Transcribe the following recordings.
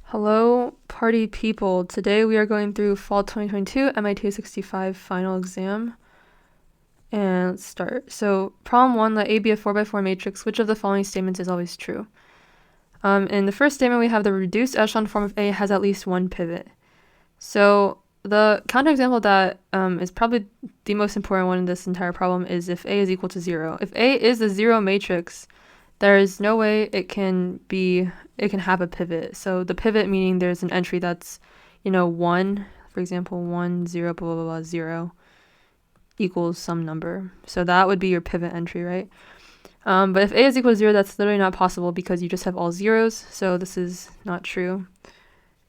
Hello, party people. Today we are going through Fall 2022 MIT 65 final exam. And let's start. So, problem 1, let A be a 4x4 matrix. Which of the following statements is always true? In the first statement, we have the reduced echelon form of A has at least one pivot. So, the counterexample that is probably the most important one in this entire problem is if A is equal to 0. If A is a 0 matrix, there is no way it can have a pivot. So the pivot meaning there's an entry that's, 1, for example, 1, 0, blah, blah, blah, 0 equals some number. So that would be your pivot entry, right? But if A is equal to 0, that's literally not possible because you just have all zeros. So this is not true.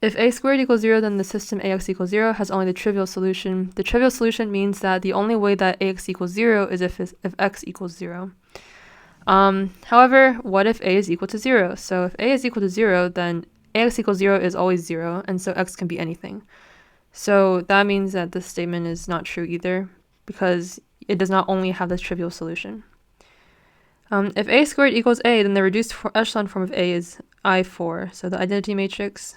If A squared equals 0, then the system AX equals 0 has only the trivial solution. The trivial solution means that the only way that AX equals 0 is if X equals 0. However, what if A is equal to 0? So if A is equal to 0, then AX equals 0 is always 0, and so X can be anything. So that means that this statement is not true either, because it does not only have this trivial solution. If A squared equals A, then the reduced echelon form of A is I4, so the identity matrix.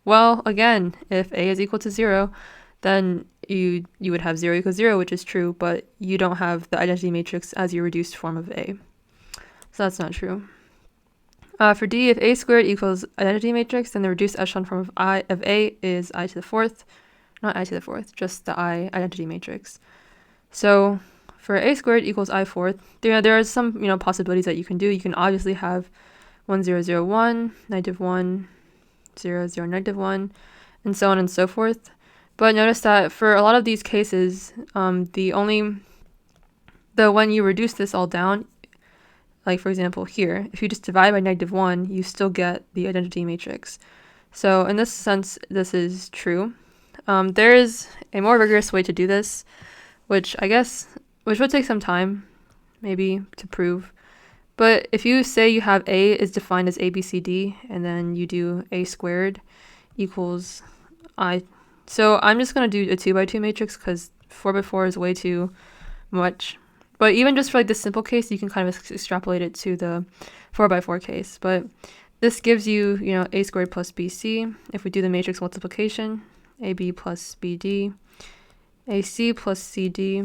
Well, again, if A is equal to 0, then you would have 0 equals 0, which is true, but you don't have the identity matrix as your reduced form of A. So that's not true. For D, if A squared equals identity matrix, then the reduced echelon form of A is I to the fourth. Not I to the fourth, just the I identity matrix. So for A squared equals I fourth, there are some possibilities that you can do. You can obviously have 1, 0, 0, 1, negative 1, 0, 0, negative 1, and so on and so forth. But notice that for a lot of these cases, when you reduce this all down, like for example here, if you just divide by negative 1, you still get the identity matrix. So in this sense, this is true. There is a more rigorous way to do this, which would take some time, maybe, to prove. But if you say you have A is defined as ABCD, and then you do A squared equals I. So I'm just going to do a 2x2 matrix because 4x4 is way too much. But even just for this simple case, you can kind of extrapolate it to the 4x4 case. But this gives you, A squared plus BC. If we do the matrix multiplication, AB plus BD, AC plus CD,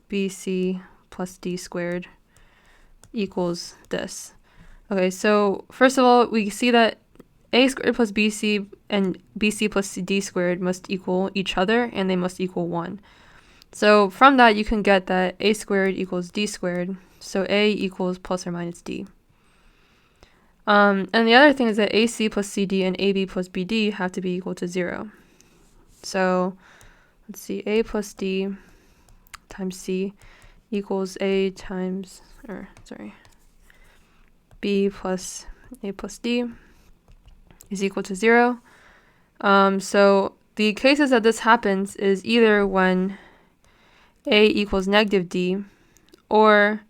BC plus D squared equals this. Okay, so first of all, we see that A squared plus BC and BC plus D squared must equal each other, and they must equal 1. So from that, you can get that A squared equals D squared, so A equals plus or minus D. And the other thing is that AC plus CD and AB plus BD have to be equal to 0. So let's see, A plus D times C equals B plus A plus D is equal to 0. So the cases that this happens is either when A equals negative D or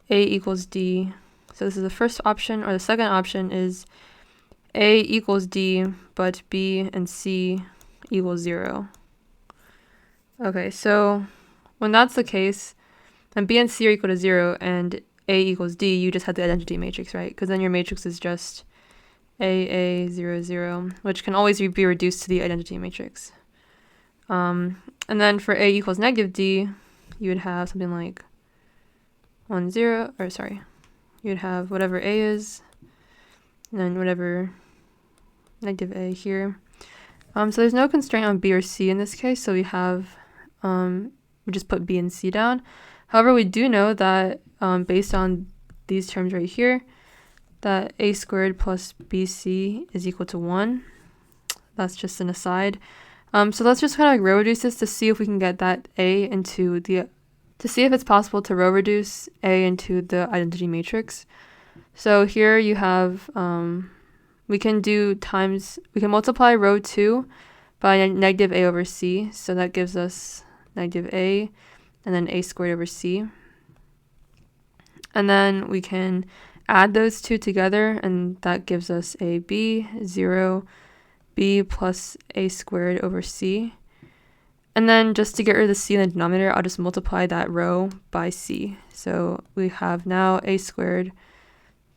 A equals D. So this is the first option, or the second option is A equals D, but B and C equals 0. Okay, so when that's the case, and B and C are equal to 0 and A equals D, you just have the identity matrix, right? Because then your matrix is just A, 0, 0, which can always be reduced to the identity matrix. And then for A equals negative D, you would have something like 1, 0, you would have whatever A is, and then whatever negative A here. So there's no constraint on B or C in this case, so we have, we just put B and C down. However, we do know that based on these terms right here, that A squared plus BC is equal to 1. That's just an aside. So let's just kind of row reduce this to see if we can get that to see if it's possible to row reduce A into the identity matrix. So here you have, we can multiply row 2 by negative A over C. So that gives us negative A and then A squared over C. And then we can add those two together, and that gives us a B, 0, B plus A squared over C. And then just to get rid of the C in the denominator, I'll just multiply that row by C. So we have now A squared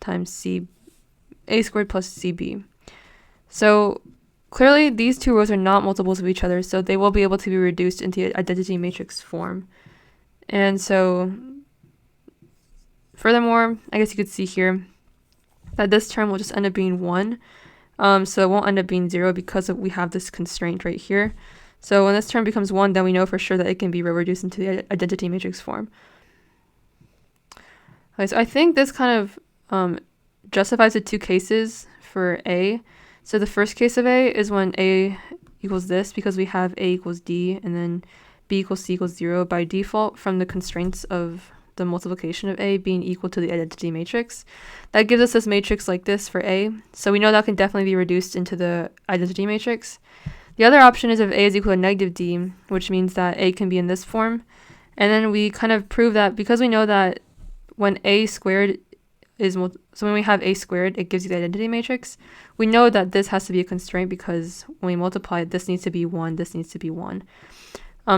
times C, A squared plus CB. So clearly these two rows are not multiples of each other, so they will be able to be reduced into identity matrix form. And so furthermore, I guess you could see here that this term will just end up being 1. So it won't end up being 0 because we have this constraint right here. So when this term becomes 1, then we know for sure that it can be row reduced into the identity matrix form. Okay, so I think this kind of justifies the two cases for A. So the first case of A is when A equals this, because we have A equals D and then B equals C equals 0 by default from the constraints of the multiplication of A being equal to the identity matrix. That gives us this matrix like this for A. So we know that can definitely be reduced into the identity matrix. The other option is if A is equal to negative D, which means that A can be in this form. And then we kind of prove that because we know that when A squared is, so when we have A squared, it gives you the identity matrix. We know that this has to be a constraint because when we multiply it, this needs to be 1, this needs to be 1.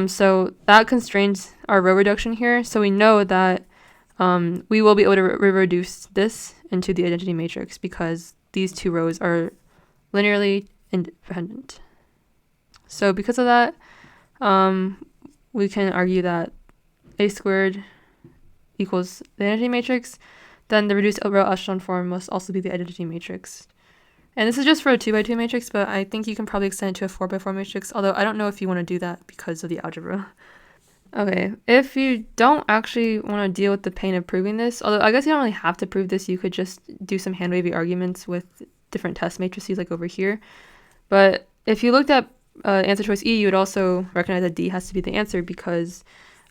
So that constrains our row reduction here. So we know that we will be able to reduce this into the identity matrix because these two rows are linearly independent. So because of that, we can argue that A squared equals the identity matrix. Then the reduced row echelon form must also be the identity matrix. And this is just for a 2x2 matrix, but I think you can probably extend it to a 4x4 matrix, although I don't know if you want to do that because of the algebra. Okay, if you don't actually want to deal with the pain of proving this, although I guess you don't really have to prove this, you could just do some hand-wavy arguments with different test matrices like over here. But if you looked at answer choice E, you would also recognize that D has to be the answer because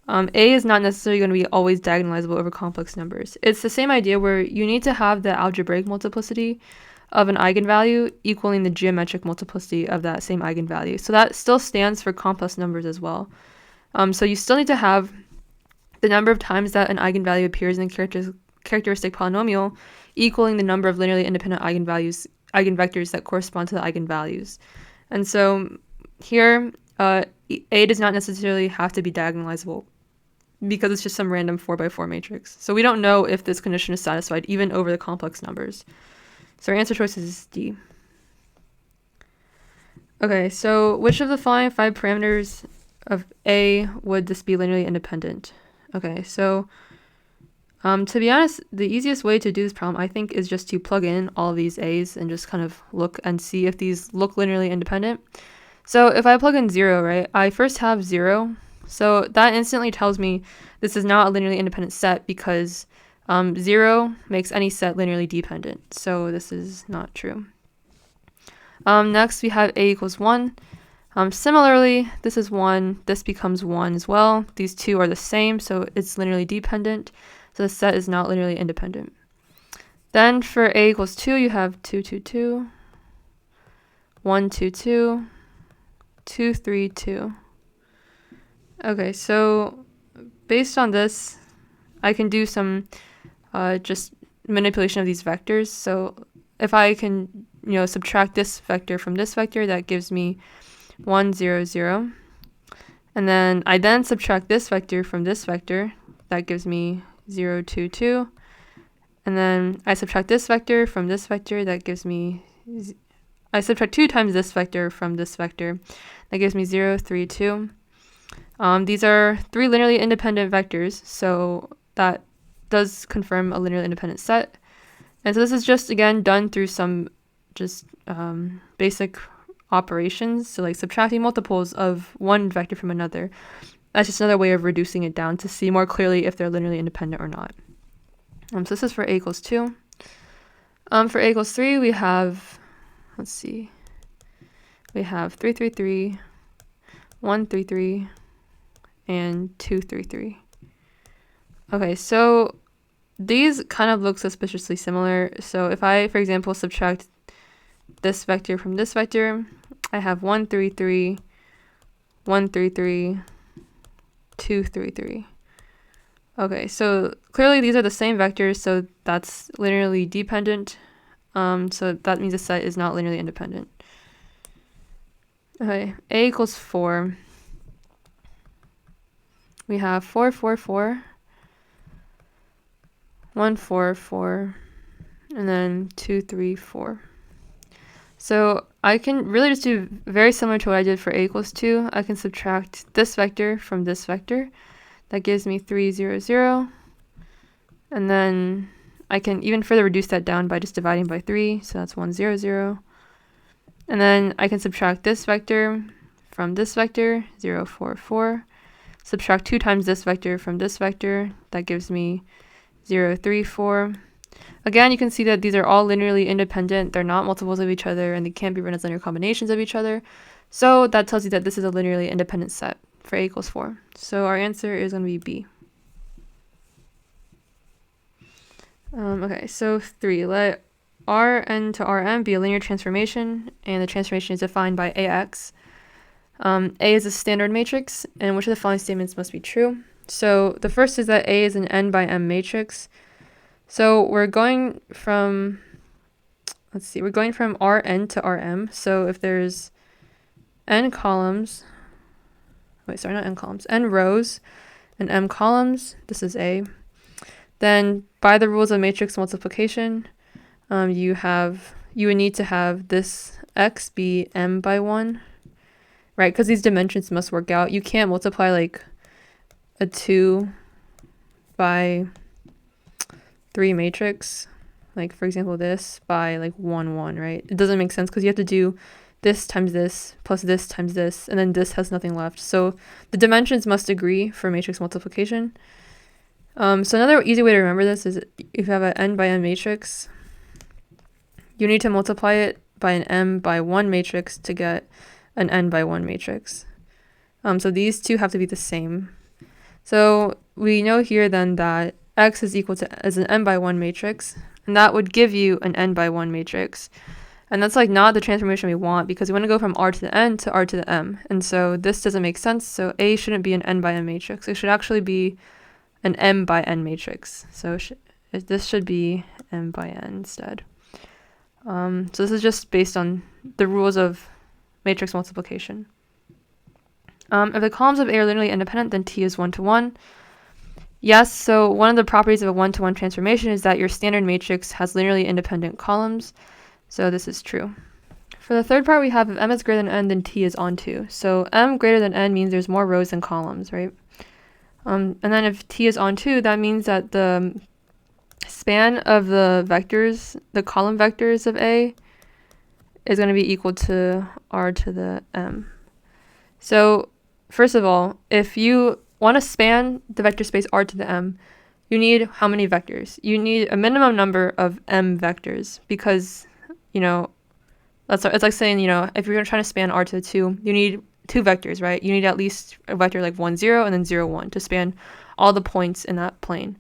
A is not necessarily going to be always diagonalizable over complex numbers. It's the same idea where you need to have the algebraic multiplicity of an eigenvalue equaling the geometric multiplicity of that same eigenvalue. So that still stands for complex numbers as well. So you still need to have the number of times that an eigenvalue appears in a characteristic polynomial equaling the number of linearly independent eigenvectors that correspond to the eigenvalues. And so here, A does not necessarily have to be diagonalizable because it's just some random 4x4 matrix. So we don't know if this condition is satisfied even over the complex numbers. So our answer choice is D. Okay, so which of the following 5 parameters of A would this be linearly independent? Okay, so to be honest, the easiest way to do this problem, I think, is just to plug in all of these A's and just kind of look and see if these look linearly independent. So if I plug in 0, right, I first have 0. So that instantly tells me this is not a linearly independent set because 0 makes any set linearly dependent. So this is not true. Next, we have A equals 1. Similarly, this is 1. This becomes 1 as well. These two are the same, so it's linearly dependent. So the set is not linearly independent. Then for A equals 2, you have 2, 2, 2, 1, 2, 2, 2, 3, 2. Okay, so based on this, I can do some just manipulation of these vectors. So if I can, subtract this vector from this vector, that gives me 1, 0, 0. And then I then subtract this vector from this vector, that gives me 0, 2, 2. And then I subtract this vector from this vector, that gives me, I subtract 2 times this vector from this vector, that gives me 0, 3, 2. These are 3 linearly independent vectors, so that does confirm a linearly independent set. And so this is just, again, done through some just basic operations, so like subtracting multiples of one vector from another. That's just another way of reducing it down to see more clearly if they're linearly independent or not. So this is for A equals 2. For A equals 3, we have, let's see, we have 3, 3, 3, 1, 3, 3, and 2, 3, 3. Okay, so these kind of look suspiciously similar. So if I, for example, subtract this vector from this vector, I have 1, 3, 3, 1, 3, 3, 2, 3, 3. Okay, so clearly these are the same vectors, so that's linearly dependent. So that means the set is not linearly independent. Okay, A equals 4. We have 4, 4, 4, 1, 4, 4, and then 2, 3, 4. So I can really just do very similar to what I did for a equals 2. I can subtract this vector from this vector. That gives me 3, 0, 0. And then I can even further reduce that down by just dividing by 3. So that's 1, 0, 0. And then I can subtract this vector from this vector, 0, 4, 4. Subtract 2 times this vector from this vector. That gives me 0, 3, 4. Again, you can see that these are all linearly independent. They're not multiples of each other, and they can't be written as linear combinations of each other. So that tells you that this is a linearly independent set for a equals 4. So our answer is going to be B. Okay, so 3. Let Rn to Rm be a linear transformation, and the transformation is defined by Ax. A is a standard matrix, and which of the following statements must be true? So the first is that A is an n by m matrix. So we're going from, we're going from Rn to Rm. So if there's n columns, n rows and m columns, this is A. Then by the rules of matrix multiplication, you would need to have this x be m by 1, right? Because these dimensions must work out. You can't multiply like a 2 by 3 matrix, like for example this, by like 1, 1, right? It doesn't make sense because you have to do this times this plus this times this, and then this has nothing left. So the dimensions must agree for matrix multiplication. So another easy way to remember this is if you have an n by n matrix, you need to multiply it by an m by 1 matrix to get an n by 1 matrix. So these two have to be the same. So we know here then that x is equal to as an n by 1 matrix, and that would give you an n by 1 matrix. And that's like not the transformation we want, because we want to go from R to the n to R to the m. And so this doesn't make sense. So A shouldn't be an n by n matrix. It should actually be an m by n matrix. So this should be m by n instead. So this is just based on the rules of matrix multiplication. If the columns of A are linearly independent, then T is 1 to 1. Yes, so one of the properties of a 1 to 1 transformation is that your standard matrix has linearly independent columns. So this is true. For the third part, we have if m is greater than n, then T is onto. So m greater than n means there's more rows than columns, right? And then if T is onto, that means that the span of the vectors, the column vectors of A, is going to be equal to R to the m. So first of all, if you want to span the vector space R to the m, you need how many vectors? You need a minimum number of m vectors, because, you know, it's like saying, you know, if you're trying to span R to the 2, you need 2 vectors, right? You need at least a vector like 1, 0 and then 0, 1 to span all the points in that plane.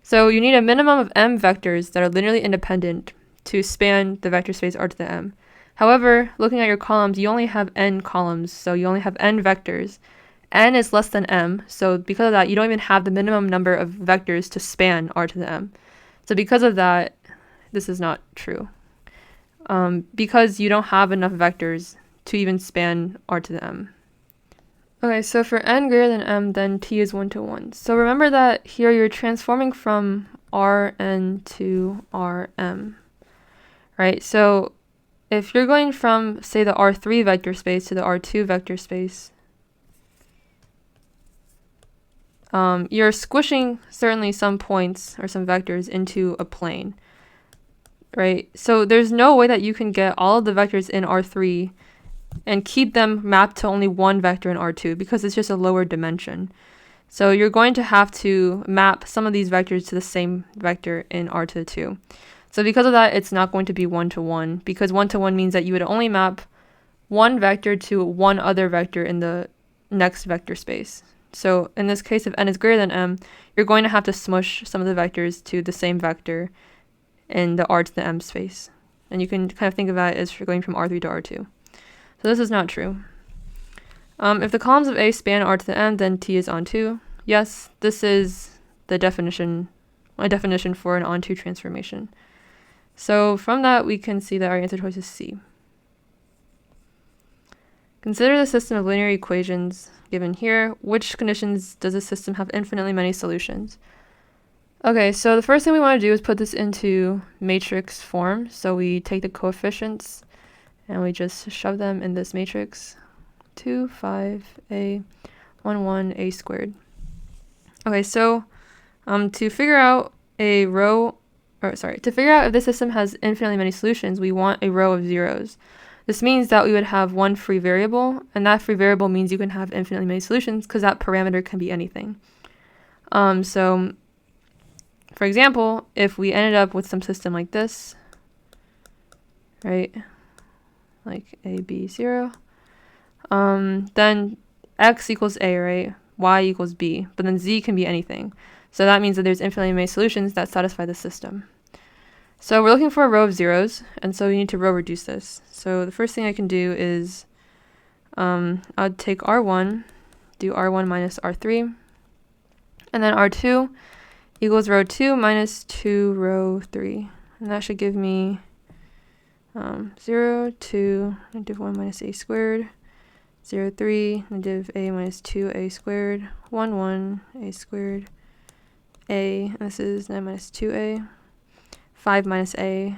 So you need a minimum of m vectors that are linearly independent to span the vector space R to the m. However, looking at your columns, you only have n columns, so you only have n vectors. N is less than m, so because of that, you don't even have the minimum number of vectors to span R to the m. So because of that, this is not true. Because you don't have enough vectors to even span R to the m. Okay, so for n greater than m, then T is 1 to 1. So remember that here you're transforming from Rn to Rm, right? So if you're going from, say, the R3 vector space to the R2 vector space, you're squishing certainly some points or some vectors into a plane, right? So there's no way that you can get all of the vectors in R3 and keep them mapped to only one vector in R2, because it's just a lower dimension. So you're going to have to map some of these vectors to the same vector in R to the 2. So because of that, it's not going to be 1 to 1, because 1 to 1 means that you would only map one vector to one other vector in the next vector space. So in this case, if n is greater than m, you're going to have to smush some of the vectors to the same vector in the R to the m space. And you can kind of think of that as going from R3 to R2. So this is not true. If the columns of A span R to the m, then T is onto. Yes, this is the definition, a definition for an onto transformation. So from that, we can see that our answer choice is C. Consider the system of linear equations given here. Which conditions does the system have infinitely many solutions? Okay, so the first thing we want to do is put this into matrix form. So we take the coefficients and we just shove them in this matrix. 2, 5, A, 1, 1, A squared. Okay, so to figure out a row, to figure out if the system has infinitely many solutions, we want a row of zeros. This means that we would have one free variable, and that free variable means you can have infinitely many solutions because that parameter can be anything. So, for example, if we ended up with some system like this, right, like A, B, 0, then x equals A, right, y equals B, but then z can be anything. So that means that there's infinitely many solutions that satisfy the system. So we're looking for a row of zeros, and so we need to row reduce this. So the first thing I can do is I'll take R1, do R1 minus R3, and then R2 equals row 2 minus 2 row 3. And that should give me 0, 2, negative 1 minus A squared, 0, 3, negative A minus 2A squared, 1, 1, A squared, A, and this is 9 minus 2A, 5 minus A.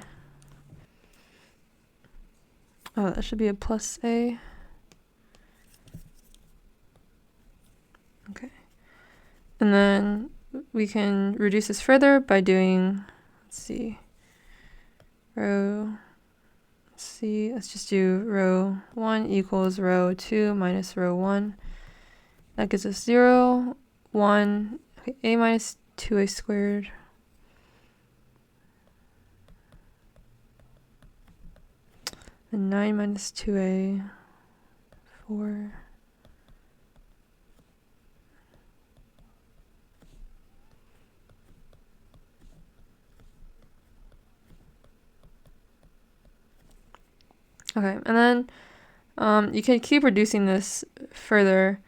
Oh, that should be a plus A. Okay. And then we can reduce this further by doing, let's just do row 1 equals row 2 minus row 1. That gives us 0, 1, okay, A minus 2A squared, and 9 minus 2A, 4. Okay, and then you can keep reducing this further.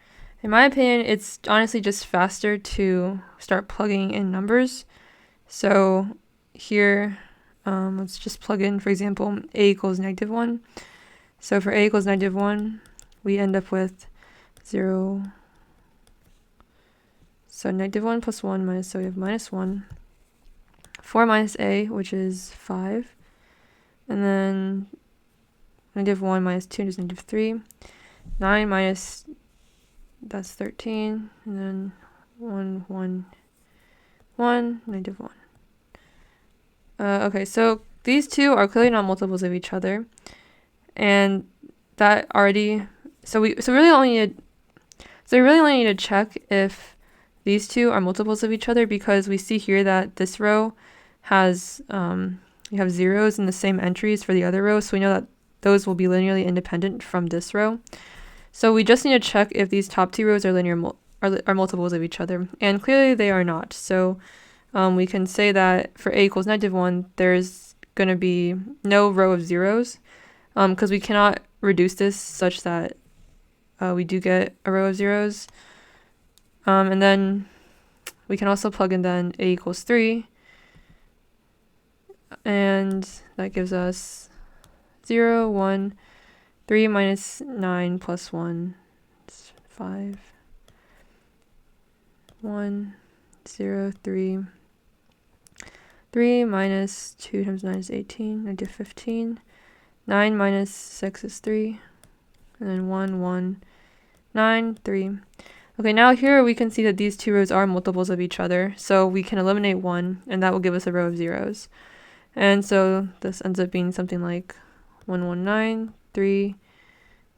In my opinion, it's honestly just faster to start plugging in numbers. So here, let's just plug in, for example, A equals negative 1. So for A equals negative 1, we end up with 0. So negative 1 plus 1 minus, so we have minus 1. 4 minus A, which is 5. And then negative 1 minus 2 is negative 3. 9 minus, that's 13. And then 1, 1, 1, negative 1. Okay, so these two are clearly not multiples of each other. And that already, so we really only need to check if these two are multiples of each other, because we see here that this row has, we have zeros in the same entries for the other row, so we know that those will be linearly independent from this row. So we just need to check if these top two rows are are multiples of each other, and clearly they are not. So we can say that for A equals negative 1, there's going to be no row of zeros, because we cannot reduce this such that we do get a row of zeros. And then we can also plug in then A equals 3, and that gives us 0, 1, 3 minus 9 plus 1 is 5, 1, 0, 3. 3 minus 2 times 9 is 18, negative 15. 9 minus 6 is 3. And then 1, 1, 9, 3. Okay, now here we can see that these two rows are multiples of each other, so we can eliminate 1, and that will give us a row of zeros. And so this ends up being something like 1, 1, 9, 3,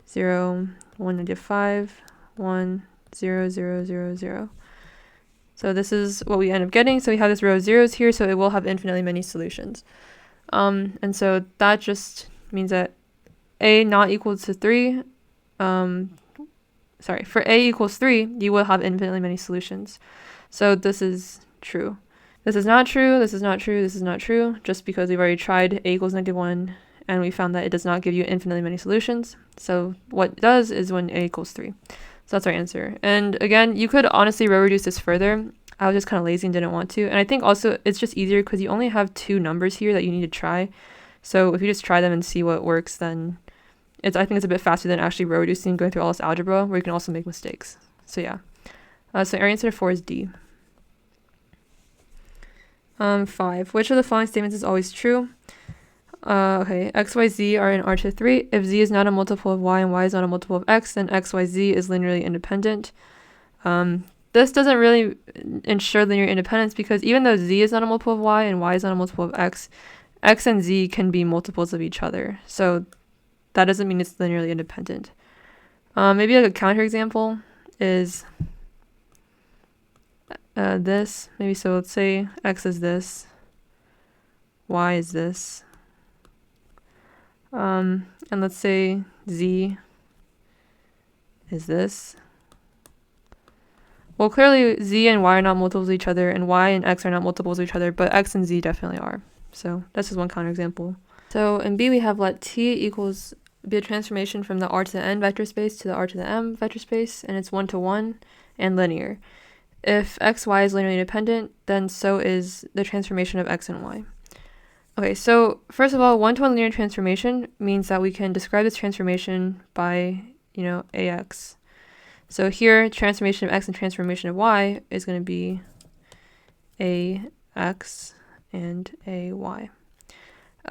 0, 1, negative 5, 1, 0, 0, 0, 0. So this is what we end up getting. So we have this row of zeros here, so it will have infinitely many solutions. And so that just means that A not equal to 3, for A equals 3, you will have infinitely many solutions. So this is true. This is not true, this is not true, this is not true, just because we've already tried A equals negative 1, and we found that it does not give you infinitely many solutions. So what it does is when A equals 3. So that's our answer. And again, you could honestly row reduce this further. I was just kind of lazy and didn't want to. And I think also it's just easier because you only have 2 numbers here that you need to try. So if you just try them and see what works, then I think it's a bit faster than actually row reducing, going through all this algebra, where you can also make mistakes. So yeah. So our answer 4 is D. 5. Which of the following statements is always true? Okay, x, y, z are in R to 3. If z is not a multiple of y and y is not a multiple of x, then x, y, z is linearly independent. This doesn't really ensure linear independence because even though z is not a multiple of y and y is not a multiple of x and z can be multiples of each other. So that doesn't mean it's linearly independent. Maybe like a counterexample is this. Maybe so let's say x is this, y is this. And let's say z is this. Well, clearly z and y are not multiples of each other, and y and x are not multiples of each other, but x and z definitely are. So that's just one counterexample. So in B we have let T equals be a transformation from the R to the n vector space to the R to the m vector space, and it's 1-to-1 and linear. If x, y is linearly independent, then so is the transformation of x and y. Okay, so first of all, 1-to-1 linear transformation means that we can describe this transformation by, ax. So here, transformation of x and transformation of y is going to be ax and ay.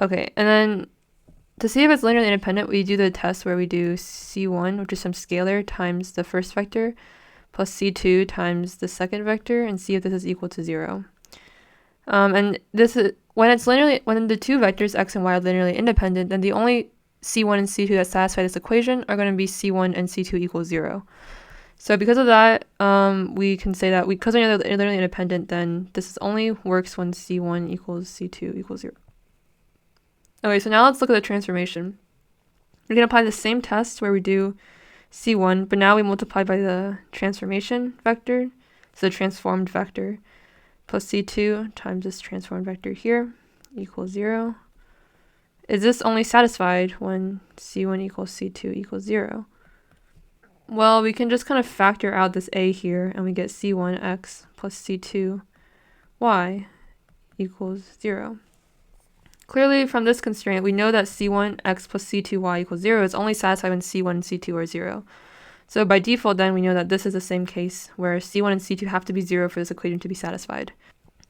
Okay, and then to see if it's linearly independent, we do the test where we do c1, which is some scalar, times the first vector, plus c2 times the second vector, and see if this is equal to 0. And this is when the two vectors x and y are linearly independent, then the only c1 and c2 that satisfy this equation are going to be c1 and c2 equals 0. So because of that, we can say that because we know they're linearly independent, then this only works when c1 equals c2 equals 0. Okay, so now let's look at the transformation. We can apply the same test where we do c1, but now we multiply by the transformation vector, so the transformed vector, plus c2 times this transformed vector here equals 0. Is this only satisfied when c1 equals c2 equals 0? Well, we can just kind of factor out this a here, and we get c1x plus c2y equals 0. Clearly, from this constraint, we know that c1x plus c2y equals 0 is only satisfied when c1 and c2 are 0. So by default, then, we know that this is the same case, where c1 and c2 have to be 0 for this equation to be satisfied.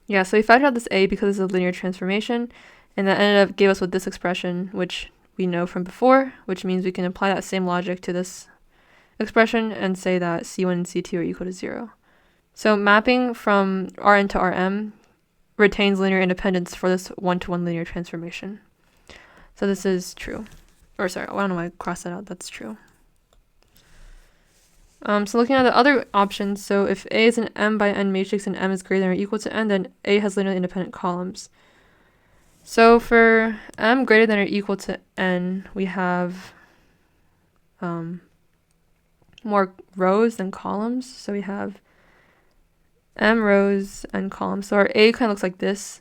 Yeah, so we factored out this a because it's a linear transformation, and that ended up gave us with this expression, which we know from before, which means we can apply that same logic to this expression and say that c1 and c2 are equal to 0. So mapping from Rn to Rm retains linear independence for this 1-to-1 linear transformation. So this is true. Or sorry, I don't know why I crossed that out. That's true. So looking at the other options, so if A is an m by n matrix and m is greater than or equal to n, then A has linearly independent columns. So for m greater than or equal to n, we have more rows than columns. So we have m rows and columns. So our A kind of looks like this.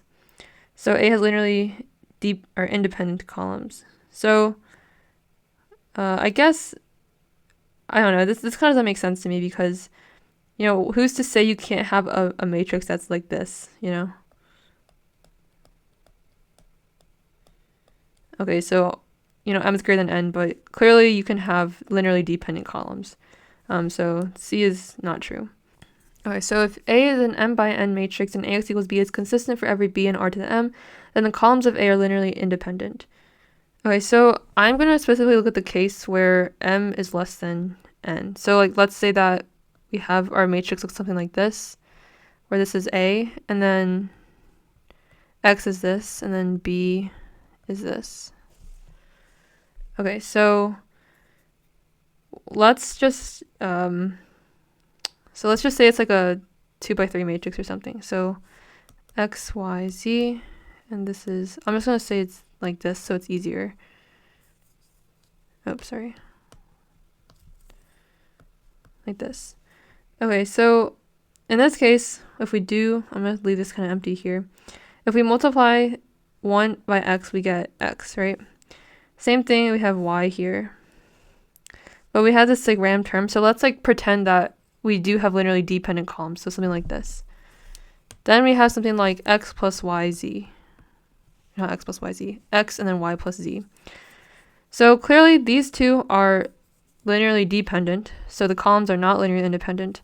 So A has linearly deep or independent columns. So I guess, I don't know, this kind of doesn't make sense to me because, who's to say you can't have a matrix that's like this, Okay, so, m is greater than n, but clearly you can have linearly dependent columns. So C is not true. Okay, so if A is an m by n matrix and Ax equals b is consistent for every b in R to the m, then the columns of A are linearly independent. Okay, so I'm going to specifically look at the case where m is less than n. So let's say that we have our matrix look something like this, where this is A, and then X is this, and then B is this. Okay, so let's just say it's like a 2x3 matrix or something. So X, Y, Z, and this is, I'm just going to say it's like this so it's easier. Oops, sorry. Like this. Okay, so in this case, if we do, I'm going to leave this kind of empty here. If we multiply 1 by x, we get x, right? Same thing, we have y here. But we have this Gram term, so let's pretend that we do have linearly dependent columns, so something like this. Then we have something like x plus yz. Not x plus yz, x and then y plus z. So clearly these two are linearly dependent, so the columns are not linearly independent.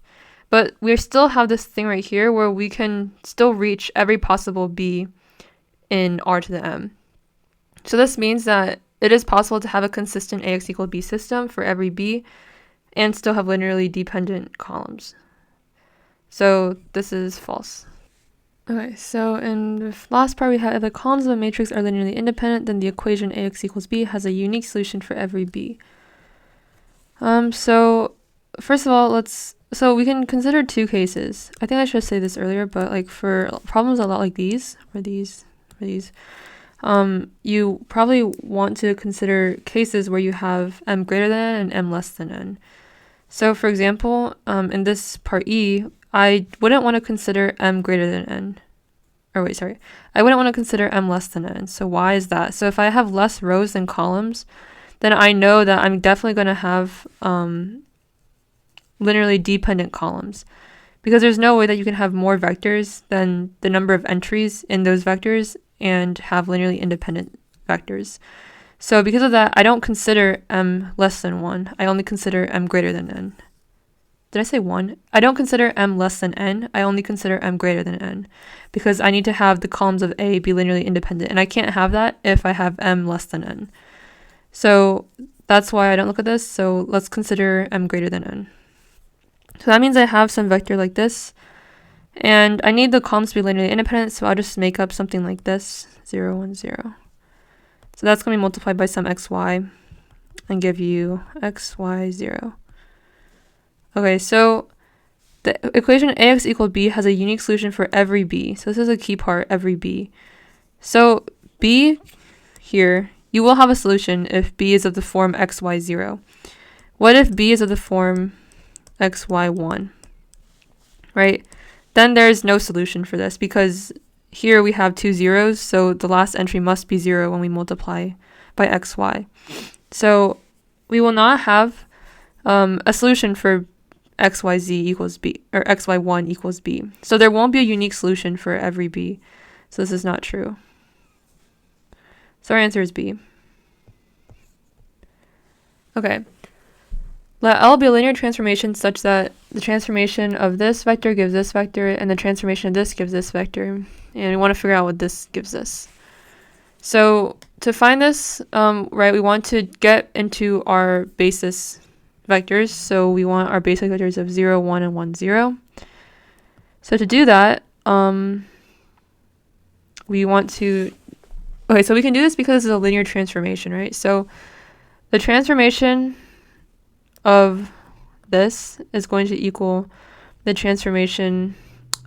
But we still have this thing right here where we can still reach every possible b in R to the m. So this means that it is possible to have a consistent AX equal B system for every B and still have linearly dependent columns. So this is false. Okay, so in the last part we have if the columns of a matrix are linearly independent, then the equation AX equals B has a unique solution for every B. So first of all, so we can consider two cases. I think I should say this earlier, but like for problems a lot like these, you probably want to consider cases where you have m greater than n and m less than n. So for example, in this part E, I wouldn't want to consider m greater than n. I wouldn't want to consider m less than n. So why is that? So if I have less rows than columns, then I know that I'm definitely going to have linearly dependent columns, because there's no way that you can have more vectors than the number of entries in those vectors and have linearly independent vectors. So because of that, I don't consider m less than 1. I only consider m greater than n. Did I say 1? I don't consider m less than n. I only consider m greater than n, because I need to have the columns of A be linearly independent, and I can't have that if I have m less than n. So that's why I don't look at this. So let's consider m greater than n. So that means I have some vector like this, and I need the columns to be linearly independent, so I'll just make up something like this, 0, 1, 0. So that's going to be multiplied by some xy and give you x, y, 0. Okay, so the equation AX equal B has a unique solution for every B. So this is a key part, every B. So B here, you will have a solution if B is of the form x, y, 0. What if B is of the form x, y, 1? Right? Then there's no solution for this, because here we have two zeros, so the last entry must be 0 when we multiply by x, y. So we will not have a solution for xyz equals b, or xy1 equals b. So there won't be a unique solution for every b. So this is not true. So our answer is B. Okay. Let L be a linear transformation such that the transformation of this vector gives this vector, and the transformation of this gives this vector. And we want to figure out what this gives us. So to find this, right, we want to get into our basis vectors. So we want our basic vectors of 0, 1, and 1, 0. So to do that, we want to... Okay, so we can do this because this is a linear transformation, right? So the transformation of this is going to equal the transformation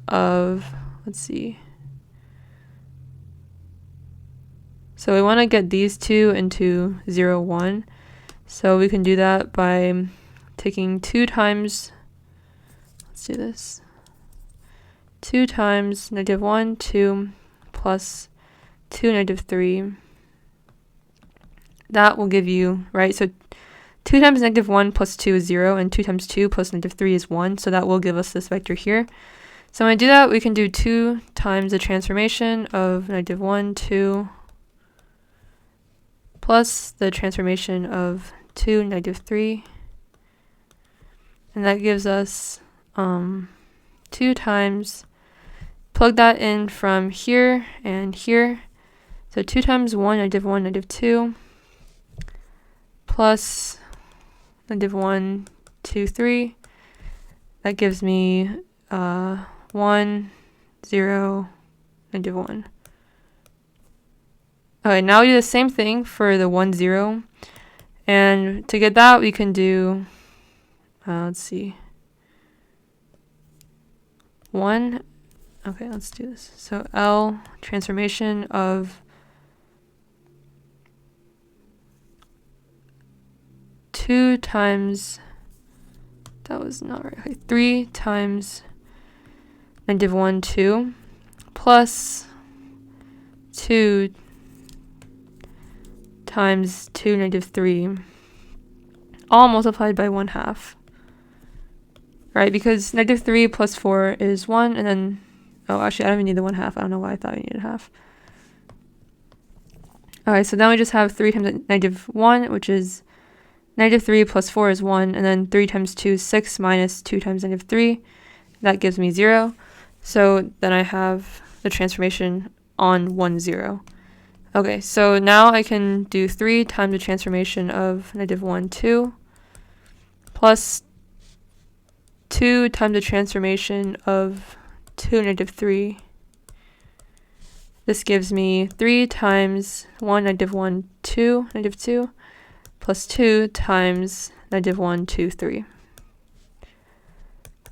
of, let's see. So we want to get these two into 0, 1. So we can do that by taking 2 times, let's do this, 2 times -1, 2, plus 2, -3. That will give you, right, so 2 times -1 plus 2 is 0, and 2 times 2 plus -3 is 1, so that will give us this vector here. So when I do that, we can do 2 times the transformation of -1, 2, plus the transformation of 2, -3, and that gives us 2 times, plug that in from here and here, so 2 times 1, -1, -2, plus -1, 2, 3, that gives me 1, 0, -1. Okay, now we do the same thing for the 1, 0. And to get that, we can do, let's see, 1. Okay, let's do this. So L transformation of 2 times, that was not right, okay, 3 times -1, 2, plus 2 times 2, -3, all multiplied by 1/2, right? Because -3 plus 4 is 1, and then, oh, actually, I don't even need the 1/2. I don't know why I thought I needed half. Alright, so then we just have 3 times -1, which is -3 plus 4 is 1, and then 3 times 2 is 6 minus 2 times -3. That gives me 0. So then I have the transformation on 1, 0. Okay, so now I can do 3 times the transformation of -1, 2, plus 2 times the transformation of 2, -3. This gives me 3 times 1, -1, 2, -2, plus 2 times -1, 2, 3.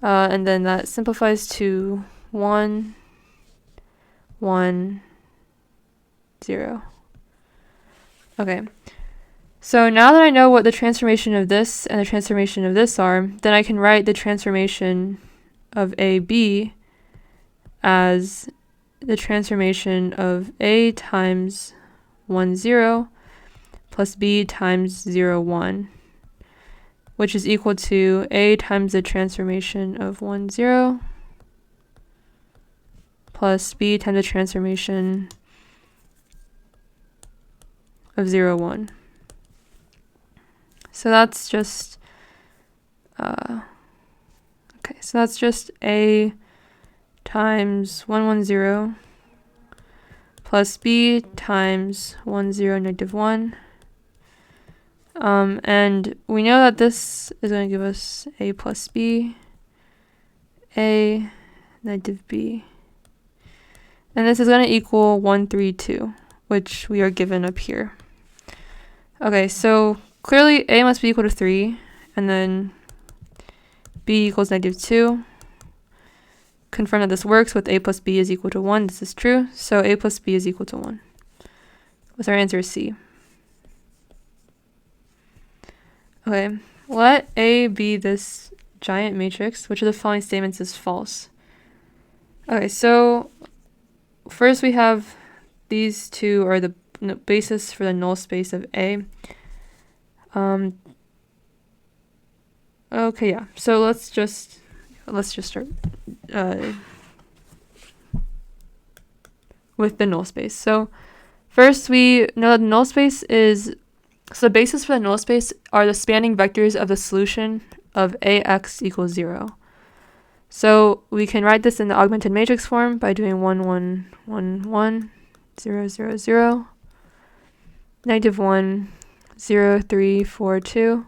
And then that simplifies to 1, 1, 0. Okay. So now that I know what the transformation of this and the transformation of this are, then I can write the transformation of AB as the transformation of A times 1, 0 plus B times 0, 1, which is equal to A times the transformation of 1, 0 plus B times the transformation of 0, 1. So that's just okay, so that's just A times 1, 1, 0 plus B times 1, 0, -1. And we know that this is going to give us A plus B, A, -B. And this is going to equal 1, 3, 2, which we are given up here. Okay, so clearly A must be equal to 3, and then B equals -2. Confirm that this works with A plus B is equal to 1. This is true, so A plus B is equal to 1. So our answer is C. Okay, let A be this giant matrix, which of the following statements is false? Okay, so first we have these two are the basis for the null space of A. Okay, yeah. So let's just start with the null space. So first we know that the null space is, so the basis for the null space are the spanning vectors of the solution of AX equals 0. So we can write this in the augmented matrix form by doing 1, 1, 1, 1, 0, 0, 0, -1, 0, 3, 4, 2,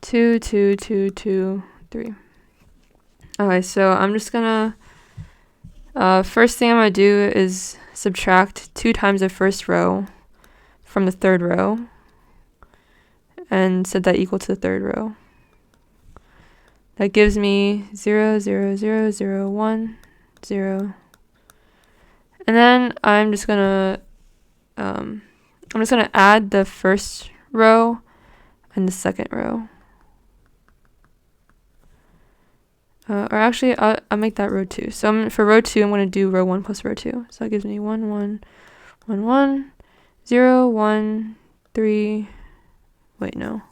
2, 2, 2, 2, 3. Okay, so I'm just gonna, first thing I'm gonna do is subtract 2 times the first row from the third row and set that equal to the third row. That gives me 0, 0, 0, 0, 1, 0. And then I'm just gonna add the first row and the second row. Or actually, I'll make that row 2. So for row 2, I'm going to do row 1 plus row 2. So that gives me 1, 1, 1, 1, 0, 1, 3, wait, no,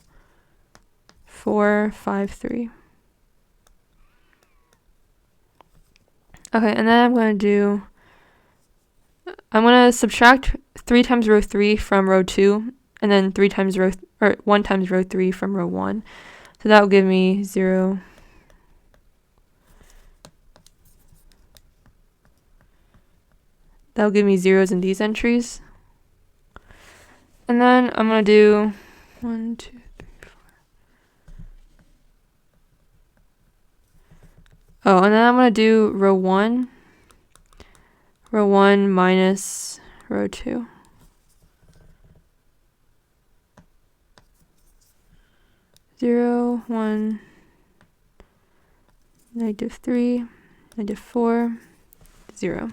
4, 5, 3. Okay, and then I'm going to subtract 3 times row 3 from row 2, and then 1 times row 3 from row 1. So that will give me 0, that'll give me zeros in these entries. And then I'm going to do 1, 2, 3, 4. Oh, and then I'm going to do row 1 minus row 2. Zero, 1, -3, -4, 0.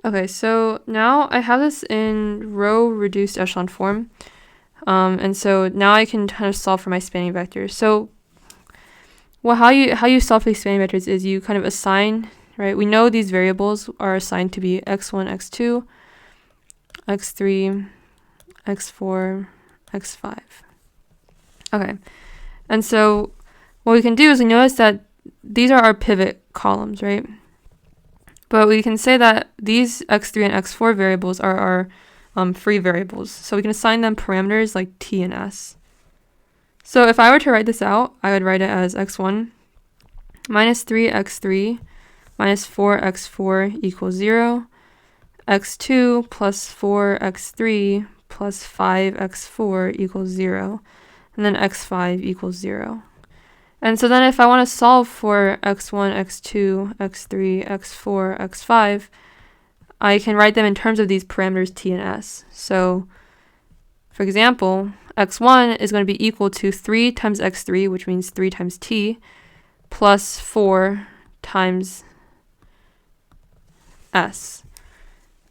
Okay, so now I have this in row reduced echelon form. And so now I can kind of solve for my spanning vectors. So how you solve for these spanning vectors is you kind of assign, right? We know these variables are assigned to be x1, x2, x3, x4, x5. Okay, and so what we can do is we notice that these are our pivot columns, right? But we can say that these x3 and x4 variables are our free variables. So we can assign them parameters like t and s. So if I were to write this out, I would write it as x1 minus 3x3 minus 4x4 equals 0. x2 plus 4x3 plus 5x4 equals 0. And then x5 equals 0. And so then if I want to solve for x1, x2, x3, x4, x5, I can write them in terms of these parameters t and s. So, for example, x1 is going to be equal to 3 times x3, which means 3 times t, plus 4 times s.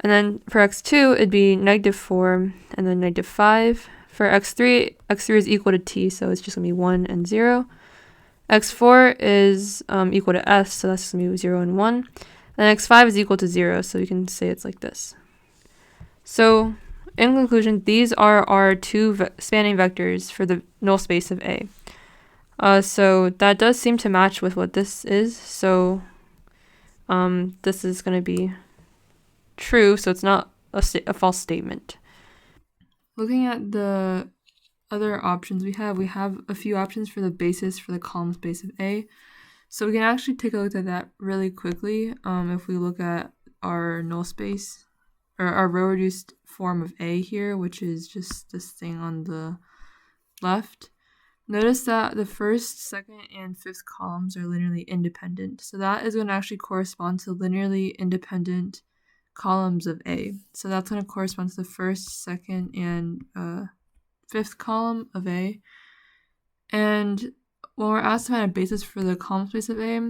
And then for x2, it'd be -4 and then -5. For x3 is equal to t, so it's just going to be 1 and 0. x4 is equal to s, so that's going to be 0 and 1. And x5 is equal to 0, so you can say it's like this. So, in conclusion, these are our two spanning vectors for the null space of A. So that does seem to match with what this is. So this is going to be true, so it's not a false statement. Looking at the other options we have a few options for the basis for the column space of A. So we can actually take a look at that really quickly. If we look at our null space, or our row reduced form of A here, which is just this thing on the left, notice that the first, second, and fifth columns are linearly independent. So that is going to actually correspond to linearly independent columns of A. So that's going to correspond to the first, second, and fifth column of A. And when we're asked to find a basis for the column space of A,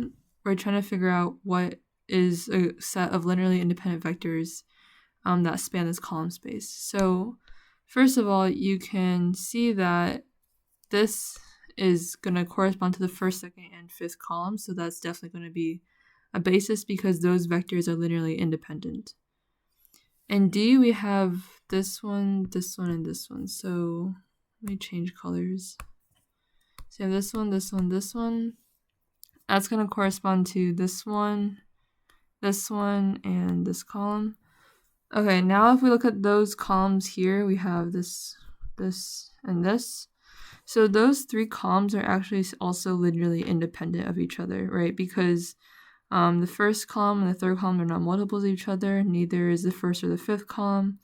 we're trying to figure out what is a set of linearly independent vectors that span this column space. So first of all, you can see that this is going to correspond to the first, second, and fifth column. So that's definitely going to be a basis because those vectors are linearly independent. In D, we have this one, and this one. So let me change colors. So you have this one, this one, this one. That's going to correspond to this one, and this column. Okay, now if we look at those columns here, we have this, and this. So those three columns are actually also linearly independent of each other, right? Because the first column and the third column are not multiples of each other. Neither is the first or the fifth column.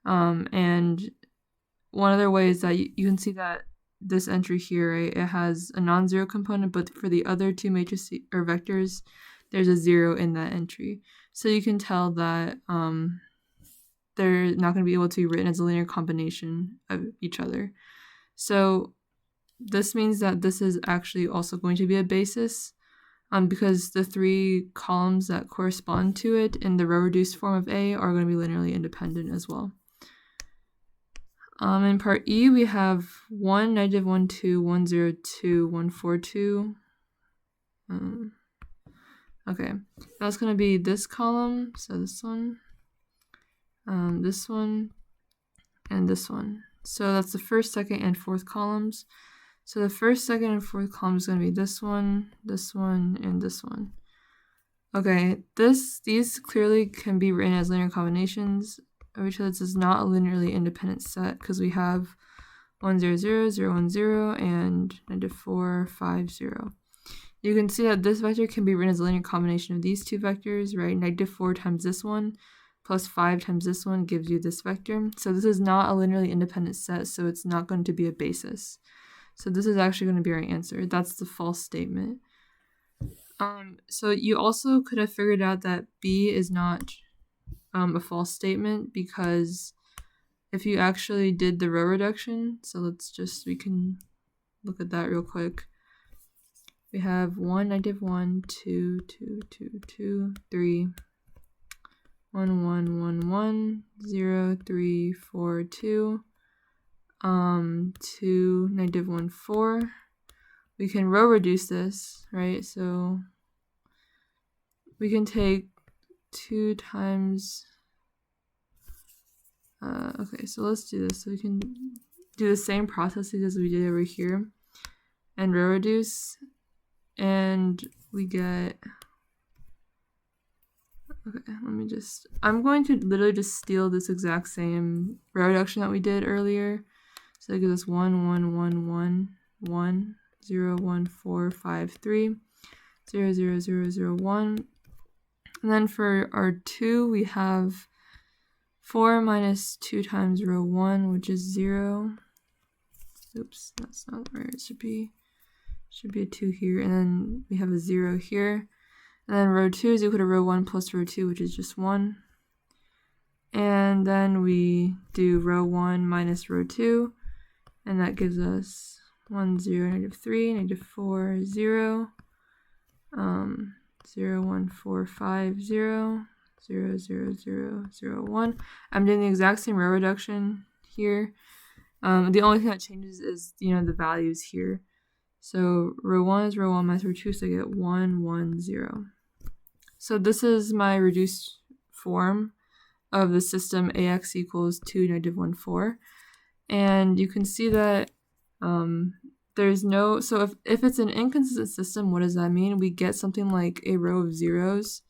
And one other way is that you can see that this entry here, right, it has a non-zero component, but for the other two matrices or vectors, there's a 0 in that entry. So you can tell that they're not going to be able to be written as a linear combination of each other. So this means that this is actually also going to be a basis because the three columns that correspond to it in the row reduced form of A are going to be linearly independent as well. In part E, we have 1, -1, 2, 1, 0, 2, 1, 4, 2. Okay, that's going to be this column, so this one, and this one. So that's the first, second, and fourth columns. So the first, second, and fourth column is going to be this one, and this one. Okay, these clearly can be written as linear combinations of each other. This is not a linearly independent set because we have 1, 0, 0, 0, 1, 0, and -4, 5, 0. You can see that this vector can be written as a linear combination of these two vectors, right? -4 times this one plus 5 times this one gives you this vector. So this is not a linearly independent set, so it's not going to be a basis. So this is actually going to be our answer. That's the false statement. So you also could have figured out that B is not a false statement because if you actually did the row reduction, so we can look at that real quick. We have 1, -1, 2, 2, 2, 2, 3, 1, 1, 1, 1, 0, 3, 4, 2, 2, -1, 4. We can row reduce this, right? So we can take 2 times, okay, so let's do this. So we can do the same processes as we did over here and row reduce, and we get, okay, I'm going to literally just steal this exact same row reduction that we did earlier. So it gives us 1, 1, 1, 1, 1, 0, 1, 4, 5, 3, 0, 0, 0, 0, 1. And then for our 2, we have 4 minus 2 times row 1, which is 0. Oops, that's not where it should be. Should be a 2 here, and then we have a 0 here. And then row 2 is equal to row 1 plus row 2, which is just 1. And then we do row 1 minus row 2, and that gives us 1, 0, negative 3, negative 4, 0, 0, 1, 4, 5, 0, 0, 0, 0, 0, 1. I'm doing the exact same row reduction here. The only thing that changes is, the values here. So row 1 is row 1 minus row 2, so I get 1, 1, 0. So this is my reduced form of the system AX equals 2, negative 1, 4. And you can see that there's no, so if it's an inconsistent system, what does that mean? We get something like a row of zeros,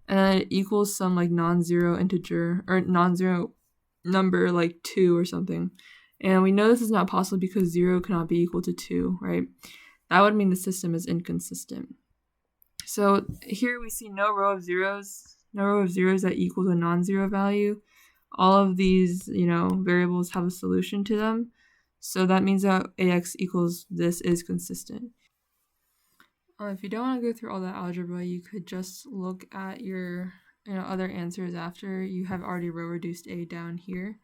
and then it equals some like non-zero integer, or non-zero number like 2 or something. And we know this is not possible because 0 cannot be equal to 2, right? That would mean the system is inconsistent. So here we see no row of zeros that equals a non-zero value. All of these, variables have a solution to them. So that means that AX equals this is consistent. If you don't want to go through all that algebra, you could just look at your other answers after you have already row reduced A down here.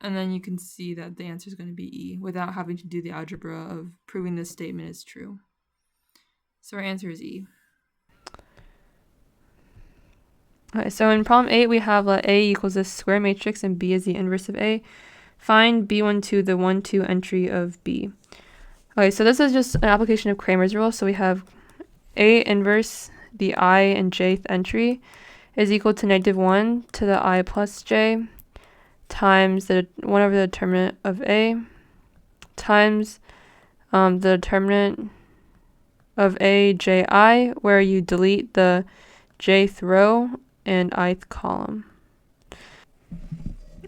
And then you can see that the answer is going to be E without having to do the algebra of proving this statement is true. So our answer is E. Okay, so in problem 8, we have let A equals a square matrix and B is the inverse of A. Find B12, the 1, 2 entry of B. Okay, so this is just an application of Cramer's rule. So we have A inverse, the I and jth entry, is equal to negative 1 to the I plus j times the 1 over the determinant of A times the determinant of A ji, where you delete the jth row and ith column.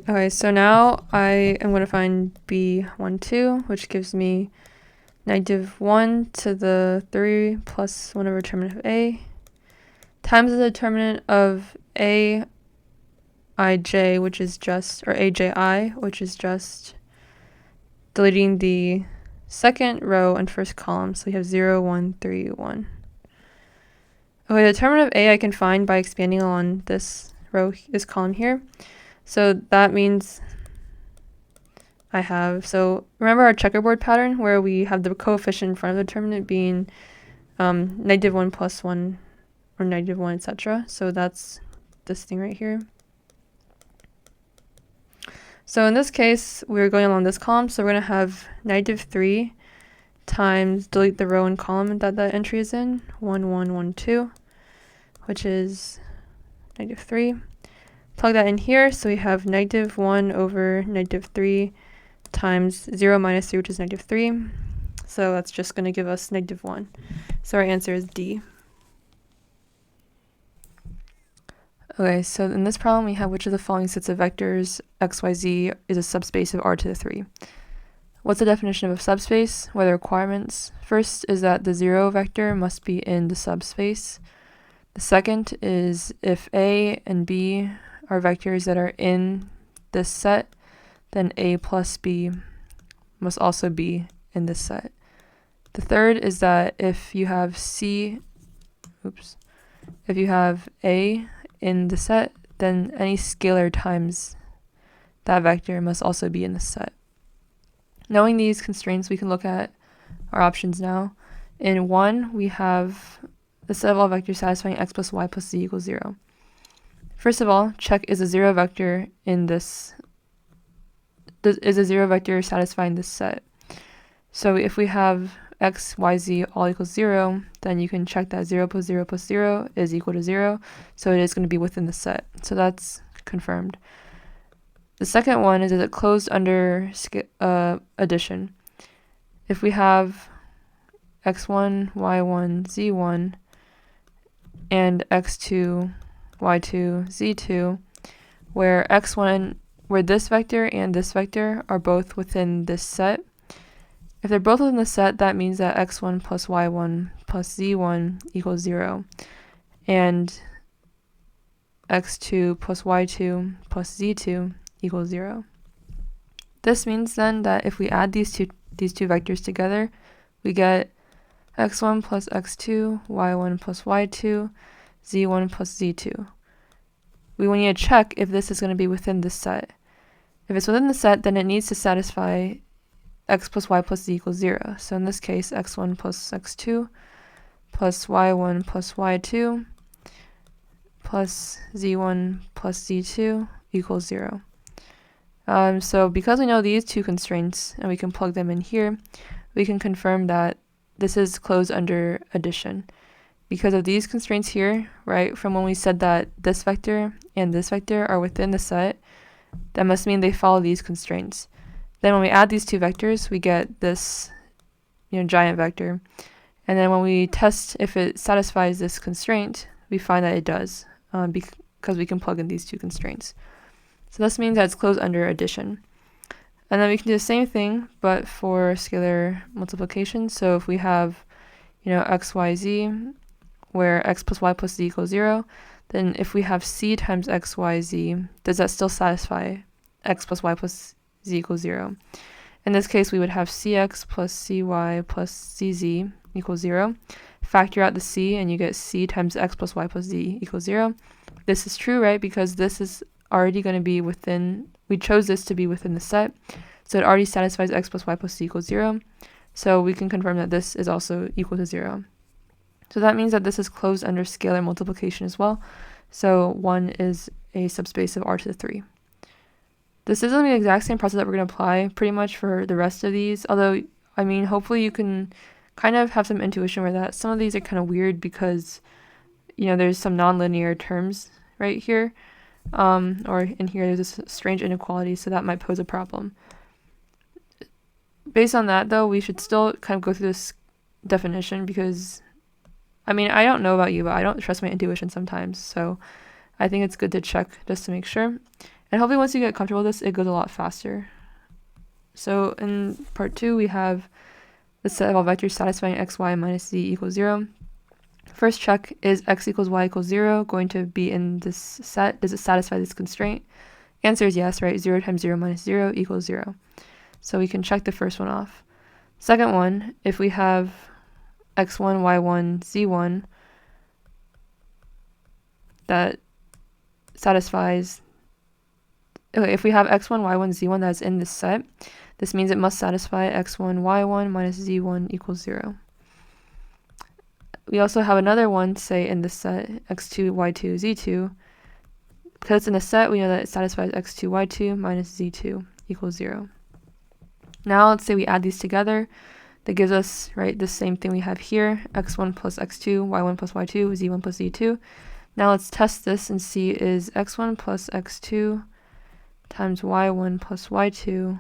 Okay, so now I am going to find B12, which gives me negative 1 to the 3 plus 1 over determinant of A times the determinant of AIJ, which is just, or AJI, which is just deleting the second row and first column. So we have 0, 1, 3, 1. Okay, the determinant of A I can find by expanding on this row, this column here. So that means I have, so remember our checkerboard pattern where we have the coefficient in front of the determinant being negative 1 plus 1 or negative 1, etc. So that's this thing right here. So in this case, we're going along this column, so we're going to have negative 3 times delete the row and column that that entry is in, 1, 1, 1, 2, which is negative 3. Plug that in here, so we have negative 1 over negative 3 times 0 minus 3, which is negative 3. So that's just going to give us negative 1. So our answer is D. Okay, so in this problem, we have which of the following sets of vectors x, y, z is a subspace of R to the 3. What's the definition of a subspace? What are the requirements? First is that the 0 vector must be in the subspace. The second is if A and B are vectors that are in this set, then A plus B must also be in this set. The third is that if you have if you have A in the set, then any scalar times that vector must also be in the set. Knowing these constraints, we can look at our options now. In 1, we have the set of all vectors satisfying x plus y plus z equals 0. First of all, check is a 0 vector in this, is a 0 vector satisfying this set. So if we have x, y, z all equals 0, then you can check that 0 plus 0 plus 0 is equal to 0. So it is going to be within the set. So that's confirmed. The second one is it closed under addition. If we have x1, y1, z1, and x2, y2, z2, where x1, where this vector and this vector are both within this set. If they're both within the set, that means that x1 plus y1 plus z1 equals 0. And x2 plus y2 plus z2 equals 0. This means then that if we add these two vectors together, we get x1 plus x2, y1 plus y2, z1 plus z2. We need to check if this is going to be within this set. If it's within the set, then it needs to satisfy x plus y plus z equals 0. So in this case, x1 plus x2 plus y1 plus y2 plus z1 plus z2 equals 0. So because we know these two constraints and we can plug them in here, we can confirm that this is closed under addition. Because of these constraints here, right, from when we said that this vector and this vector are within the set, that must mean they follow these constraints. Then when we add these two vectors, we get this, giant vector. And then when we test if it satisfies this constraint, we find that it does, because we can plug in these two constraints. So this means that it's closed under addition. And then we can do the same thing, but for scalar multiplication. So if we have, x, y, z, where x plus y plus z equals 0, then if we have c times x, y, z, does that still satisfy x plus y plus z equals 0? In this case, we would have cx plus cy plus cz equals 0. Factor out the c, and you get c times x plus y plus z equals 0. This is true, right? Because this is already going to be within, we chose this to be within the set, so it already satisfies x plus y plus z equals 0. So we can confirm that this is also equal to 0. So that means that this is closed under scalar multiplication as well. So 1 is a subspace of R to the 3. This isn't the exact same process that we're going to apply pretty much for the rest of these, although, hopefully you can kind of have some intuition where that some of these are kind of weird because, there's some nonlinear terms right here, or in here there's this strange inequality, so that might pose a problem. Based on that, though, we should still kind of go through this definition because, I don't know about you, but I don't trust my intuition sometimes, so I think it's good to check just to make sure. And hopefully once you get comfortable with this, it goes a lot faster. So in part 2, we have the set of all vectors satisfying x, y, minus z equals 0. First check, is x equals y equals 0 going to be in this set? Does it satisfy this constraint? Answer is yes, right? 0 times 0 minus 0 equals 0. So we can check the first one off. Second one, if we have x1, y1, z1 that satisfies, okay, if we have x1, y1, z1 that's in this set, this means it must satisfy x1, y1 minus z1 equals 0. We also have another one, say, in this set, x2, y2, z2. Because it's in a set, we know that it satisfies x2, y2 minus z2 equals 0. Now let's say we add these together. That gives us, right, the same thing we have here, x1 plus x2, y1 plus y2, z1 plus z2. Now let's test this and see, is x1 plus x2 times y1 plus y2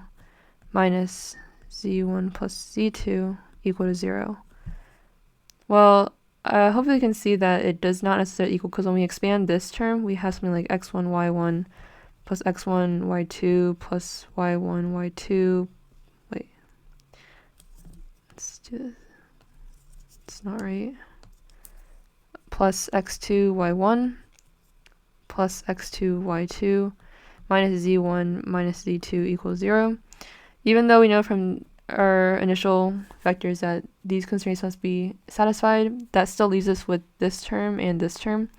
minus z1 plus z2 equal to 0? Well, hopefully you can see that it does not necessarily equal, because when we expand this term, we have something like x1, y1 plus x1, y2 plus y1, y2. Wait. Let's do this. It's not right. Plus x2, y1 plus x2, y2 minus z1 minus z2 equals 0. Even though we know from our initial vectors that these constraints must be satisfied, that still leaves us with this term and this term,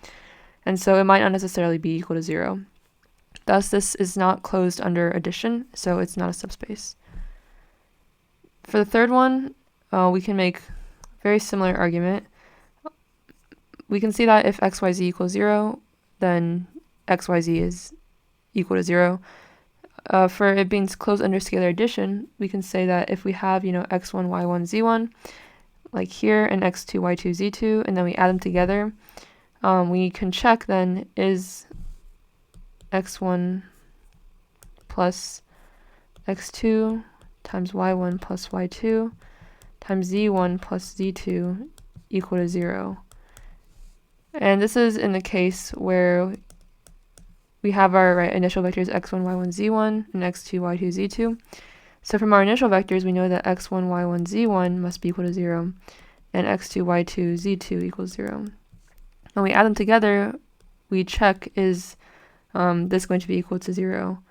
and so it might not necessarily be equal to 0. Thus, this is not closed under addition, so it's not a subspace. For the third one, we can make a very similar argument. We can see that if xyz equals 0, then xyz is equal to 0. For it being closed under scalar addition, we can say that if we have, x1, y1, z1, like here, and x2, y2, z2, and then we add them together, we can check then, is x1 plus x2 times y1 plus y2 times z1 plus z2 equal to 0. And this is in the case where we have our initial vectors x1, y1, z1, and x2, y2, z2. So from our initial vectors, we know that x1, y1, z1 must be equal to 0, and x2, y2, z2 equals 0. When we add them together, we check, is this going to be equal to 0?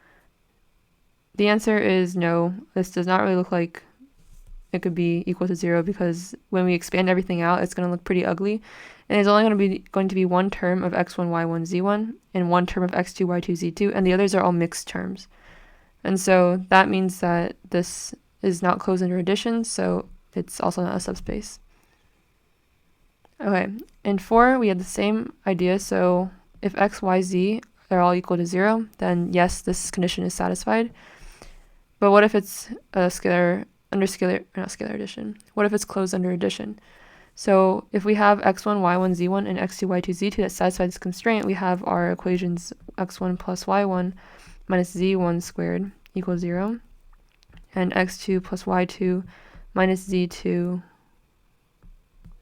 The answer is no. This does not really look like it could be equal to 0, because when we expand everything out, it's going to look pretty ugly. And there's only going to be one term of x1, y1, z1, and one term of x2, y2, z2, and the others are all mixed terms. And so that means that this is not closed under addition, so it's also not a subspace. Okay, in 4, we had the same idea. So if x, y, z are all equal to 0, then yes, this condition is satisfied. But what if it's a scalar under not scalar addition? What if it's closed under addition? So if we have x1, y1, z1, and x2, y2, z2 that satisfy this constraint, we have our equations x1 plus y1 minus z1 squared equals 0, and x2 plus y2 minus z2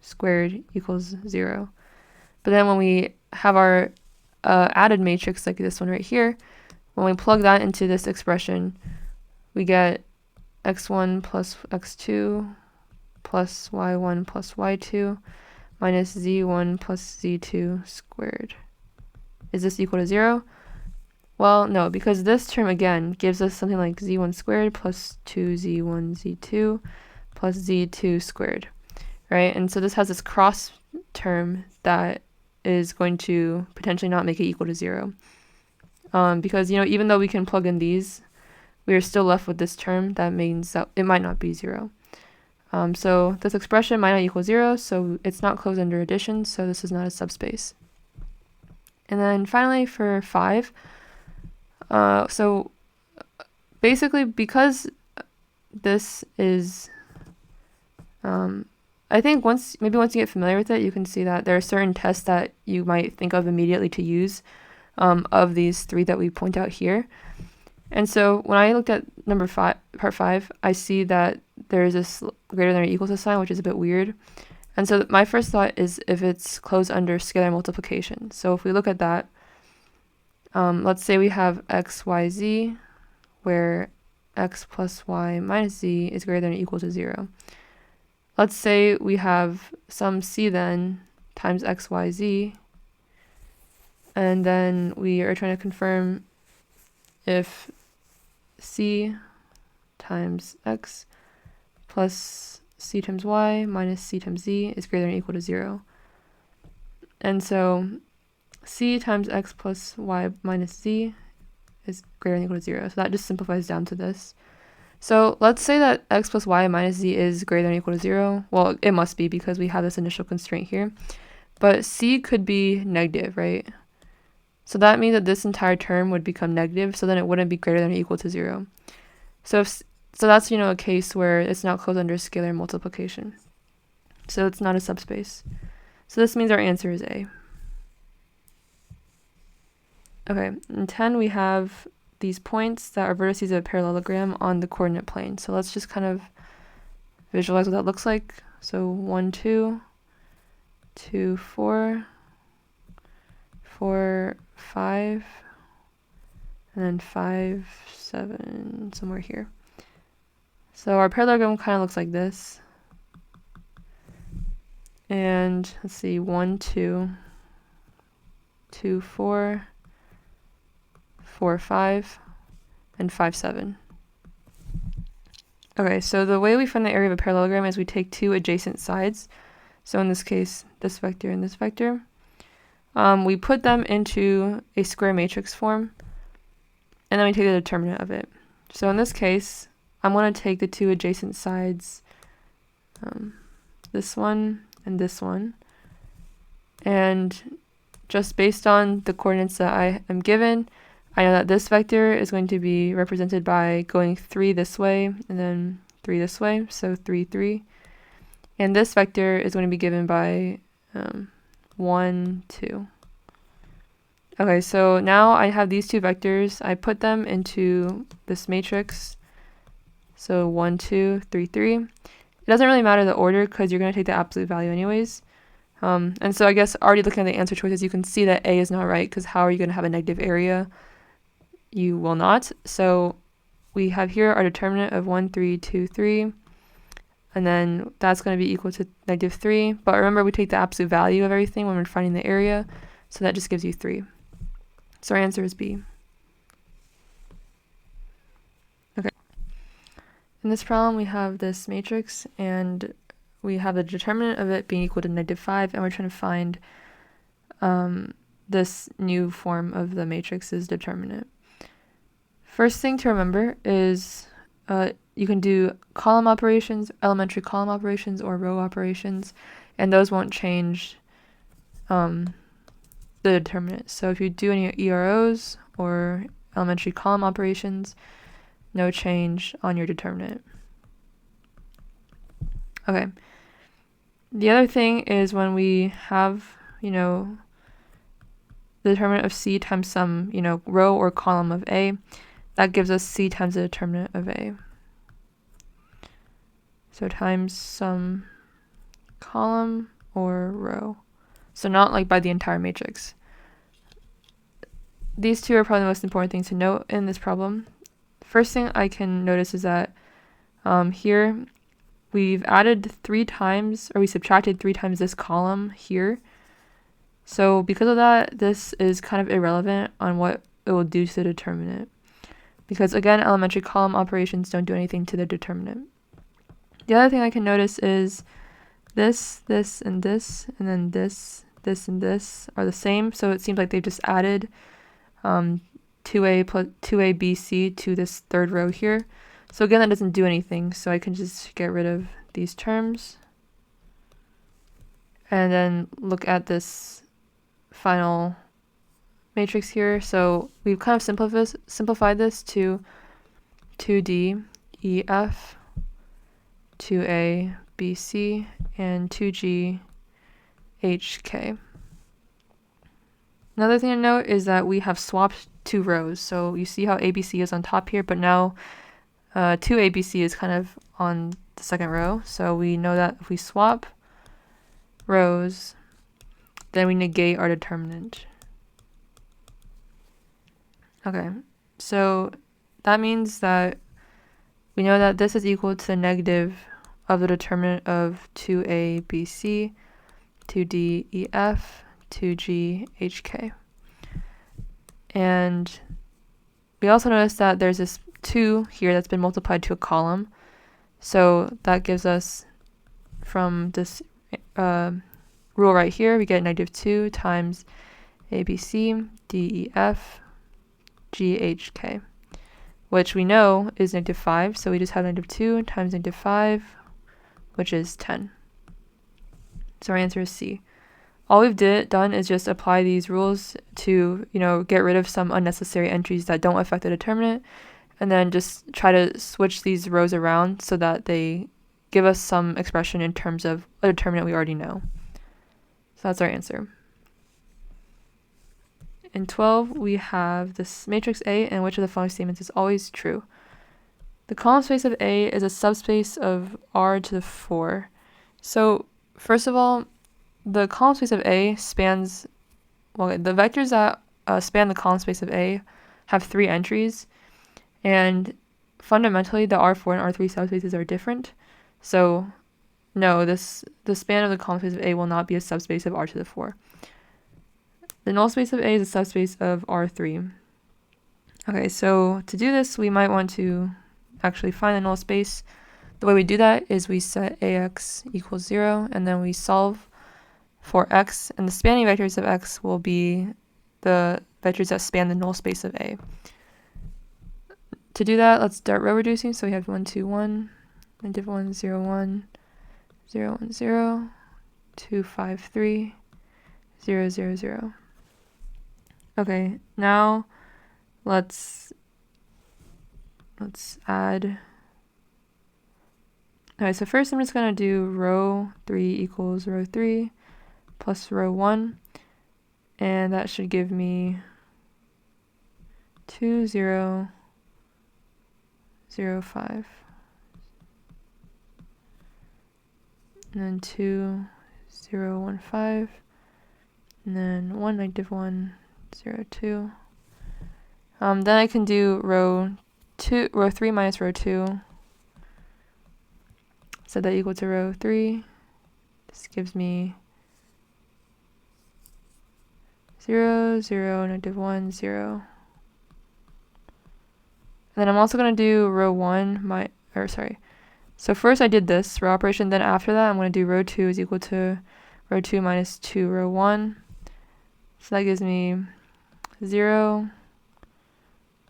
squared equals 0. But then when we have our added matrix like this one right here, when we plug that into this expression, we get x1 plus x2 plus y1 plus y2 minus z1 plus z2 squared. Is this equal to 0? Well, no, because this term again gives us something like z1 squared plus 2z1 z2 plus z2 squared, right? And so this has this cross term that is going to potentially not make it equal to 0. Because, even though we can plug in these, we are still left with this term. That means that it might not be 0. So this expression might not equal 0, so it's not closed under addition, so this is not a subspace. And then finally for 5, so basically because this is, I think once you get familiar with it, you can see that there are certain tests that you might think of immediately to use of these 3 that we point out here. And so when I looked at part 5, I see that there is this greater than or equal to sign, which is a bit weird. And so my first thought is if it's closed under scalar multiplication. So if we look at that, let's say we have x, y, z, where x plus y minus z is greater than or equal to 0. Let's say we have some c then times x, y, z, and then we are trying to confirm if c times x plus c times y minus c times z is greater than or equal to 0. And so c times x plus y minus z is greater than or equal to 0. So that just simplifies down to this. So let's say that x plus y minus z is greater than or equal to 0. Well, it must be because we have this initial constraint here. But c could be negative, right? So that means that this entire term would become negative, so then it wouldn't be greater than or equal to 0. So that's, a case where it's not closed under scalar multiplication. So it's not a subspace. So this means our answer is A. Okay, in 10 we have these points that are vertices of a parallelogram on the coordinate plane. So let's just kind of visualize what that looks like. So 1, 2, 2, 4, 4, 5, and then 5, 7, somewhere here. So our parallelogram kind of looks like this. And let's see, 1, 2, 2, 4, 4, 5, and 5, 7. Okay, so the way we find the area of a parallelogram is we take 2 adjacent sides. So in this case, this vector and this vector. We put them into a square matrix form, and then we take the determinant of it. So in this case, I'm going to take the 2 adjacent sides, this one and this one, and just based on the coordinates that I am given, I know that this vector is going to be represented by going 3 this way and then 3 this way, so 3, 3. And this vector is going to be given by 1, 2. Okay, so now I have these 2 vectors. I put them into this matrix. So 1, 2, 3, 3. It doesn't really matter the order because you're going to take the absolute value anyways. And so I guess already looking at the answer choices, you can see that A is not right because how are you going to have a negative area? You will not. So we have here our determinant of 1, 3, 2, 3. And then that's going to be equal to -3. But remember, we take the absolute value of everything when we're finding the area. So that just gives you 3. So our answer is B. Okay. In this problem, we have this matrix, and we have the determinant of it being equal to -5, and we're trying to find this new form of the matrix's determinant. First thing to remember is you can do column operations, elementary column operations, or row operations, and those won't change the determinant. So if you do any EROs or elementary column operations, no change on your determinant. Okay. The other thing is when we have, the determinant of C times some, row or column of A, that gives us C times the determinant of A. So times some column or row. So not like by the entire matrix. These two are probably the most important things to note in this problem. First thing I can notice is that here we've added 3 times, or we subtracted 3 times this column here. So because of that, this is kind of irrelevant on what it will do to the determinant. Because again, elementary column operations don't do anything to the determinant. The other thing I can notice is this, and then this, and this are the same. So it seems like they just added 2a plus 2a bc to this third row here. So again, that doesn't do anything. So I can just get rid of these terms and then look at this final matrix here. So we've kind of simplified this to 2d ef, 2a bc, and 2g hk. Another thing to note is that we have swapped 2 rows. So you see how ABC is on top here, but now 2ABC is kind of on the second row. So we know that if we swap rows, then we negate our determinant. Okay, so that means that we know that this is equal to the negative of the determinant of 2ABC, 2DEF, 2GHK. And we also notice that there's this 2 here that's been multiplied to a column. So that gives us, from this rule right here, we get -2 times ABC, DEF, GHK, which we know is -5. So we just have -2 times -5, which is 10. So our answer is C. All we've done is just apply these rules to, get rid of some unnecessary entries that don't affect the determinant, and then just try to switch these rows around so that they give us some expression in terms of a determinant we already know. So that's our answer. In 12, we have this matrix A, and which of the following statements is always true? The column space of A is a subspace of R to the 4. So first of all, the column space of A spans, the vectors that span the column space of A have 3 entries, and fundamentally the R4 and R3 subspaces are different. So no, the span of the column space of A will not be a subspace of R to the 4. The null space of A is a subspace of R3. Okay, so to do this, we might want to actually find the null space. The way we do that is we set AX equals 0, and then we solve for X, and the spanning vectors of X will be the vectors that span the null space of A. To do that, let's start row reducing. So we have 1, 2, 1, -1, 0, 1, 0, 1, 0, 2, 5, 3, 0, 0, 0. Okay, now let's add. Okay, so first I'm just going to do row 3 equals row 3 plus row 1, and that should give me 2, 0, 0, 5, and then 2, 0, 1, 5, and then 1, -1, 0, 2. Then I can do row 3 minus row 2. Set that equal to row 3. This gives me 0, 0, -1, 0. And then I'm also going to do row 1, so first I did this row operation, then after that I'm going to do row 2 is equal to row 2 minus 2 row 1. So that gives me 0,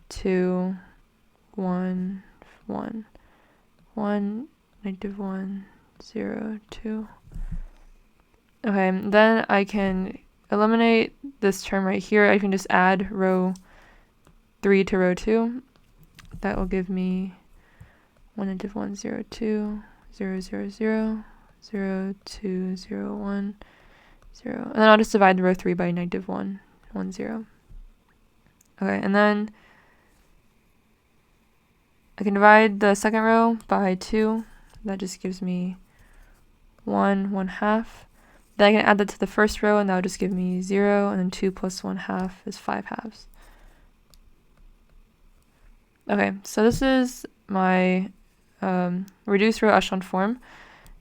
2, 1, 1, 1, -1, 0, 2. Okay, then I can eliminate this term right here. I can just add row 3 to row 2. That will give me 1, -1, 0, 2, 0, 0, 0, 0, 2, 0, 1, 0. And then I'll just divide the row 3 by -1, 1, 0. Okay, and then I can divide the second row by 2. That just gives me 1, 1/2. Then I can add that to the first row, and that would just give me 0, and then 2 plus 1/2 is 5/2. Okay, so this is my reduced row echelon form.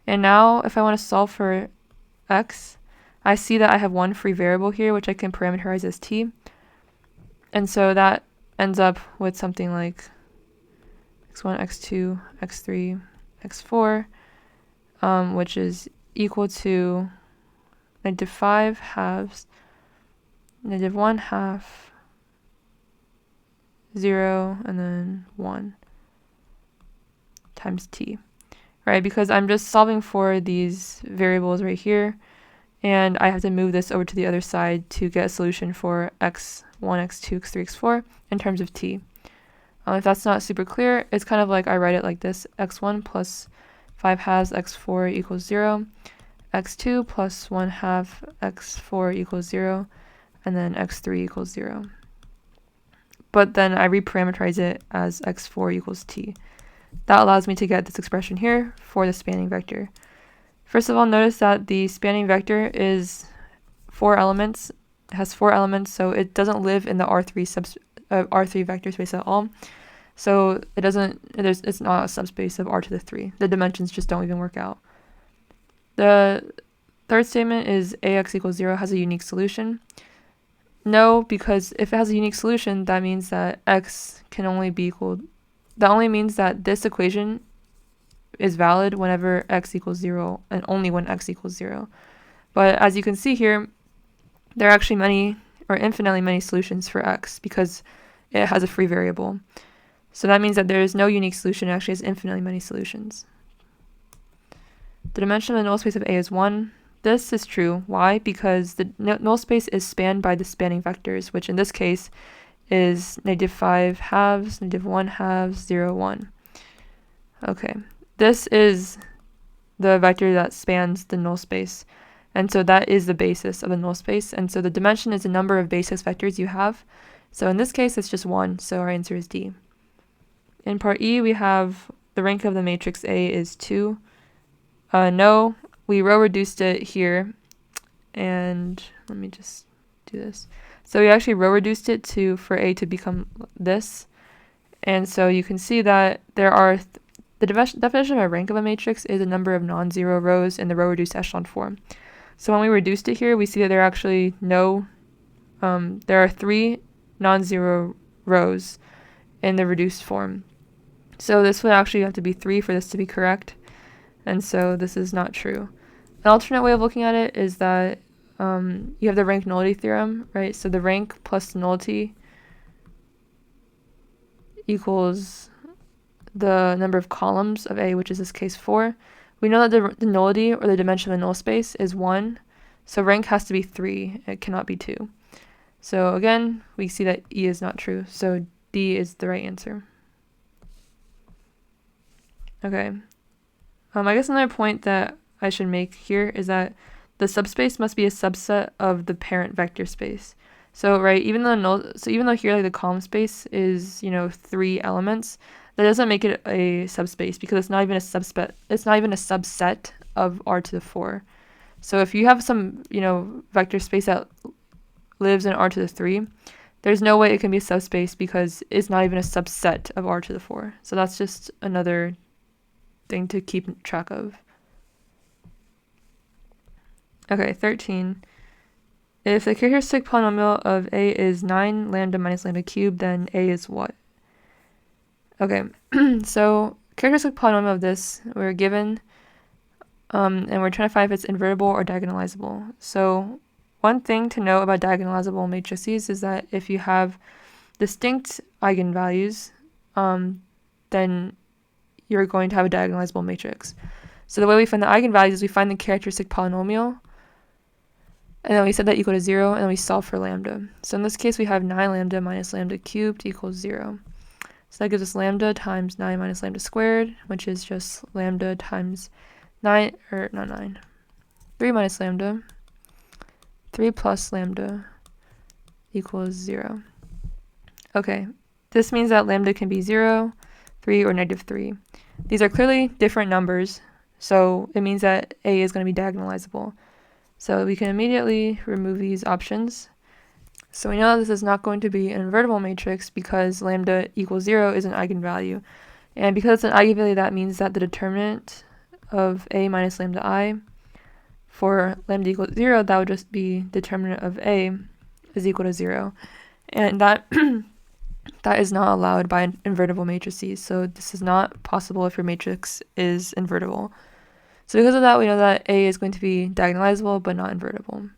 And now if I want to solve for x, I see that I have one free variable here, which I can parameterize as t. And so that ends up with something like x1, x2, x3, x4, which is equal to -5 halves, -1/2, 0, and then 1 times t, right? Because I'm just solving for these variables right here, and I have to move this over to the other side to get a solution for x1, x2, x3, x4 in terms of t. If that's not super clear, it's kind of like I write it like this: x1 plus 5/2 x4 equals 0, x2 plus 1/2 x4 equals 0, and then x3 equals 0. But then I reparameterize it as x4 equals t. That allows me to get this expression here for the spanning vector. First of all, notice that the spanning vector is 4 elements. It has 4 elements, so it doesn't live in the R3 vector space at all. So it's not a subspace of R to the 3. The dimensions just don't even work out. The third statement is ax equals 0 has a unique solution. No, because if it has a unique solution, that means that x can only be equal. That only means that this equation is valid whenever x equals 0 and only when x equals 0. But as you can see here, there are actually many or infinitely many solutions for x because it has a free variable. So that means that there is no unique solution. It actually has infinitely many solutions. The dimension of the null space of A is 1. This is true. Why? Because the null space is spanned by the spanning vectors, which in this case is -5 halves, -1 halves, 0, 1. Okay, this is the vector that spans the null space. And so that is the basis of the null space. And so the dimension is the number of basis vectors you have. So in this case, it's just 1. So our answer is D. In part E, we have the rank of the matrix A is 2. No, we row reduced it here. And let me just do this. So we actually row reduced it for A to become this. And so you can see that there are the definition of a rank of a matrix is a number of non-zero rows in the row reduced echelon form. So when we reduced it here, we see that there are actually there are 3 non-zero rows in the reduced form. So this would actually have to be 3 for this to be correct. And so this is not true. An alternate way of looking at it is that you have the rank nullity theorem, right? So the rank plus nullity equals the number of columns of A, which is this case 4. We know that the nullity or the dimension of a null space is 1. So rank has to be 3. It cannot be 2. So again, we see that E is not true. So D is the right answer. Okay. I guess another point that I should make here is that the subspace must be a subset of the parent vector space. So right, even though here like the column space is 3 elements, that doesn't make it a subspace because it's not even a subset. It's not even a subset of R to the 4. So if you have some vector space that lives in R to the 3, there's no way it can be a subspace because it's not even a subset of R to the 4. So that's just another thing to keep track of. Okay, 13. if the characteristic polynomial of a is 9 lambda minus lambda cubed, then a is what? Okay, so characteristic polynomial of this, we're given, and we're trying to find if it's invertible or diagonalizable. So one thing to know about diagonalizable matrices is that if you have distinct eigenvalues, then you're going to have a diagonalizable matrix. So the way we find the eigenvalues is we find the characteristic polynomial, and then we set that equal to 0, and then we solve for lambda. So in this case, we have 9 lambda minus lambda cubed equals 0. So that gives us lambda times 9 minus lambda squared, which is just lambda times 3 minus lambda, 3 plus lambda equals 0. Okay, this means that lambda can be 0, 3, or negative 3. These are clearly different numbers, so it means that A is going to be diagonalizable. So we can immediately remove these options. So we know this is not going to be an invertible matrix because lambda equals 0 is an eigenvalue. And because it's an eigenvalue, that means that the determinant of A minus lambda I for lambda equals 0, that would just be determinant of A is equal to 0. And that that is not allowed by invertible matrices. So this is not possible if your matrix is invertible. So because of that, we know that A is going to be diagonalizable but not invertible.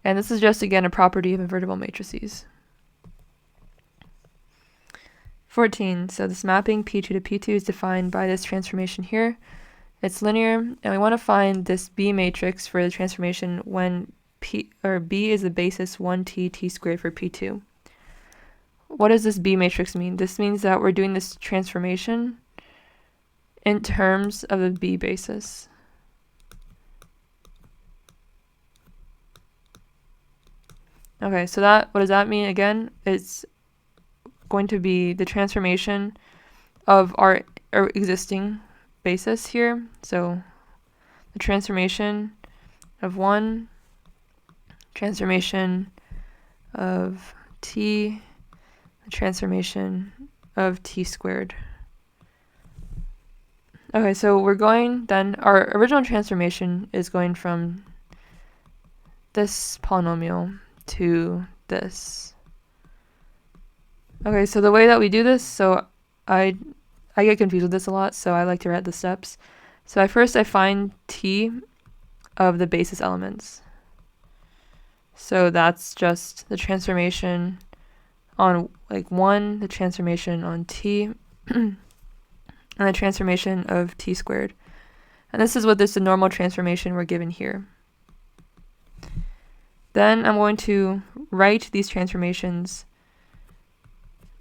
And this is just, again, a property of invertible matrices. 14. So this mapping P2 to P2 is defined by this transformation here. It's linear, and we want to find this B matrix for the transformation when B is the basis 1t t squared for P2. What does this B matrix mean? This means that we're doing this transformation in terms of the B basis. Okay, so what does that mean again? It's going to be the transformation of our existing basis here. So the transformation of 1, transformation of t, the transformation of t squared. Okay, so we're going then, our original transformation is going from this polynomial to this. Okay, so the way that we do this, so I get confused with this a lot, so I like to write the steps. So first I find t of the basis elements. So that's just the transformation on like 1, the transformation on t, and the transformation of t squared. And this is what the normal transformation we're given here. Then I'm going to write these transformations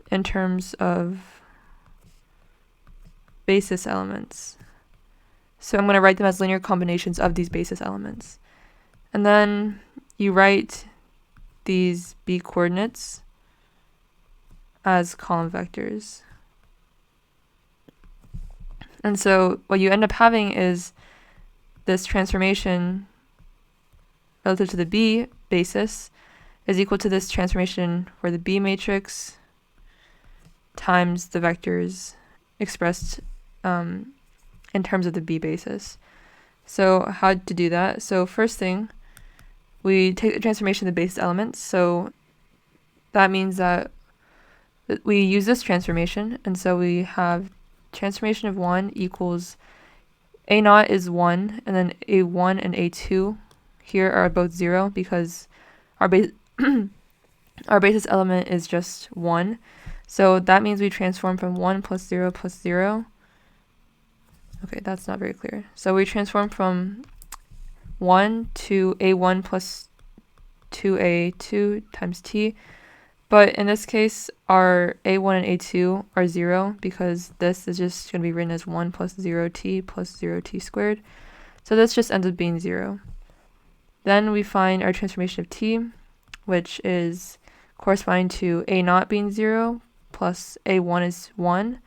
in terms of basis elements. So I'm going to write them as linear combinations of these basis elements. And then you write these B coordinates as column vectors. And so what you end up having is this transformation relative to the B basis is equal to this transformation for the B matrix times the vectors expressed in terms of the B basis. So how to do that? So first thing, we take the transformation of the basis elements. So that means that we use this transformation, and so we have transformation of 1 equals A0 is 1, and then A1 and A2 here are both 0 because our our basis element is just 1. So that means we transform from 1 plus 0 plus 0. Okay, that's not very clear. So we transform from 1 to A1 plus 2A2 times t. But in this case, our A1 and A2 are 0 because this is just going to be written as 1 plus 0t plus 0t squared. So this just ends up being 0. Then we find our transformation of t, which is corresponding to A0 being 0 plus A1 is 1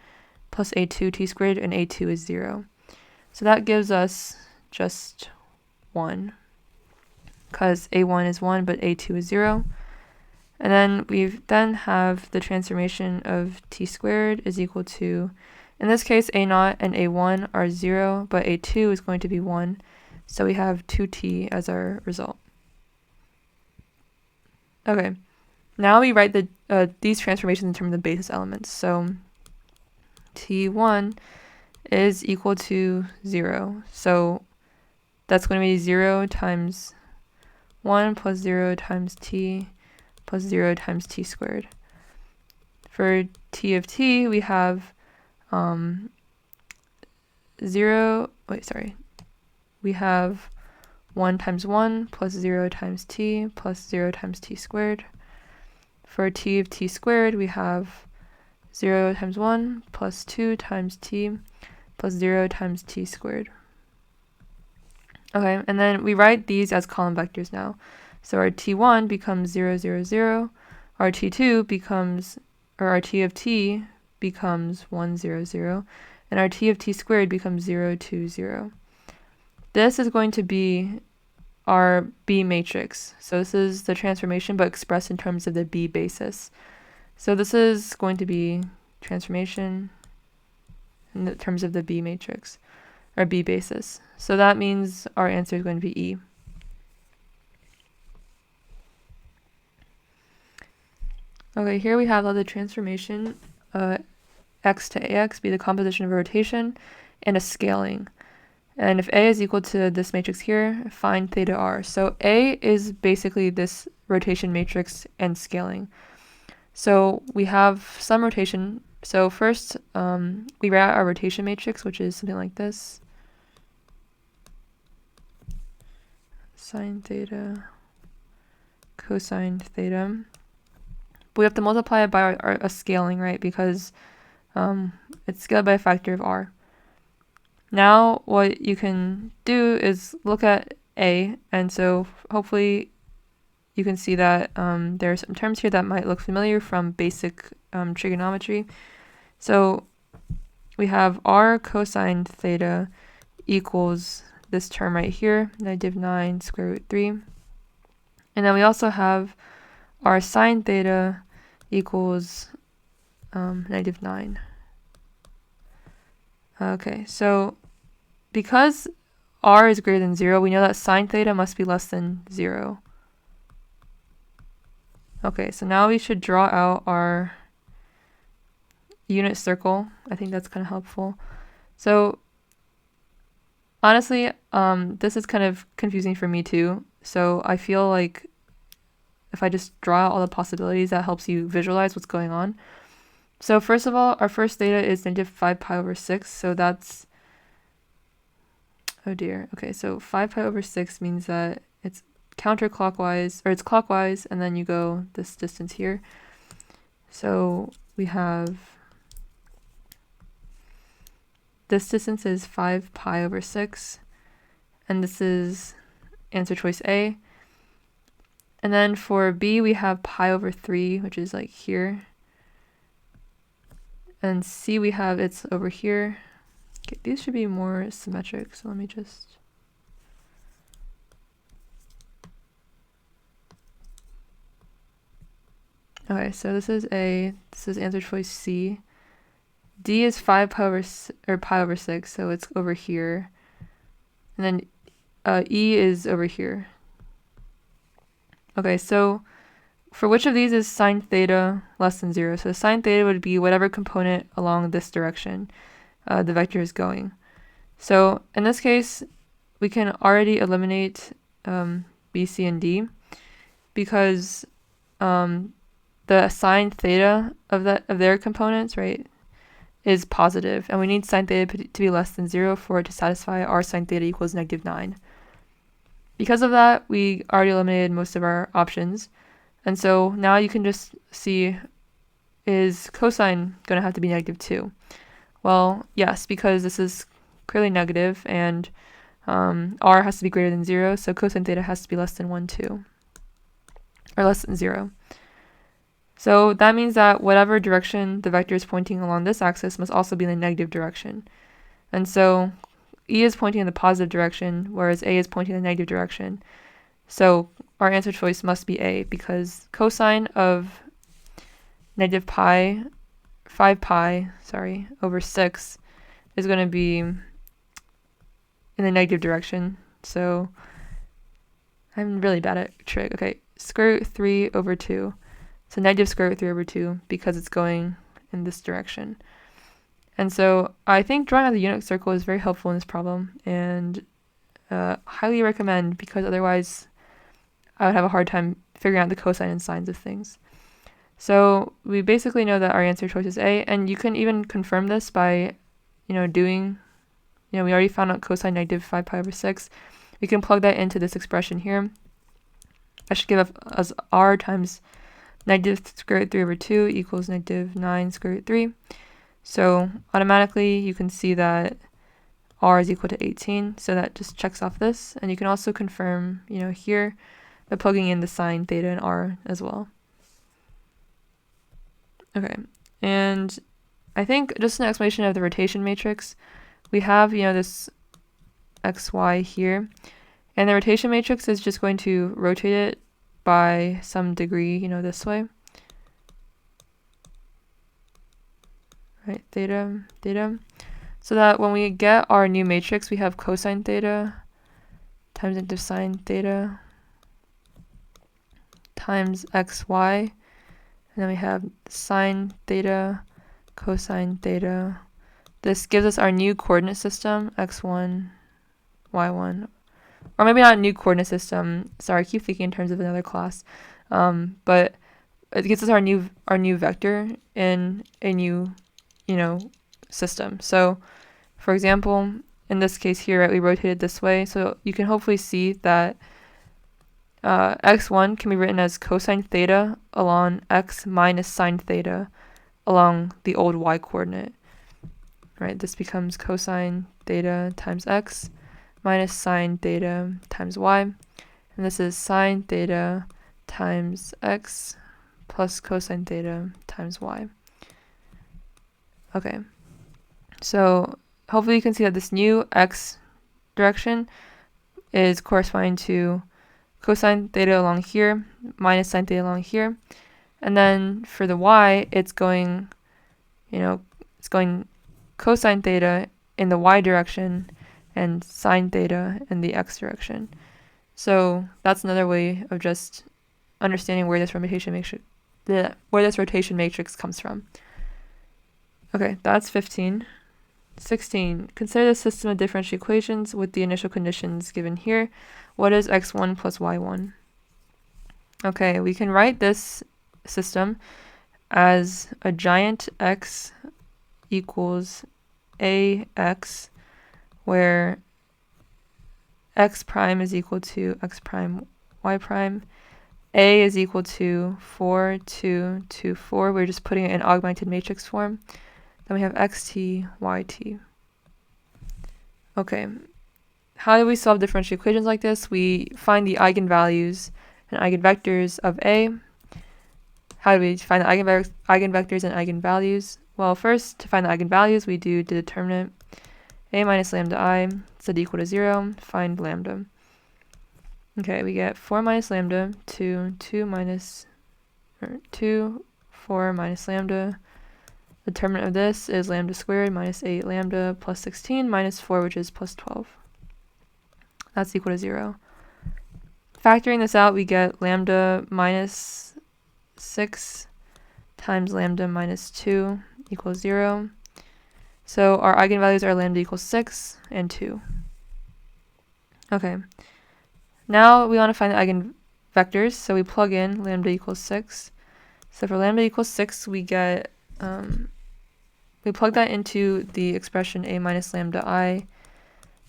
plus A2 t squared, and A2 is 0. So that gives us just 1 because A1 is 1 but A2 is 0. And then we then have the transformation of t squared is equal to, in this case, A0 and A1 are 0, but A2 is going to be 1. So we have 2t as our result. Okay, now we write these transformations in terms of the basis elements. So t1 is equal to 0. So that's going to be 0 times 1 plus 0 times t plus 0 times t squared. For t of t, we have 0, we have 1 times 1 plus 0 times t plus 0 times t squared. For t of t squared, we have 0 times 1 plus 2 times t plus 0 times t squared. Okay, and then we write these as column vectors now. So our t1 becomes 0, 0, 0. Our t2 becomes, or our t of t becomes 1, 0, 0. And our t of t squared becomes 0, 2, 0. This is going to be our B matrix. So this is the transformation, but expressed in terms of the B basis. So this is going to be transformation in terms of the B matrix, or B basis. So that means our answer is going to be E. Okay, here we have the transformation, x to ax be the composition of a rotation and a scaling. And if A is equal to this matrix here, find theta r. So A is basically this rotation matrix and scaling. So we have some rotation. So first, we write out our rotation matrix, which is something like this. Sine theta, cosine theta. But we have to multiply it by a scaling, right? Because it's scaled by a factor of r. Now what you can do is look at A, and so hopefully you can see that there are some terms here that might look familiar from basic trigonometry. So we have r cosine theta equals this term right here, -9 square root 3. And then we also have r sine theta equals -9. Okay, so because r is greater than 0, we know that sine theta must be less than 0. Okay, so now we should draw out our unit circle. I think that's kind of helpful. So honestly, this is kind of confusing for me too. So I feel like if I just draw out all the possibilities, that helps you visualize what's going on. So first of all, our first theta is -5 pi over 6. So that's, oh dear. Okay, so 5 pi over 6 means that it's counterclockwise, or it's clockwise, and then you go this distance here. So we have, this distance is 5 pi over 6, and this is answer choice A. And then for B, we have pi over 3, which is like here. And C, we have it's over here. Okay, these should be more symmetric, so let me just... Okay, so this is A, this is answer choice C. D is 5 pi over 6, so it's over here. And then E is over here. Okay, so for which of these is sine theta less than 0? So sine theta would be whatever component along this direction the vector is going. So in this case, we can already eliminate B, C, and D because the sine theta of their components, right, is positive, and we need sine theta to be less than 0 for it to satisfy r sine theta equals -9. Because of that, we already eliminated most of our options. And so now you can just see, is cosine going to have to be -2? Well, yes, because this is clearly negative, and r has to be greater than 0, so cosine theta has to be less than 1, 2, or less than 0. So that means that whatever direction the vector is pointing along this axis must also be in the negative direction. And so E is pointing in the positive direction, whereas A is pointing in the negative direction. So our answer choice must be A, because cosine of -5 pi over 6 is going to be in the negative direction. So I'm really bad at trig. Okay, square root 3 over 2. So negative square root 3 over 2 because it's going in this direction. And so I think drawing out the unit circle is very helpful in this problem, and highly recommend, because otherwise I would have a hard time figuring out the cosine and sines of things. So we basically know that our answer choice is A, and you can even confirm this by, doing, we already found out cosine negative 5 pi over 6. We can plug that into this expression here. That should give us r times negative square root 3 over 2 equals negative 9 square root 3. So automatically you can see that r is equal to 18, so that just checks off this. And you can also confirm, here, by plugging in the sine, theta, and r as well. Okay, and I think just an explanation of the rotation matrix, we have, this xy here, and the rotation matrix is just going to rotate it by some degree, this way. Right, theta, theta. So that when we get our new matrix, we have cosine theta times negative sine theta times xy. And then we have sine theta, cosine theta. This gives us our new coordinate system, x1, y1. Or maybe not a new coordinate system. Sorry, I keep thinking in terms of another class. But it gives us our new vector in a new, system. So, for example, in this case here, right, we rotated this way. So you can hopefully see that x1 can be written as cosine theta along x minus sine theta along the old y coordinate. Right, this becomes cosine theta times x minus sine theta times y. And this is sine theta times x plus cosine theta times y. Okay, so hopefully you can see that this new x direction is corresponding to cosine theta along here minus sine theta along here. And then for the y, it's going, it's going cosine theta in the y direction and sine theta in the x direction. So that's another way of just understanding where this rotation matrix comes from. Okay, that's 15. 16. Consider the system of differential equations with the initial conditions given here. What is x1 plus y1? Okay, we can write this system as a giant x equals ax, where x prime is equal to x prime y prime. A is equal to 4, 2, 2, 4. We're just putting it in augmented matrix form. Then we have xt, yt. Okay, how do we solve differential equations like this? We find the eigenvalues and eigenvectors of A. How do we find the eigenvectors and eigenvalues? Well, first, to find the eigenvalues, we do the determinant A minus lambda I set equal to 0, find lambda. Okay, we get 4 minus lambda, 2, 4 minus lambda. The determinant of this is lambda squared minus 8 lambda plus 16 minus 4, which is plus 12. That's equal to 0. Factoring this out, we get lambda minus 6 times lambda minus 2 equals 0. So our eigenvalues are lambda equals 6 and 2. Okay. Now we want to find the eigenvectors, so we plug in lambda equals 6. So for lambda equals 6, we get, we plug that into the expression a minus lambda I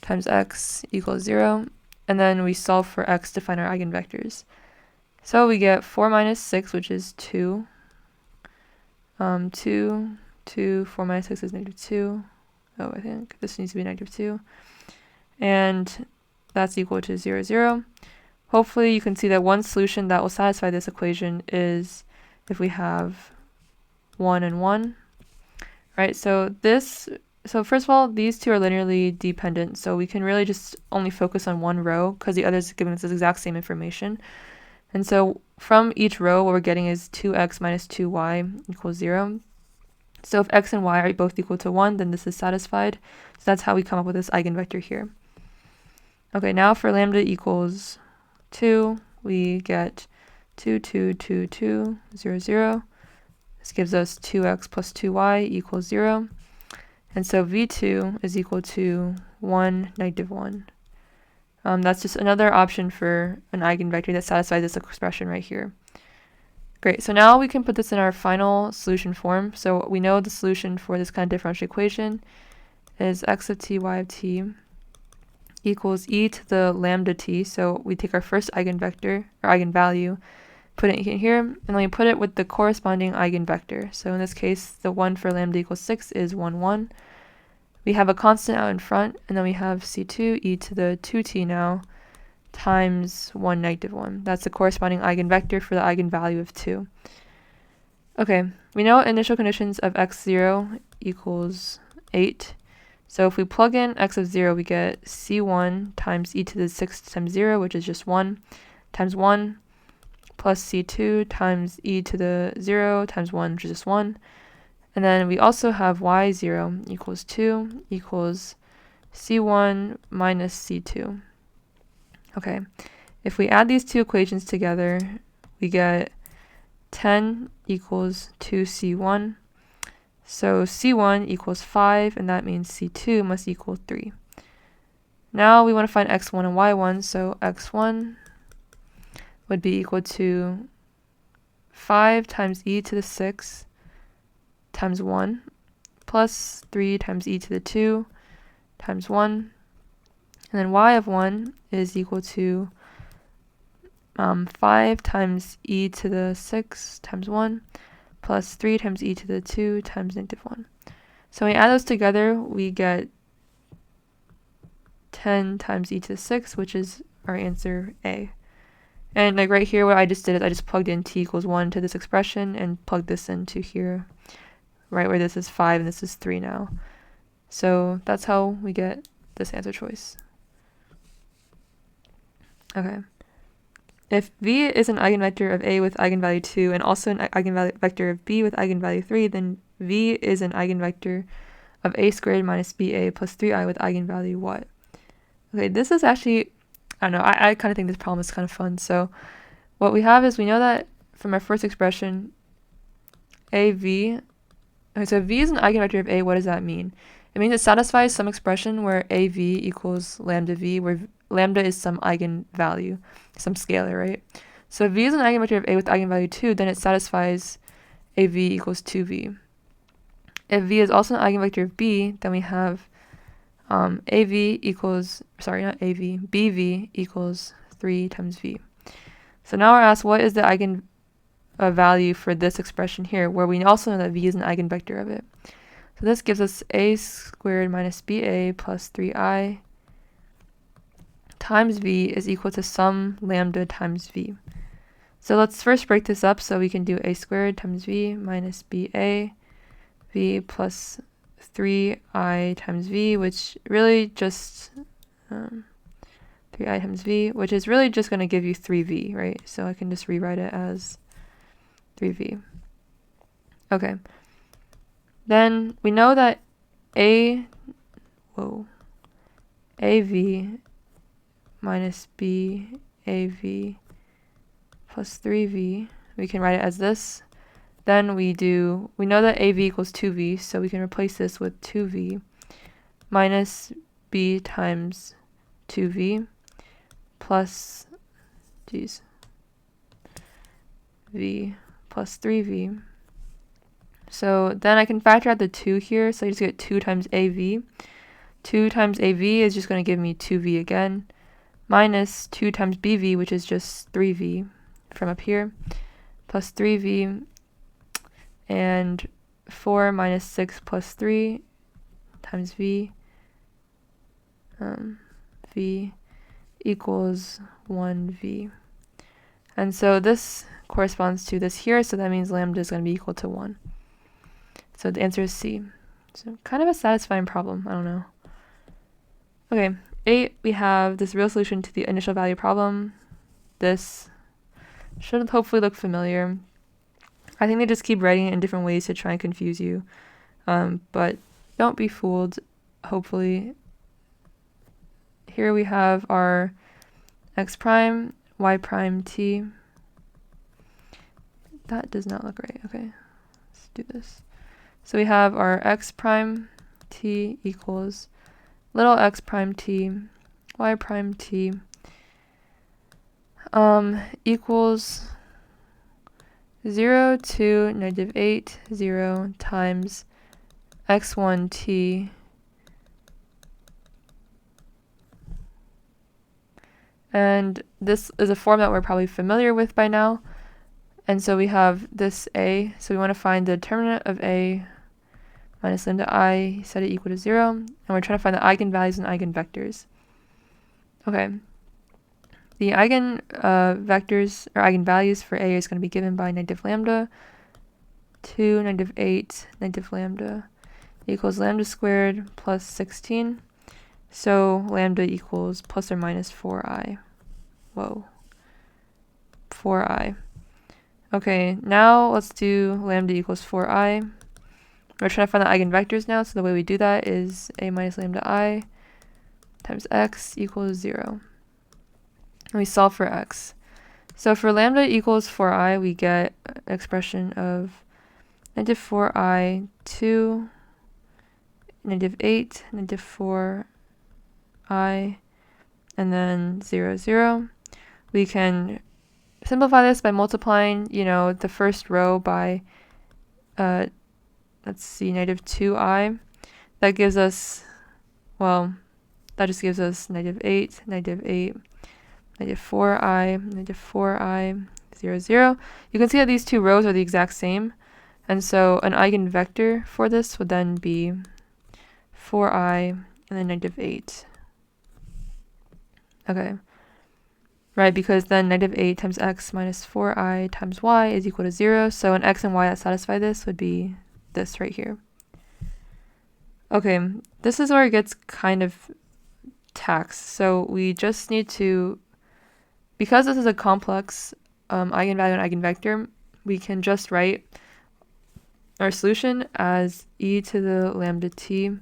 times x equals 0, and then we solve for x to find our eigenvectors. So we get 4 minus 6, which is 2. 4 minus 6 is negative 2. Oh, I think this needs to be negative 2. And that's equal to 0, 0. Hopefully you can see that one solution that will satisfy this equation is if we have 1 and 1. Right, so first of all, these two are linearly dependent, so we can really just only focus on one row because the other is giving us the exact same information. And so from each row, what we're getting is 2x minus 2y equals 0. So if x and y are both equal to 1, then this is satisfied. So that's how we come up with this eigenvector here. Okay, now for lambda equals 2, we get 2, 2, 2, 2, 0, 0. This gives us 2x plus 2y equals 0. And so v2 is equal to 1, negative 1. That's just another option for an eigenvector that satisfies this expression right here. Great, so now we can put this in our final solution form. So we know the solution for this kind of differential equation is x of t, y of t equals e to the lambda t. So we take our first eigenvector, or eigenvalue, put it in here, and then we put it with the corresponding eigenvector. So in this case, the 1 for lambda equals 6 is 1, 1. We have a constant out in front, and then we have c2 e to the 2t now times 1, negative 1. That's the corresponding eigenvector for the eigenvalue of 2. Okay, we know initial conditions of x0 equals 8. So if we plug in x of 0, we get c1 times e to the 6 times 0, which is just 1, times 1, plus c2 times e to the 0 times 1, which is just 1. And then we also have y0 equals 2 equals c1 minus c2. Okay, if we add these two equations together, we get 10 equals 2c1. So c1 equals 5, and that means c2 must equal 3. Now we want to find x1 and y1, so x1 would be equal to 5 times e to the 6 times 1 plus 3 times e to the 2 times 1. And then y of 1 is equal to 5 times e to the 6 times 1 plus 3 times e to the 2 times negative 1. So when we add those together, we get 10 times e to the 6, which is our answer A. And like right here, what I just did is I just plugged in t equals 1 to this expression and plugged this into here, right where this is 5 and this is 3 now. So that's how we get this answer choice. Okay. If v is an eigenvector of A with eigenvalue 2 and also an eigenvector of B with eigenvalue 3, then v is an eigenvector of A squared minus BA plus 3i with eigenvalue what? Okay, this is actually, I don't know, I kind of think this problem is kind of fun. So what we have is we know that from our first expression, AV, okay, so if v is an eigenvector of A, what does that mean? It means it satisfies some expression where AV equals lambda v, where lambda is some eigenvalue, some scalar, right? So if v is an eigenvector of A with eigenvalue 2, then it satisfies AV equals 2v. If v is also an eigenvector of B, then we have AV equals, sorry, not AV, BV equals 3 times v. So now we're asked, what is the eigenvalue for this expression here, where we also know that v is an eigenvector of it. So this gives us A squared minus BA plus 3i times v is equal to some lambda times v. So let's first break this up so we can do A squared times v minus BA v plus 3i times v, which really just 3i times v, which is really just going to give you 3v, right? So I can just rewrite it as 3v. Okay. Then we know that AV minus BAV plus 3v, we can write it as this. Then we know that AV equals 2v, so we can replace this with 2v minus b times 2v plus, v plus 3v. So then I can factor out the 2 here, so I just get 2 times AV. 2 times AV is just going to give me 2v again, minus 2 times BV, which is just 3v from up here, plus 3v, and 4 minus 6 plus 3 times v, v equals 1v. And so this corresponds to this here, so that means lambda is going to be equal to 1. So the answer is C. So kind of a satisfying problem, I don't know. Okay, 8, we have this real solution to the initial value problem. This should hopefully look familiar. I think they just keep writing it in different ways to try and confuse you. But don't be fooled, hopefully. Here we have our x prime, y prime, t. that does not look right. Okay, let's do this. So we have our x prime t equals little x prime t, y prime t, equals 0 to -8, 0 times x1 t and this is a form that we're probably familiar with by now. And so we have this a, so we want to find the determinant of a minus lambda I, set it equal to 0, and we're trying to find the eigenvalues and eigenvectors. Okay. The eigenvectors or eigenvalues for a is going to be given by negative lambda 2 -8 negative lambda equals lambda squared plus 16. So lambda equals plus or minus 4i. Whoa. 4i. Okay, now let's do lambda equals 4i. We're trying to find the eigenvectors now, so the way we do that is a minus lambda I times x equals 0. And we solve for x. So for lambda equals 4i, we get an expression of -4i to -8, -4i, and then 0, 0. We can simplify this by multiplying, the first row by, let's see, -2i. That gives us, that just gives us -8, -8, -4i, -4i, 0, 0. You can see that these two rows are the exact same. And so an eigenvector for this would then be 4i and then -8. Okay. Right, because then -8 times x minus 4i times y is equal to 0. So an x and y that satisfy this would be this right here. Okay, this is where it gets kind of taxed. So we just need to, because this is a complex eigenvalue and eigenvector, we can just write our solution as e to the lambda t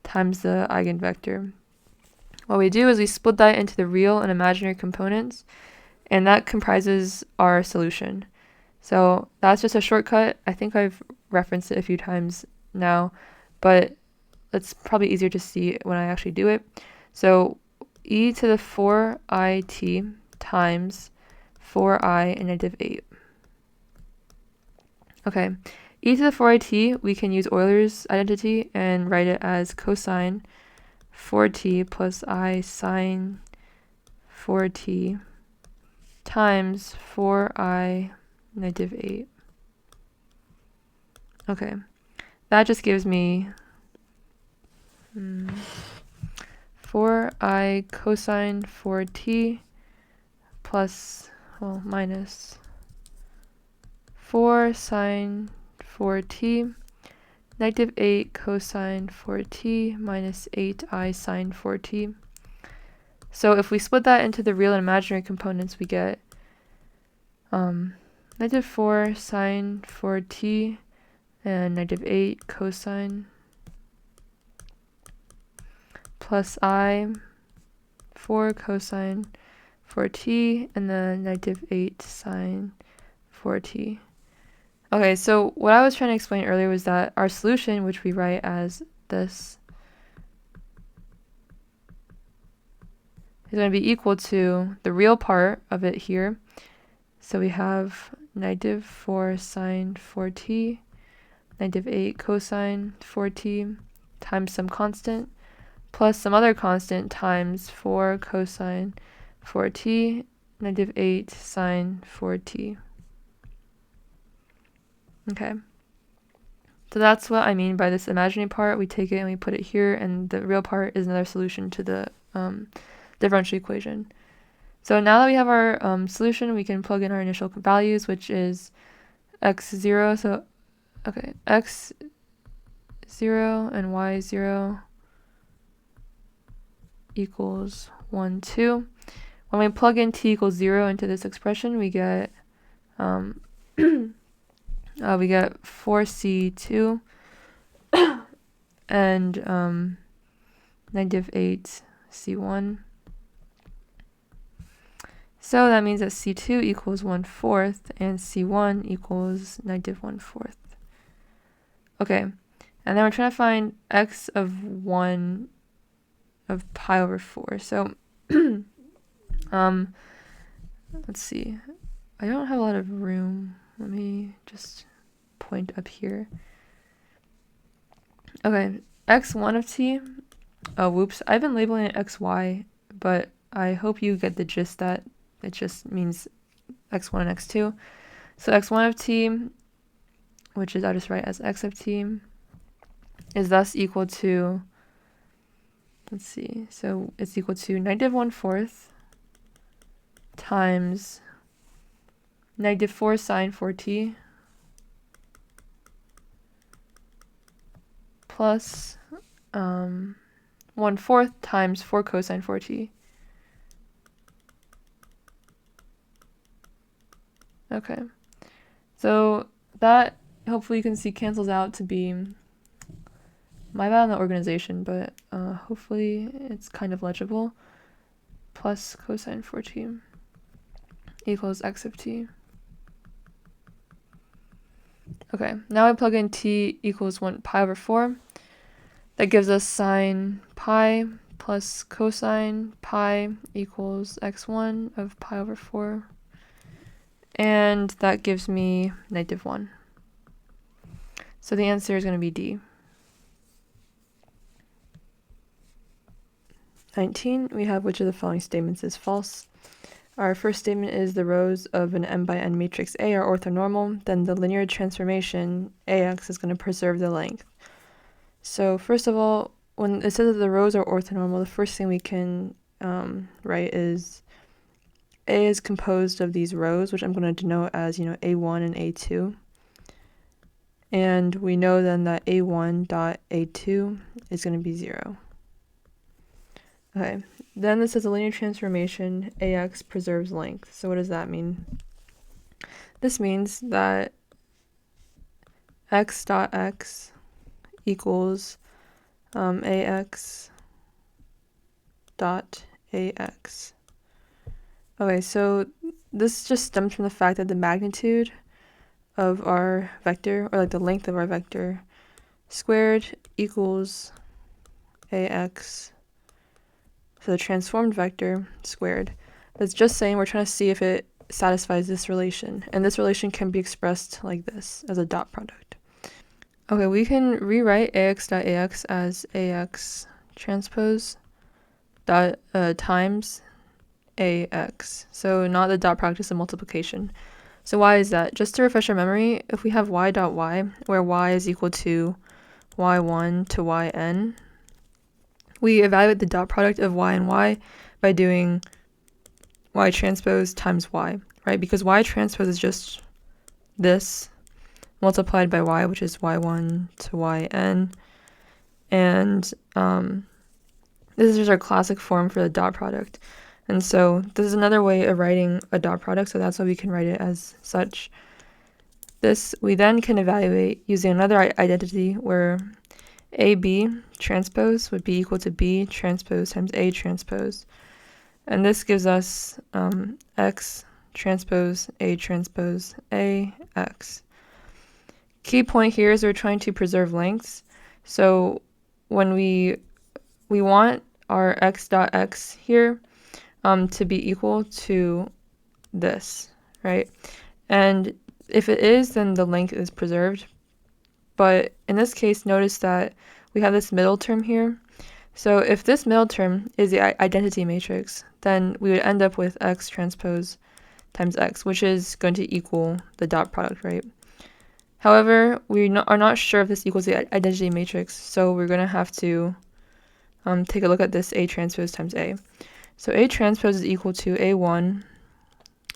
times the eigenvector. What we do is we split that into the real and imaginary components, and that comprises our solution. So that's just a shortcut. I think I've referenced it a few times now, but it's probably easier to see when I actually do it. So e to the 4it times 4i and -8. Okay, e to the 4it, we can use Euler's identity and write it as cosine 4t plus I sine 4t times 4i -8. Okay, that just gives me 4i cosine 4t plus, minus 4 sine 4t, -8 cosine 4t minus 8i sine 4t. So if we split that into the real and imaginary components, we get -4 sine 4t and -8 cosine plus I 4 cosine 4t and then -8 sine 4t. Okay, so what I was trying to explain earlier was that our solution, which we write as this, is going to be equal to the real part of it here. So we have -4 sine 4t, -8 cosine 4t times some constant, plus some other constant times 4 cosine 4t, -8 sine 4t. Okay. So that's what I mean by this imaginary part. We take it and we put it here, and the real part is another solution to the differential equation. So now that we have our solution, we can plug in our initial values, which is x0. So, okay, x0 and y0 equals 1, 2. When we plug in t equals 0 into this expression, we get we get 4c2 and -8c1. So that means that C2 equals 1/4 and C1 equals -1/4. Okay, and then we're trying to find x of 1 of pi over 4. So let's see. I don't have a lot of room. Let me just point up here. Okay, x1 of t. Oh, whoops. I've been labeling it xy, but I hope you get the gist that it just means x1 and x2. So x1 of t, which is I'll just write as x of t, is thus equal to, let's see, so it's equal to -1/4 times -4 sine 4t plus 1/4 times 4 cosine 4t. Okay, so that hopefully you can see cancels out to be, my bad on the organization, but hopefully it's kind of legible, plus cosine 4t equals x of t. Okay, now I plug in t equals 1 pi over 4. That gives us sine pi plus cosine pi equals x1 of pi over 4. And that gives me -1. So the answer is going to be D. 19, we have which of the following statements is false. Our first statement is the rows of an m by n matrix A are orthonormal, then the linear transformation AX is going to preserve the length. So first of all, when it says that the rows are orthonormal, the first thing we can write is A is composed of these rows, which I'm going to denote as, A1 and A2. And we know then that A1 dot A2 is going to be 0. Okay, then this says a linear transformation AX preserves length. So what does that mean? This means that x dot x equals AX dot AX. Okay, so this just stems from the fact that the magnitude of our vector, or like the length of our vector, squared equals AX, so the transformed vector squared. That's just saying we're trying to see if it satisfies this relation, and this relation can be expressed like this, as a dot product. Okay, we can rewrite AX as AX transpose dot times AX. So not the dot product, it's a multiplication. So why is that? Just to refresh our memory, if we have y dot y, where y is equal to y1 to yn, we evaluate the dot product of y and y by doing y transpose times y, right? Because y transpose is just this multiplied by y, which is y1 to yn. And this is just our classic form for the dot product. And so this is another way of writing a dot product, so that's why we can write it as such. This we then can evaluate using another identity where AB transpose would be equal to B transpose times A transpose. And this gives us X transpose A transpose AX. Key point here is we're trying to preserve lengths. So when we want our x dot x here to be equal to this, right? And if it is, then the length is preserved. But in this case, notice that we have this middle term here. So if this middle term is the identity matrix, then we would end up with x transpose times x, which is going to equal the dot product, right? However, we are not sure if this equals the identity matrix, so we're going to have to take a look at this A transpose times A. So A transpose is equal to A1.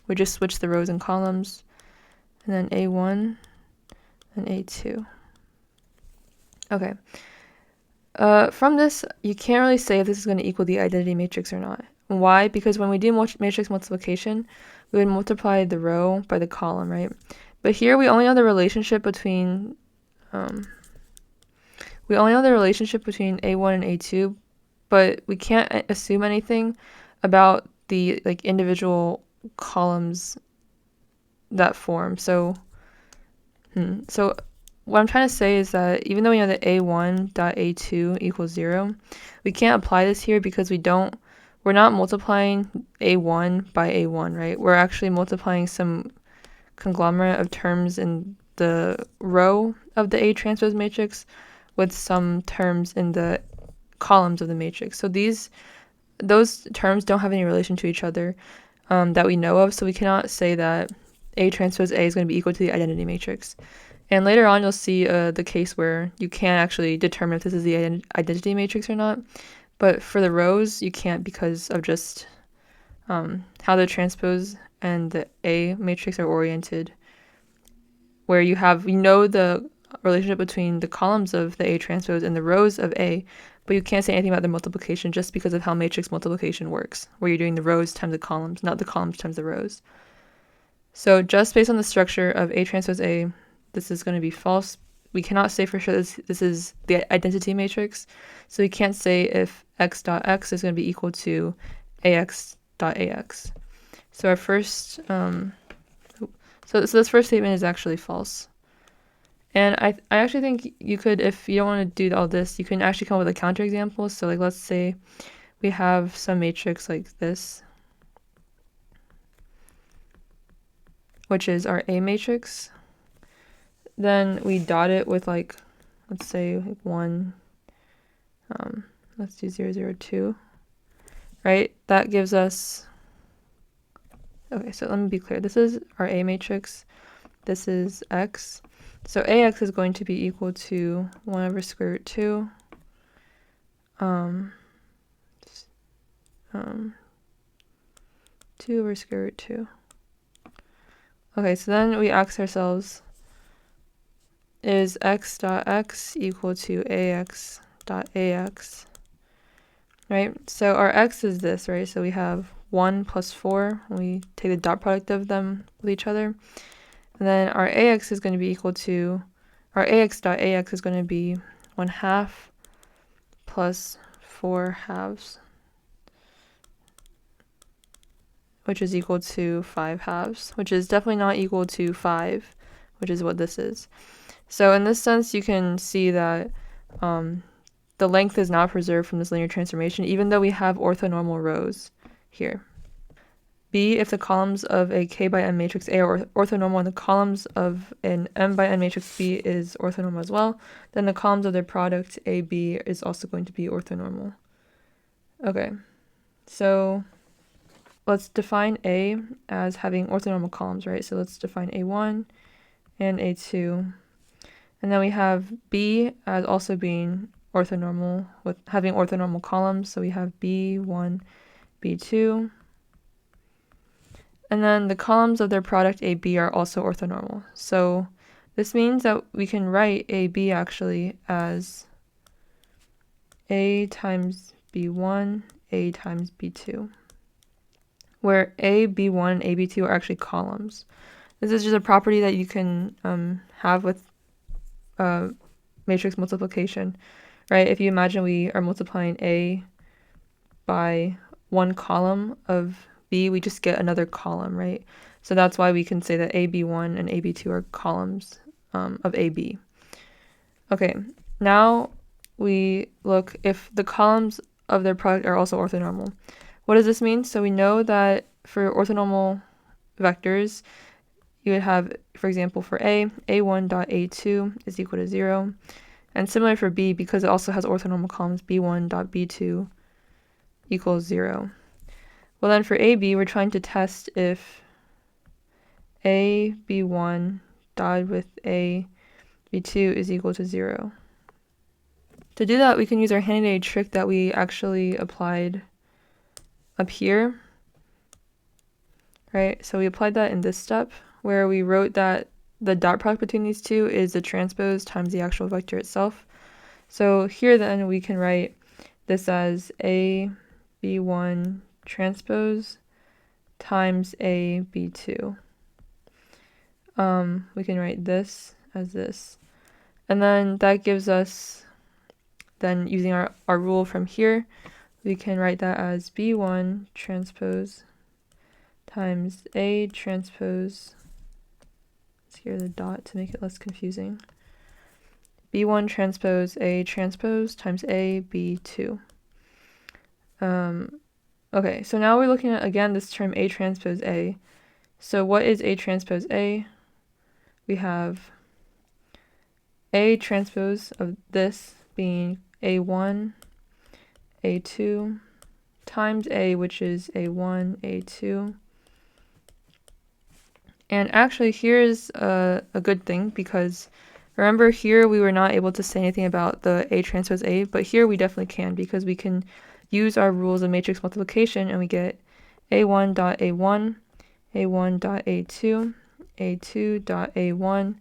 We just switch the rows and columns, and then A1 and A2. Okay. From this, you can't really say if this is going to equal the identity matrix or not. Why? Because when we do matrix multiplication, we would multiply the row by the column, right? But here we only know the relationship between A1 and A2, but we can't assume anything about the individual columns that form. So what I'm trying to say is that even though we know that a1 dot a2 equals 0, we can't apply this here because we're not multiplying a1 by a1, right? We're actually multiplying some conglomerate of terms in the row of the A transpose matrix with some terms in the columns of the matrix. So those terms don't have any relation to each other that we know of, so we cannot say that A transpose A is going to be equal to the identity matrix. And later on, you'll see the case where you can actually determine if this is the identity matrix or not. But for the rows, you can't because of just how the transpose and the A matrix are oriented, where you know the relationship between the columns of the A transpose and the rows of A, but you can't say anything about the multiplication just because of how matrix multiplication works, where you're doing the rows times the columns, not the columns times the rows. So just based on the structure of A transpose A, this is going to be false. We cannot say for sure this is the identity matrix. So we can't say if x dot x is going to be equal to ax dot ax. So our first, so this first statement is actually false. And I actually think you could, if you don't want to do all this, you can actually come up with a counterexample. So like, let's say we have some matrix like this, which is our A matrix. Then we dot it with like, let's say like 1, let's do 0, 0, 2, right? That gives us, okay, so let me be clear. This is our A matrix. This is x. So ax is going to be equal to 1 over square root 2. 2 over square root 2. Okay, so then we ask ourselves, is x dot x equal to ax dot ax, right? So our x is this, right? So we have 1 plus 4. We take the dot product of them with each other. And then our ax is going to be equal to, our ax dot ax is going to be 1/2 plus 4/2, which is equal to 5/2, which is definitely not equal to 5, which is what this is. So in this sense, you can see that the length is not preserved from this linear transformation, even though we have orthonormal rows here. B, if the columns of a k by n matrix A are orthonormal and the columns of an m by n matrix B is orthonormal as well, then the columns of their product AB is also going to be orthonormal. Okay, so let's define A as having orthonormal columns, right? So let's define A1 and A2. And then we have B as also being orthonormal, with having orthonormal columns. So we have B1, B2. And then the columns of their product AB are also orthonormal. So this means that we can write AB actually as A times B1, A times B2, where A, B1, and A, B2 are actually columns. This is just a property that you can have with matrix multiplication, right? If you imagine we are multiplying A by one column of B, we just get another column, right? So that's why we can say that AB1 and AB2 are columns of AB. Okay, now we look if the columns of their product are also orthonormal. What does this mean? So we know that for orthonormal vectors, you would have, for example, for A, A1 dot A2 is equal to 0. And similar for B, because it also has orthonormal columns, B1 dot B2 equals 0. Well, then for AB, we're trying to test if A, B1 dotted with A, B2 is equal to 0. To do that, we can use our handy-dandy trick that we actually applied up here, right? So we applied that in this step, where we wrote that the dot product between these two is the transpose times the actual vector itself. So here then we can write this as A, B1 transpose times A, B2. We can write this as this. And then that gives us, then using our rule from here, we can write that as B1 transpose times A transpose, here the dot to make it less confusing, B1 transpose A transpose times A B2. Okay, so now we're looking at, again, this term A transpose A. So what is A transpose A? We have A transpose of this being A1, A2, times A, which is A1, A2. And actually, here's a good thing, because remember here we were not able to say anything about the A transpose A, but here we definitely can, because we can use our rules of matrix multiplication and we get A1 dot A1, A1 dot A2, A2 dot A1,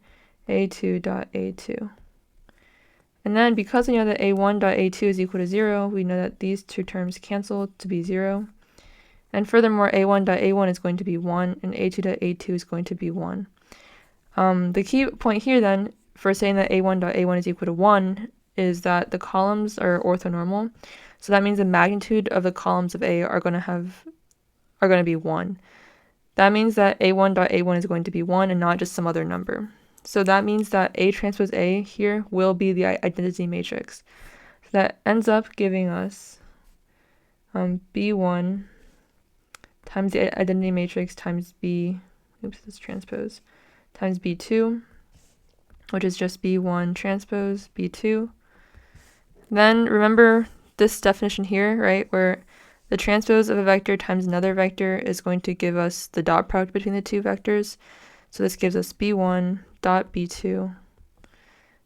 A2 dot A2. And then because we know that A1 dot A2 is equal to 0, we know that these two terms cancel to be 0. And furthermore, A1 dot A1 is going to be 1, and A2 dot A2 is going to be 1. The key point here then for saying that A1 dot A1 is equal to 1 is that the columns are orthonormal. So that means the magnitude of the columns of A are going to be 1. That means that A1 dot A1 is going to be 1 and not just some other number. So that means that A transpose A here will be the identity matrix. So that ends up giving us B1 times the identity matrix times B, this transpose, times B2, which is just B1 transpose B2. Then remember this definition here, right, where the transpose of a vector times another vector is going to give us the dot product between the two vectors. So this gives us B1 dot B2.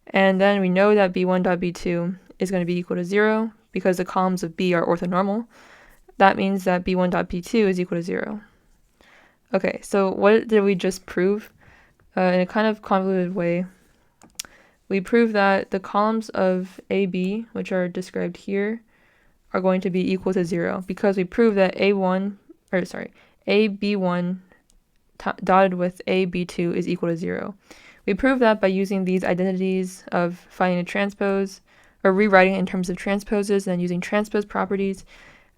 And then we know that B1 dot B2 is going to be equal to 0 because the columns of B are orthonormal. That means that B1 dot B2 is equal to 0. Okay, so what did we just prove? In a kind of convoluted way, we proved that the columns of AB, which are described here, are going to be equal to 0 because we proved that AB1 dotted with AB2 is equal to 0. We proved that by using these identities of finding a transpose, or rewriting it in terms of transposes, and then using transpose properties,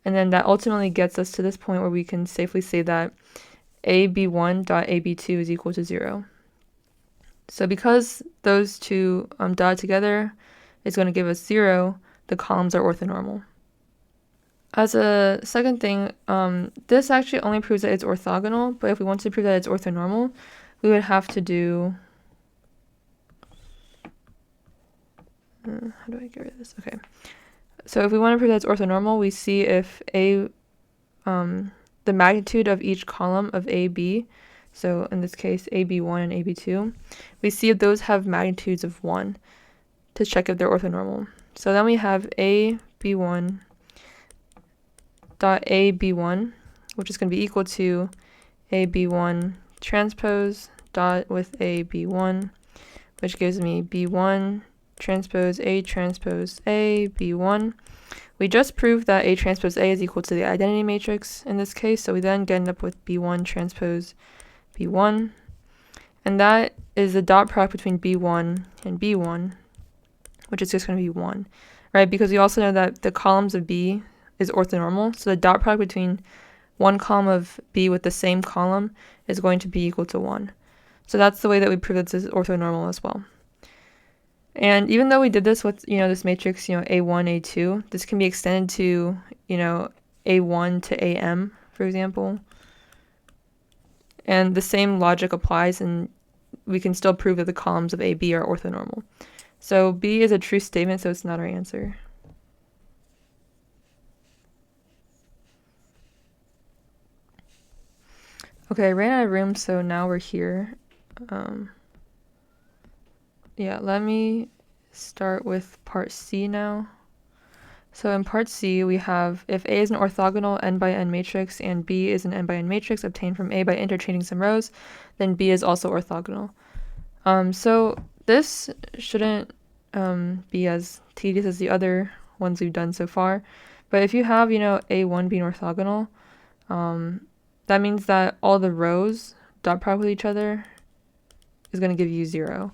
and then that ultimately gets us to this point where we can safely say that AB1 dot AB2 is equal to 0. So because those two dotted together is going to give us 0, the columns are orthonormal. As a second thing, this actually only proves that it's orthogonal, but if we want to prove that it's orthonormal, we would have to do... how do I get rid of this? Okay. So if we want to prove that it's orthonormal, we see if the magnitude of each column of AB, so in this case AB1 and AB2, we see if those have magnitudes of 1 to check if they're orthonormal. So then we have AB1 dot AB1, which is going to be equal to AB1 transpose dot with AB1, which gives me B1 transpose A transpose A B1. We just proved that A transpose A is equal to the identity matrix in this case, so we then end up with B1 transpose B1, and that is the dot product between B1 and B1, which is just going to be 1, right? Because we also know that the columns of B is orthonormal, so the dot product between one column of B with the same column is going to be equal to 1. So that's the way that we prove that this is orthonormal as well. And even though we did this with, this matrix, A1, A2, this can be extended to, A1 to AM, for example. And the same logic applies, and we can still prove that the columns of AB are orthonormal. So B is a true statement, so it's not our answer. Okay, I ran out of room, so now we're here. Let me start with part C now. So in part C, we have if A is an orthogonal n by n matrix and B is an n by n matrix obtained from A by interchanging some rows, then B is also orthogonal. So this shouldn't be as tedious as the other ones we've done so far. But if you have, A1 being orthogonal, that means that all the rows dot product with each other is going to give you 0.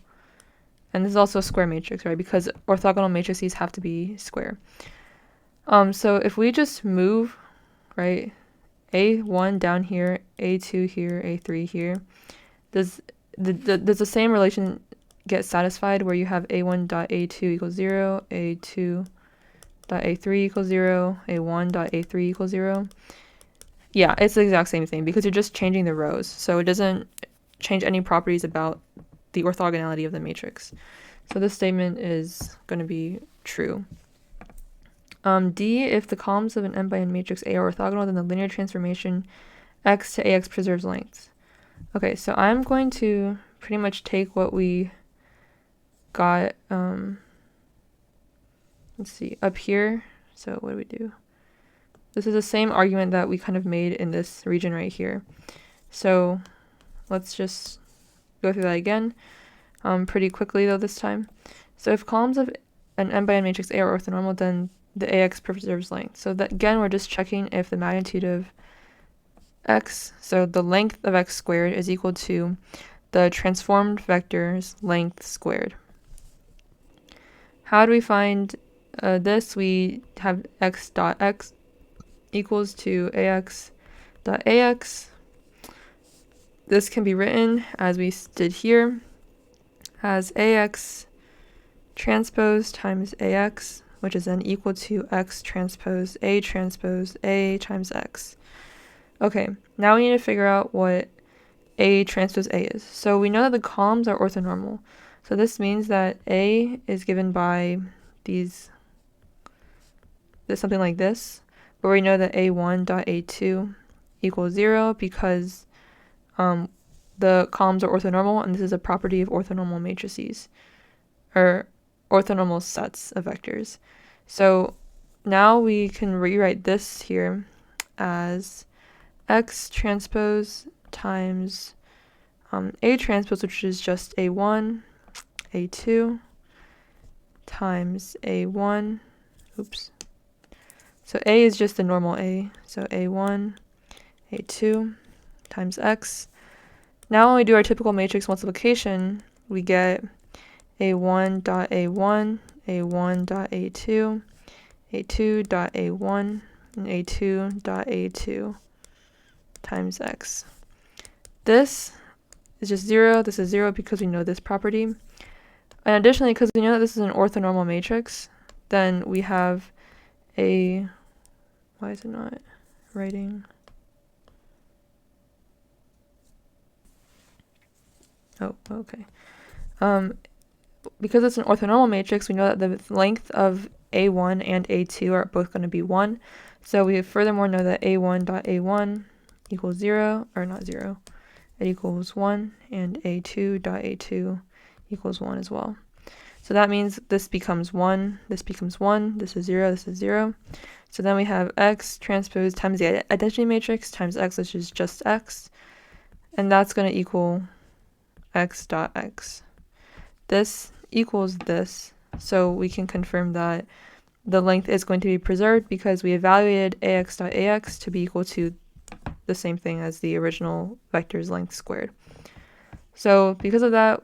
And this is also a square matrix, right? Because orthogonal matrices have to be square. So if we just move, right, A1 down here, A2 here, A3 here. Does the same relation get satisfied where you have A1.A2 equals 0, A2.A3 equals 0, A1.A3 equals 0? Yeah, it's the exact same thing because you're just changing the rows. So it doesn't change any properties about the orthogonality of the matrix. So this statement is going to be true. D, if the columns of an n by n matrix A are orthogonal, then the linear transformation x to ax preserves length. Okay, so I'm going to pretty much take what we got, let's see, up here. So what do we do? This is the same argument that we kind of made in this region right here. So let's just go through that again, pretty quickly though this time. So if columns of an n by n matrix A are orthonormal, then the ax preserves length. So that again, we're just checking if the magnitude of x, so the length of x squared, is equal to the transformed vector's length squared. How do we find this? We have x dot x equals to ax dot ax. This can be written as we did here as ax transpose times ax, which is then equal to x transpose a times x. Okay, now we need to figure out what a transpose a is. So we know that the columns are orthonormal. So this means that a is given by something like this, where we know that a1 dot a2 equals 0 because the columns are orthonormal, and this is a property of orthonormal matrices, or orthonormal sets of vectors. So now we can rewrite this here as x transpose times a transpose, which is just a1, a2 times a1. Oops. So a is just the normal a. So a1, a2 times x. Now when we do our typical matrix multiplication, we get a1 dot a1, a1 dot a2, a2 dot a1, and a2 dot a2 times x. This is just 0. This is 0 because we know this property. And additionally, because we know that this is an orthonormal matrix, then we have a... Why is it not writing? Oh, okay. Because it's an orthonormal matrix, we know that the length of a1 and a2 are both going to be 1. So we furthermore know that a1 dot a1 equals 0, or not 0. It equals 1, and a2 dot a2 equals 1 as well. So that means this becomes 1, this becomes 1, this is 0, this is 0. So then we have x transpose times the identity matrix times x, which is just x. And that's going to equal x dot x. This equals this. So we can confirm that the length is going to be preserved because we evaluated ax dot ax to be equal to the same thing as the original vector's length squared. So because of that,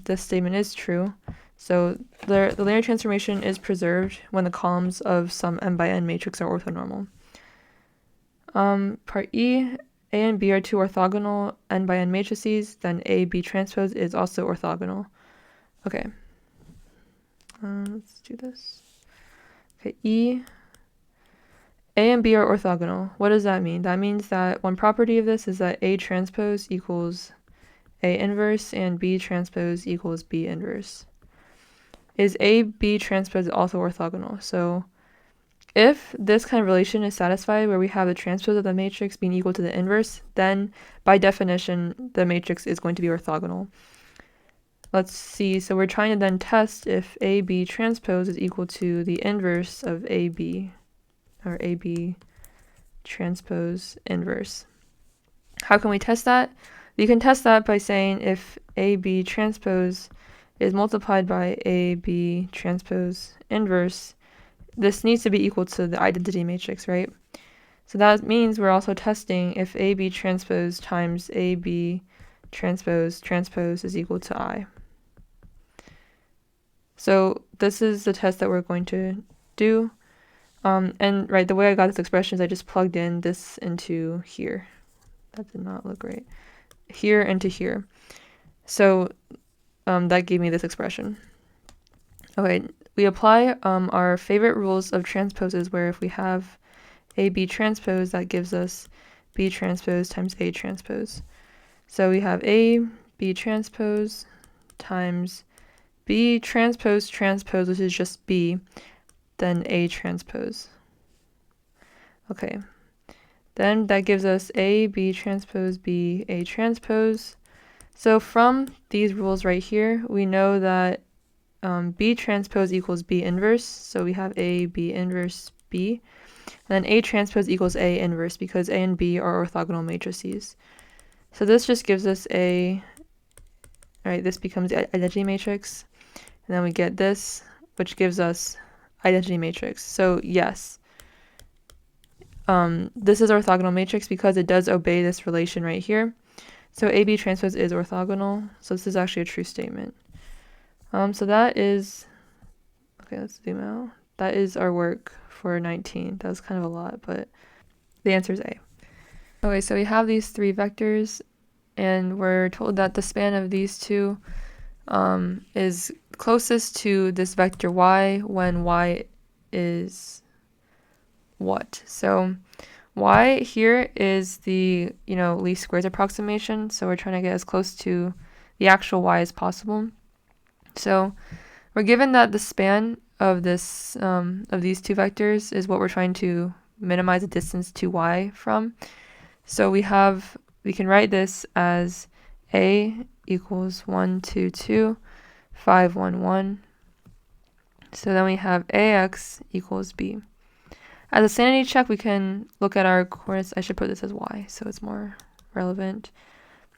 this statement is true. So the linear transformation is preserved when the columns of some n by n matrix are orthonormal. Part E, A and B are two orthogonal n by n matrices, then A, B transpose is also orthogonal. Okay. Let's do this. Okay, E, A and B are orthogonal. What does that mean? That means that one property of this is that A transpose equals A inverse and B transpose equals B inverse. Is A, B transpose also orthogonal? So if this kind of relation is satisfied where we have the transpose of the matrix being equal to the inverse, then by definition, the matrix is going to be orthogonal. Let's see. So we're trying to then test if AB transpose is equal to the inverse of AB, or AB transpose inverse. How can we test that? We can test that by saying if AB transpose is multiplied by AB transpose inverse, this needs to be equal to the identity matrix, right? So that means we're also testing if AB transpose times AB transpose is equal to I. So this is the test that we're going to do. And right, the way I got this expression is I just plugged in this into here. That did not look right. Here into here. So that gave me this expression. Okay, we apply our favorite rules of transposes, where if we have AB transpose, that gives us B transpose times A transpose. So we have A, B transpose times B transpose transpose, which is just B, then A transpose. Okay, then that gives us A, B transpose, B, A transpose. So from these rules right here, we know that B transpose equals B inverse. So we have A, B inverse, B. And then A transpose equals A inverse because A and B are orthogonal matrices. So this just gives us this becomes the identity matrix. And then we get this, which gives us identity matrix. So yes, this is orthogonal matrix because it does obey this relation right here. So AB transpose is orthogonal. So this is actually a true statement. So that is, okay, let's zoom out. That is our work for 19. That was kind of a lot, but the answer is A. Okay, so we have these three vectors, and we're told that the span of these two is closest to this vector y when y is what? So y here is the least squares approximation, so we're trying to get as close to the actual y as possible. So we're given that the span of this of these two vectors is what we're trying to minimize the distance to y from. So we can write this as A equals 1, 2, 2, 5, 1, 1. So then we have AX equals B. As a sanity check, we can look at our coordinates. I should put this as y, so it's more relevant.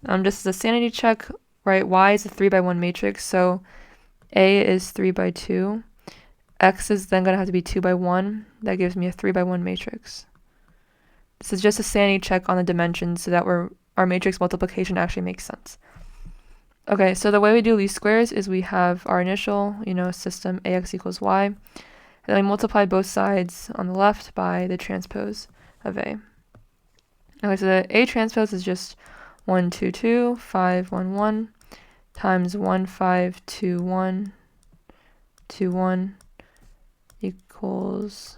Just as a sanity check, right, y is a 3 by 1 matrix, so A is 3 by 2. X is then going to have to be 2 by 1. That gives me a 3 by 1 matrix. This is just a sanity check on the dimensions so that our matrix multiplication actually makes sense. Okay, so the way we do least squares is we have our initial, system AX equals Y, and then we multiply both sides on the left by the transpose of A. Okay, so the A transpose is just 1, 2, 2, 5, 1, 1 times 1, 5, 2, 1, 2, 1 equals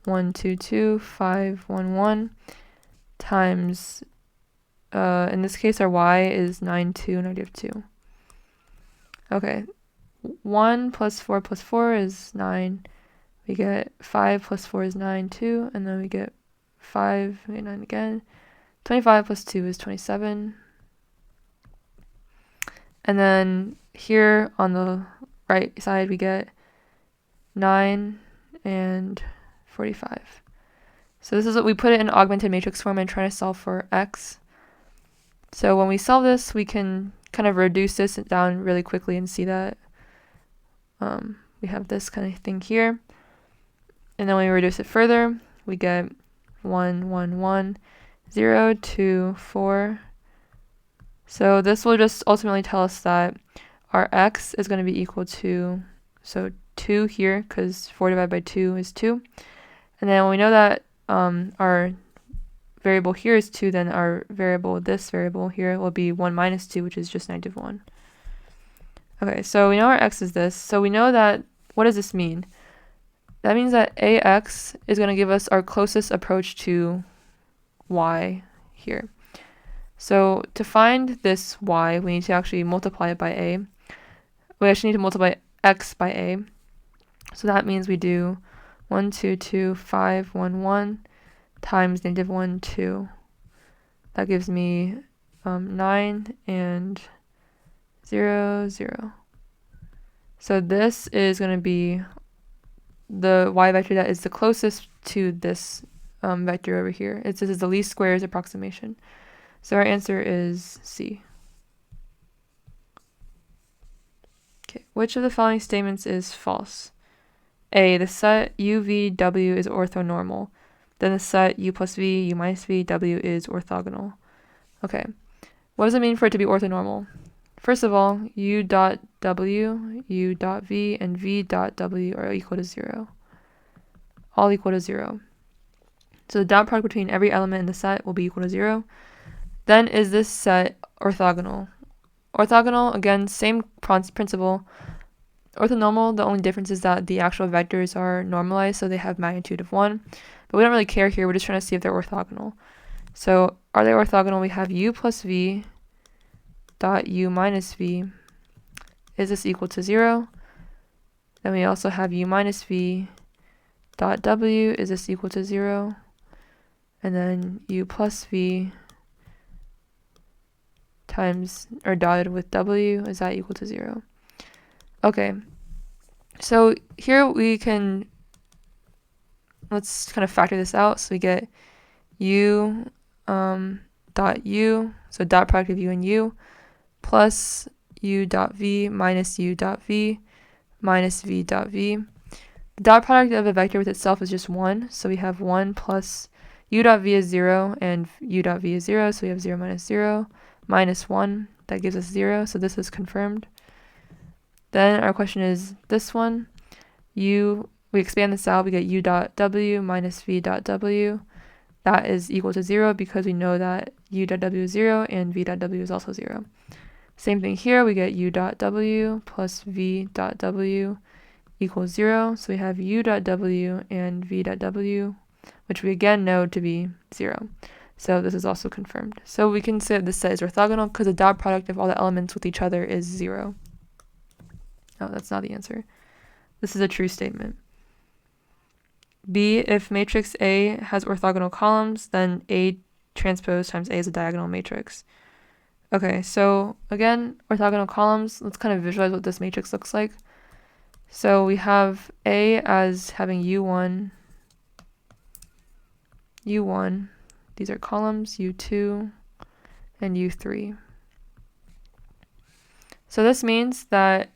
1, 2, 2, 5, 1, 1 times, in this case, our y is 9, 2, negative 2. Okay, 1 plus 4 plus 4 is 9. We get 5 plus 4 is 9, 2, and then we get 5, we get 9 again. 25 plus 2 is 27. And then here on the right side, we get 9 and 45. So this is what we put it in augmented matrix form and try to solve for x. So when we solve this, we can kind of reduce this down really quickly and see that we have this kind of thing here. And then when we reduce it further, we get 1, 1, 1, 0, 2, 4. So this will just ultimately tell us that our x is going to be equal to, so 2 here, because 4 divided by 2 is 2. And then when we know that our variable here is 2, then our variable, this variable here, will be 1 minus 2, which is just negative 1. Okay, so we know our x is this. So we know that, what does this mean? That means that AX is going to give us our closest approach to y here. So to find this y, we need to actually multiply it by a. We actually need to multiply x by a. So that means we do 1, 2, 2, 5, 1, 1 times negative 1, 2. That gives me 9 and 0, 0. So this is going to be the y vector that is the closest to this vector over here. This is the least squares approximation. So our answer is C. Okay, which of the following statements is false? A, the set U, V, W is orthonormal. Then the set U plus V, U minus V, W is orthogonal. Okay, what does it mean for it to be orthonormal? First of all, U dot W, U dot V, and V dot W are equal to 0. all equal to 0. So the dot product between every element in the set will be equal to 0. Then is this set orthogonal? Orthogonal, again, same principle. Orthonormal, the only difference is that the actual vectors are normalized, so they have magnitude of 1. But we don't really care here. We're just trying to see if they're orthogonal. So are they orthogonal? We have u plus v dot u minus v. Is this equal to 0? Then we also have u minus v dot w. Is this equal to 0? And then u plus v times, or dotted with w, is that equal to 0? Okay, so here we can, let's kind of factor this out. So we get u dot u, so dot product of u and u, plus u dot v minus u dot v minus v dot v. The dot product of a vector with itself is just 1, so we have 1 plus u dot v is 0 and u dot v is 0, so we have 0 minus 1, that gives us 0, so this is confirmed. Then our question is this one, we expand this out, we get u dot w minus v dot w. That is equal to 0 because we know that u dot w is 0 and v dot w is also 0. Same thing here, we get u dot w plus v dot w equals 0. So we have u dot w and v dot w, which we again know to be 0. So this is also confirmed. So we can say that this set is orthogonal because the dot product of all the elements with each other is 0. Oh, that's not the answer. This is a true statement. B, if matrix A has orthogonal columns, then A transpose times A is a diagonal matrix. Okay, so again, orthogonal columns, let's kind of visualize what this matrix looks like. So we have A as having U1, these are columns, U2, and U3. So this means that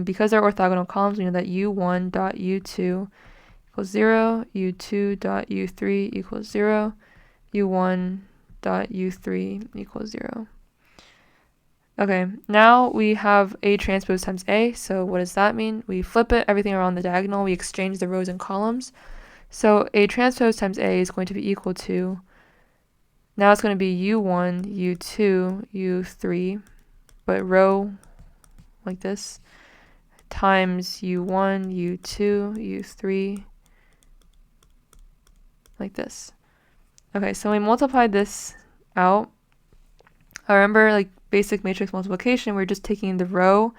because they're orthogonal columns, we know that U1 dot U2 equals 0, U2 dot U3 equals 0, U1 dot U3 equals 0. Okay, now we have A transpose times A, so what does that mean? We flip it, everything around the diagonal, we exchange the rows and columns. So A transpose times A is going to be equal to, now it's going to be U1, U2, U3, but row like this, times U1, U2, U3, like this. Okay, so we multiply this out. I remember like basic matrix multiplication, we're just taking the row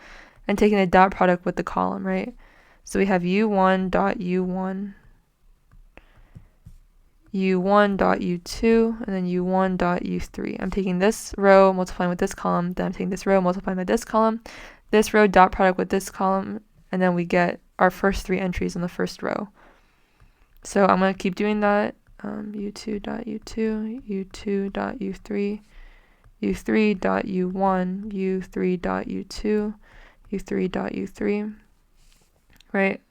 and taking the dot product with the column, right? So we have U1 dot U1, U1 dot U2, and then U1 dot U3. I'm taking this row, multiplying with this column, then I'm taking this row, multiplying by this column, this row dot product with this column, and then we get our first 3 entries in the first row. So I'm going to keep doing that. U2 dot U2, U2 dot U3, U3 dot U1, U3 dot U2, U3 dot U3. Right?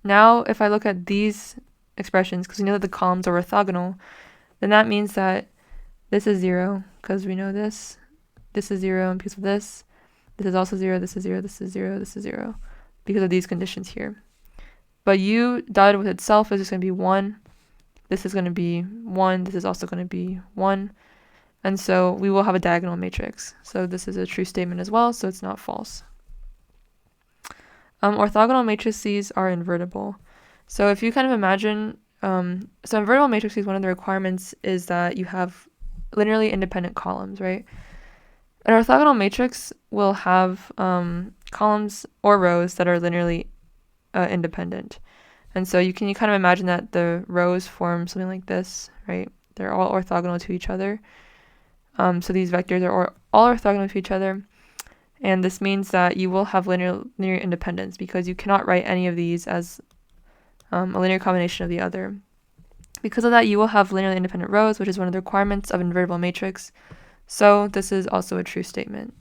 Now, if I look at these expressions, because we know that the columns are orthogonal, then that means that this is 0, because we know this is 0, and because of this is also 0, this is 0, this is 0, this is 0, because of these conditions here. But U dotted with itself is just going to be 1. This is going to be 1. This is also going to be 1. And so we will have a diagonal matrix. So this is a true statement as well, so it's not false. Orthogonal matrices are invertible. So if you kind of imagine, so invertible matrices, one of the requirements is that you have linearly independent columns, right? An orthogonal matrix will have columns or rows that are linearly independent. And so you kind of imagine that the rows form something like this, right? They're all orthogonal to each other. So these vectors are all orthogonal to each other. And this means that you will have linear independence because you cannot write any of these as a linear combination of the other. Because of that, you will have linearly independent rows, which is one of the requirements of invertible matrix. So this is also a true statement.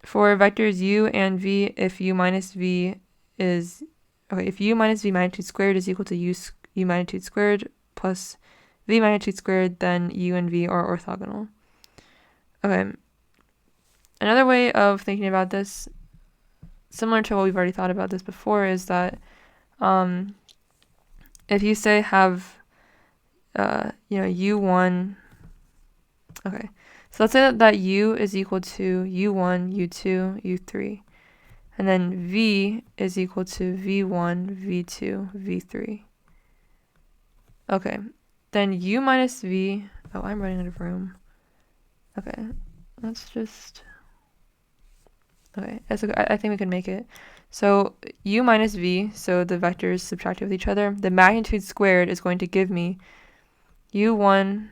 For vectors u and v, if u minus v magnitude squared is equal to u magnitude squared plus v magnitude squared, then u and v are orthogonal. Okay. Another way of thinking about this, similar to what we've already thought about this before, is that if you say have, u1, okay. So let's say that u is equal to u1, u2, u3. And then v is equal to v1, v2, v3. Okay. Then u minus v, oh, I'm running out of room. Okay. Let's just, okay. I think we can make it. So u minus v, so the vectors subtracted with each other, the magnitude squared is going to give me u1,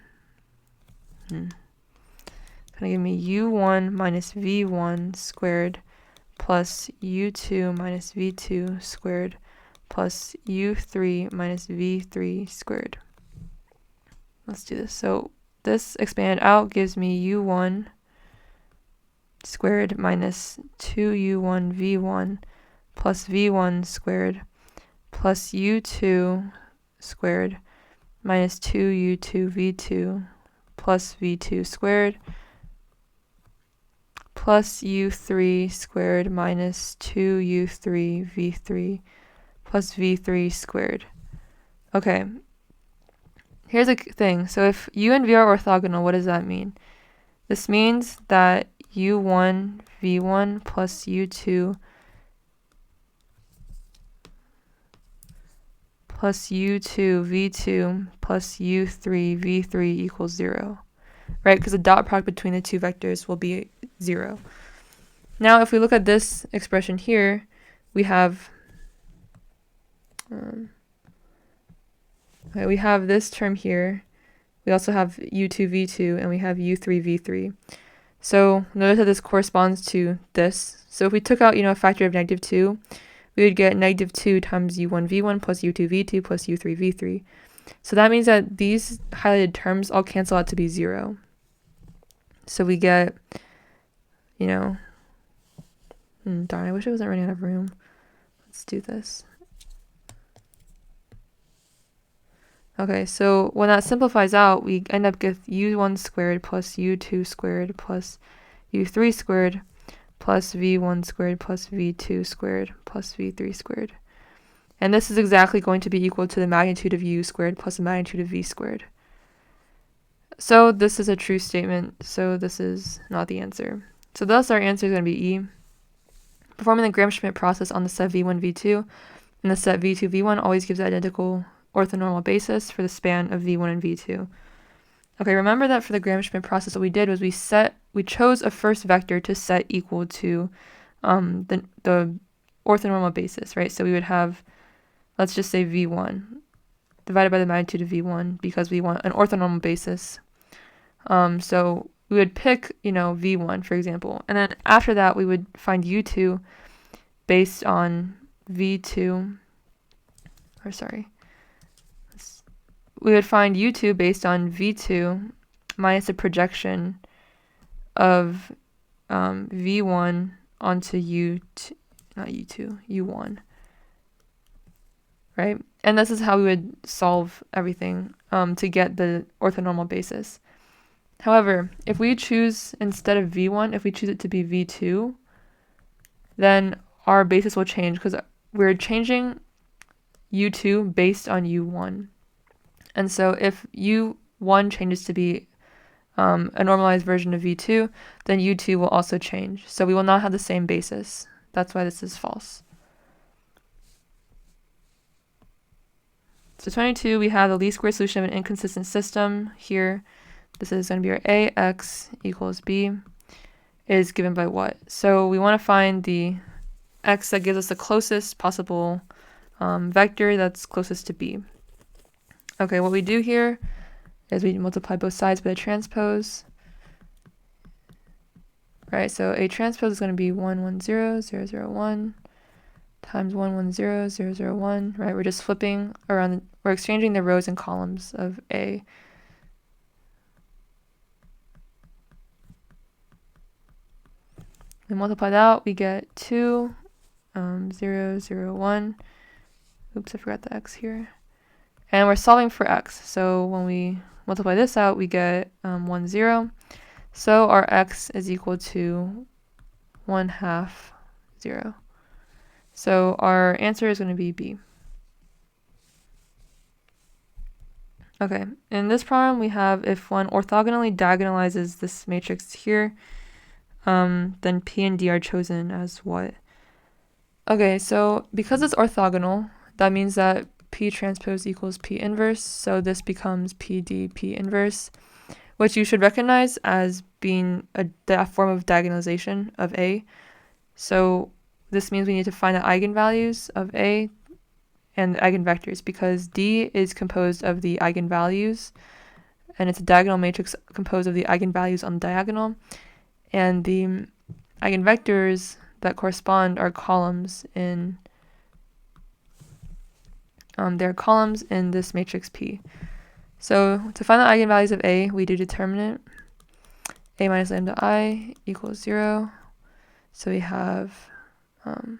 going to give me u1 minus v1 squared plus u2 minus v2 squared plus u3 minus v3 squared. Let's do this. So this expanded out gives me u1 squared minus 2u1 v1 plus v1 squared plus u2 squared minus 2u2 v2 plus v2 squared plus u3 squared minus 2u3 v3 plus v3 squared. Okay. Here's a thing. So if u and v are orthogonal, what does that mean? This means that u1 v1 plus u2 plus u2 v2 plus u3 v3 equals 0. Right? Because the dot product between the two vectors will be 0. Now, if we look at this expression here, we have we have this term here. We also have u2 v2 and we have u3 v3. So notice that this corresponds to this. So if we took out, a factor of -2, we would get -2 times u1 v1 plus u2 v2 plus u3 v3. So that means that these highlighted terms all cancel out to be 0. So we get, darn, I wish I wasn't running out of room. Let's do this. Okay, so when that simplifies out, we end up with u1 squared plus u2 squared plus u3 squared plus v1 squared plus v2 squared plus v3 squared. And this is exactly going to be equal to the magnitude of u squared plus the magnitude of v squared. So this is a true statement, so this is not the answer. So thus our answer is going to be E. Performing the Gram-Schmidt process on the set v1, v2 and the set v2, v1 always gives identical orthonormal basis for the span of v1 and v2. Okay, remember that for the Gram-Schmidt process, what we did was we chose a first vector to set equal to the orthonormal basis, right? So we would have, let's just say v1 divided by the magnitude of v1 because we want an orthonormal basis. So we would pick, v1, for example, and then after that we would find u2 based on v2, or sorry, we would find u2 based on v2 minus a projection of v1 onto u1, right? And this is how we would solve everything to get the orthonormal basis. However, if we choose, instead of v1, if we choose it to be v2, then our basis will change because we're changing u2 based on u1. And so if u1 changes to be a normalized version of v2, then u2 will also change. So we will not have the same basis. That's why this is false. So 22, we have the least squared solution of an inconsistent system here. This is going to be our A, x equals b is given by what? So we want to find the x that gives us the closest possible vector that's closest to b. Okay, what we do here is we multiply both sides by the transpose. Right, so A transpose is going to be 1, 1, 0, 0, 0, 1 times 1, 1, 0, 0, 0, 1. Right, we're just flipping around, we're exchanging the rows and columns of A. We multiply that out, we get 2, 0, 0, 1. Oops, I forgot the x here. And we're solving for x. So when we multiply this out, we get 1, 0. So our x is equal to 1/2, 0. So our answer is going to be B. Okay, in this problem we have if one orthogonally diagonalizes this matrix here, then P and D are chosen as what? Okay, so because it's orthogonal, that means that P transpose equals P inverse, so this becomes PD P inverse, which you should recognize as being a form of diagonalization of A. So this means we need to find the eigenvalues of A and the eigenvectors, because D is composed of the eigenvalues, and it's a diagonal matrix composed of the eigenvalues on the diagonal, and the eigenvectors that correspond are columns in this matrix P. So to find the eigenvalues of A, we do determinant A minus lambda I equals 0. So we have, okay,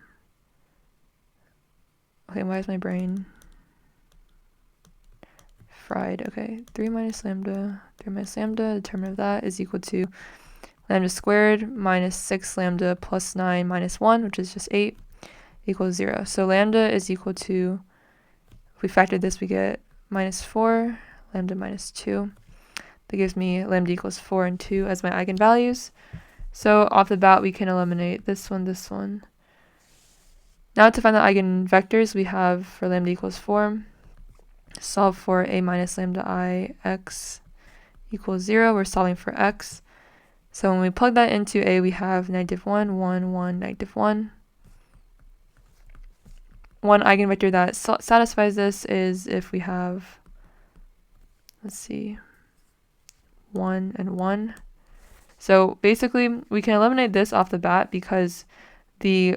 why is my brain fried? Okay, 3 minus lambda, determinant of that is equal to lambda squared minus 6 lambda plus 9 minus 1, which is just 8, equals 0. So lambda is equal to, if we factor this, we get minus 4, lambda minus 2. That gives me lambda equals 4 and 2 as my eigenvalues. So off the bat, we can eliminate this one, this one. Now to find the eigenvectors, we have for lambda equals 4, solve for A minus lambda I x equals 0. We're solving for x. So when we plug that into A, we have -1, 1, 1, -1. One eigenvector that satisfies this is if we have, let's see, 1 and 1. So basically, we can eliminate this off the bat because the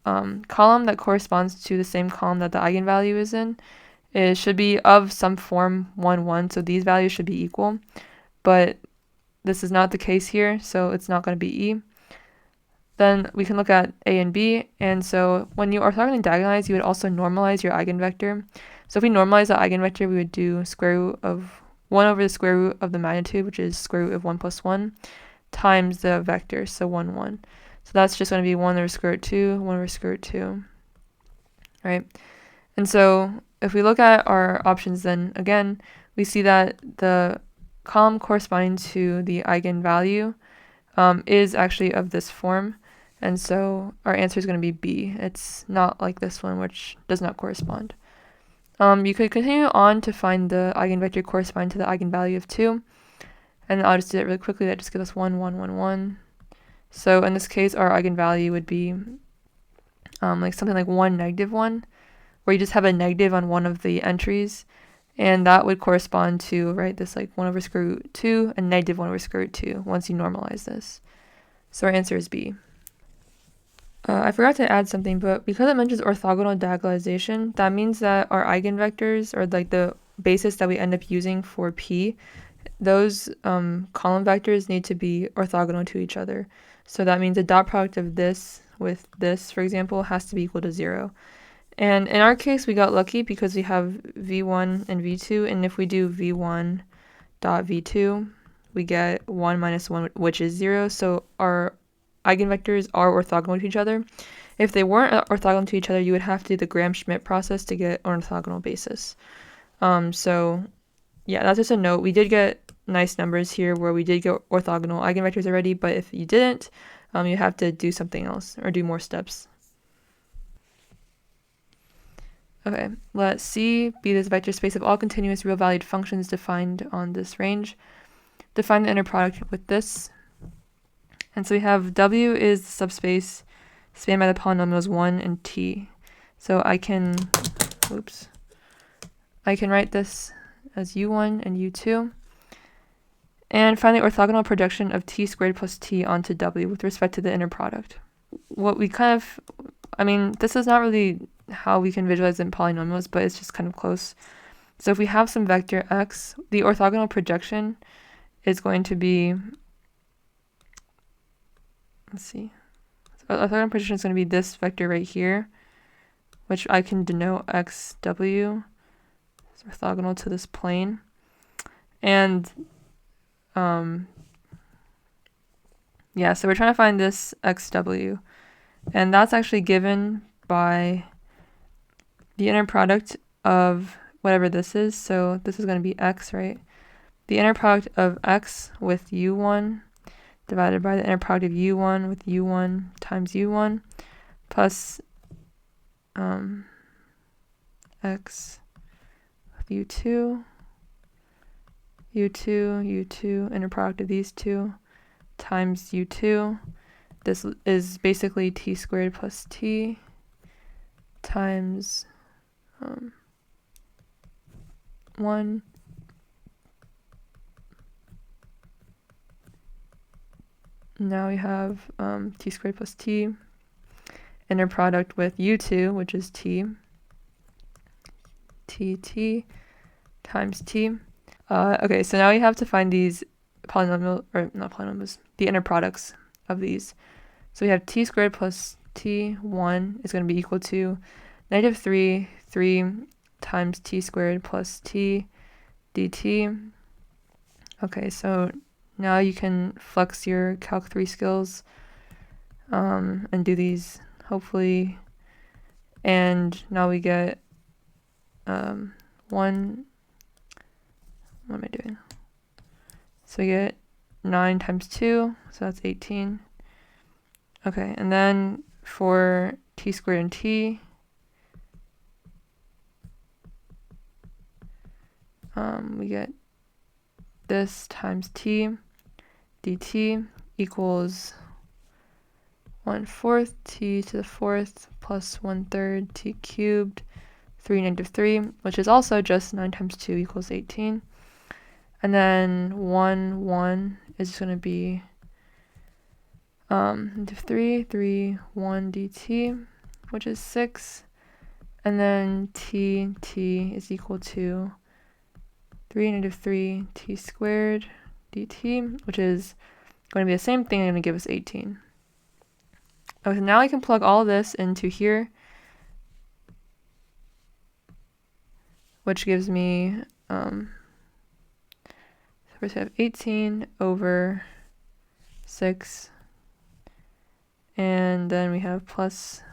column that corresponds to the same column that the eigenvalue is in, it should be of some form 1, 1. So these values should be equal. But this is not the case here, so it's not going to be E. Then we can look at A and B, and so when you orthogonally diagonalize, you would also normalize your eigenvector. So if we normalize the eigenvector, we would do square root of 1 over the square root of the magnitude, which is square root of 1 plus 1, times the vector, so 1, 1. So that's just going to be 1 over square root 2, 1 over square root 2, right? And so if we look at our options, then again, we see that the column corresponding to the eigenvalue is actually of this form. And so our answer is going to be B. It's not like this one, which does not correspond. You could continue on to find the eigenvector corresponding to the eigenvalue of 2. And I'll just do it really quickly. That just gives us 1, 1, 1, 1. So in this case, our eigenvalue would be like something like 1, -1, where you just have a negative on one of the entries. And that would correspond to, right, this like 1 over square root 2 and -1 over square root 2 once you normalize this. So our answer is B. I forgot to add something, but because it mentions orthogonal diagonalization, that means that our eigenvectors, or like the basis that we end up using for P, those column vectors need to be orthogonal to each other. So that means the dot product of this with this, for example, has to be equal to 0. And in our case, we got lucky because we have v1 and v2, and if we do v1 dot v2, we get 1 minus 1, which is 0. So our eigenvectors are orthogonal to each other. If they weren't orthogonal to each other, you would have to do the Gram-Schmidt process to get an orthogonal basis. So yeah, that's just a note. We did get nice numbers here where we did get orthogonal eigenvectors already, but if you didn't, you have to do something else or do more steps. Okay, let C be this vector space of all continuous real-valued functions defined on this range. Define the inner product with this. And so we have W is the subspace spanned by the polynomials 1 and T. So I can write this as U1 and U2. And find the orthogonal projection of T squared plus T onto W with respect to the inner product. What we this is not really how we can visualize in polynomials, but it's just kind of close. So if we have some vector x, the orthogonal projection is going to be, let's see, so orthogonal projection is going to be this vector right here, which I can denote xw. It's orthogonal to this plane. And yeah, so we're trying to find this xw, and that's actually given by the inner product of whatever this is. So this is going to be x, right? The inner product of x with u1 divided by the inner product of u1 with u1 times u1 plus x with u2, inner product of these two times u2. This is basically t squared plus t times 1 now we have t squared plus t, inner product with u2, which is t times t. Okay, so now we have to find these polynomial, or not polynomials, the inner products of these. So we have t squared plus t1 is going to be equal to -3 times t squared plus t dt. Okay, so now you can flex your Calc 3 skills and do these, hopefully. And now we get what am I doing? So we get 9 times 2, so that's 18. Okay, and then for t squared and t, we get this times t dt equals 1/4 t to the 4th plus 1/3 t cubed 3 -3, which is also just 9 times 2 equals 18. And then 1 is going to be -3 1 dt, which is 6. And then t is equal to 3 -3 t squared dt, which is going to be the same thing and going to give us 18. Okay, so now I can plug all this into here, which gives me, first we have 18 over 6, and then we have plus,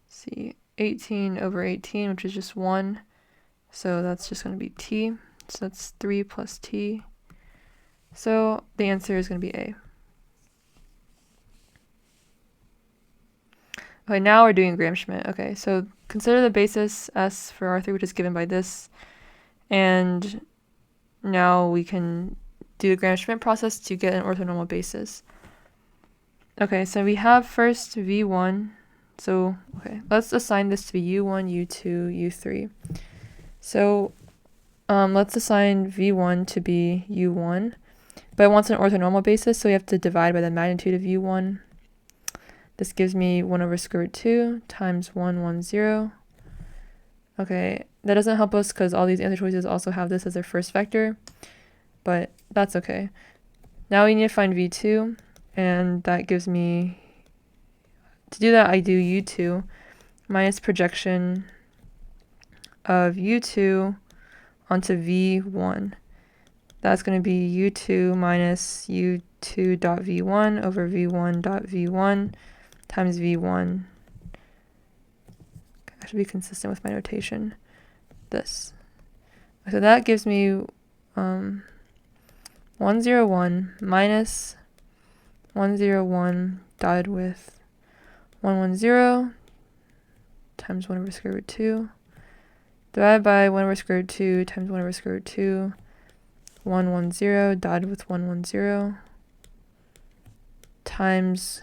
see, 18 over 18, which is just 1, so that's just going to be t, so that's 3 plus t, so the answer is going to be A. Okay, now we're doing Gram-Schmidt. Okay, so consider the basis S for R3, which is given by this. And now we can do the Gram-Schmidt process to get an orthonormal basis. Okay, so we have first V1. So, okay, let's assign this to be U1, U2, U3. So let's assign V1 to be U1, but it wants an orthonormal basis, so we have to divide by the magnitude of U1. This gives me 1 over square root 2 times 1, 1, 0. Okay, that doesn't help us because all these answer choices also have this as their first vector, but that's okay. Now we need to find V2, and that gives me, to do that I do U2 minus projection of U2 onto V1. That's going to be U2 minus U2.V1 over V1.V1 times V1. I should be consistent with my notation. This. So that gives me 101 minus 101 dotted with 110 times 1 over square root 2 divided by 1 over square root 2 times 1 over square root 2, 110 dotted with 110 times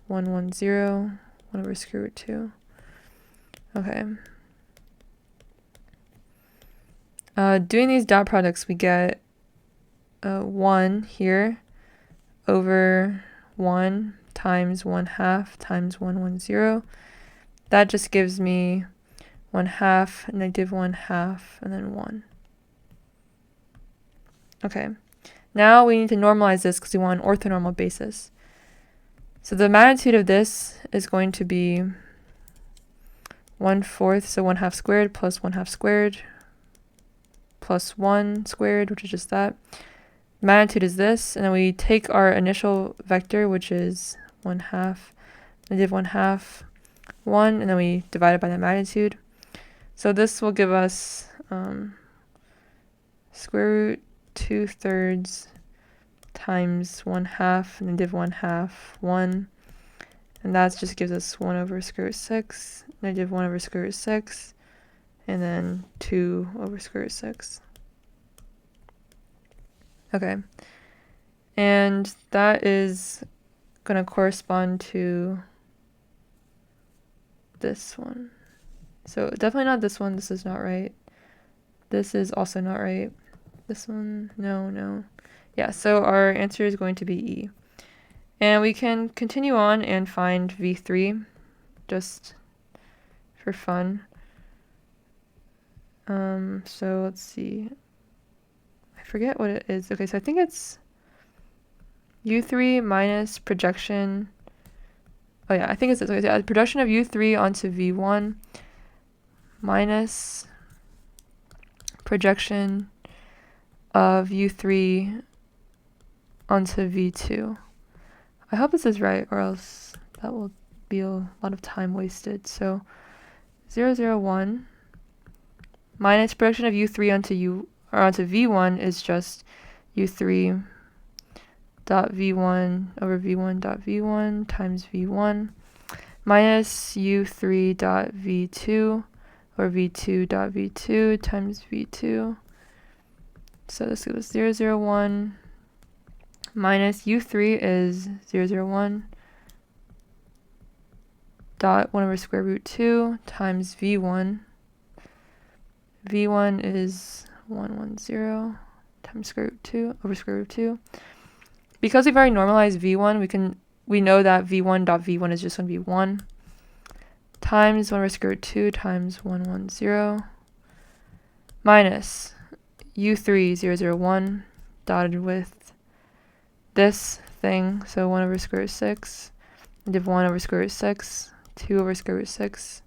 110, 1 over square root 2. Okay. Doing these dot products, we get 1 here over 1 times 1/2 times 110. That just gives me 1/2, negative 1/2, and then 1. Okay. Now we need to normalize this because we want an orthonormal basis. So the magnitude of this is going to be 1/4, so 1/2 squared plus 1/2 squared plus 1 squared, which is just that. Magnitude is this, and then we take our initial vector, which is 1/2, negative 1/2, 1, and then we divide it by that magnitude. So this will give us square root 2/3 times 1/2, negative 1/2, 1. And that just gives us 1 over square root 6, negative 1 over square root 6, and then 2 over square root 6. Okay. And that is going to correspond to this one. So definitely not this one. This is not right. This is also not right. This one, no. Yeah, so our answer is going to be E. And we can continue on and find V3 just for fun. So let's see. I forget what it is. Okay, so I think it's U3 minus projection. Oh yeah, I think it's this. Okay, so projection of U3 onto V1 minus projection of U3 onto V2. I hope this is right, or else that will be a lot of time wasted. So 0, 0, 1 minus projection of U3 onto V1 is just U3 dot V1 over V1 dot V1 times V1 minus U3 dot V2 or V2 dot V2 times V2. So this gives us 0, 0, 1 minus U3 is 0, 0, 1 dot 1 over square root 2 times V1. V1 is 1, 1, 0 times square root 2 over square root 2. Because we've already normalized V1, we know that V1 dot V1 is just going to be 1 times 1 over square root 2 times 1, 1, 0 minus U3 0, 0, 1 dotted with this thing, so 1 over square root 6, div 1 over square root 6, 2 over square root 6,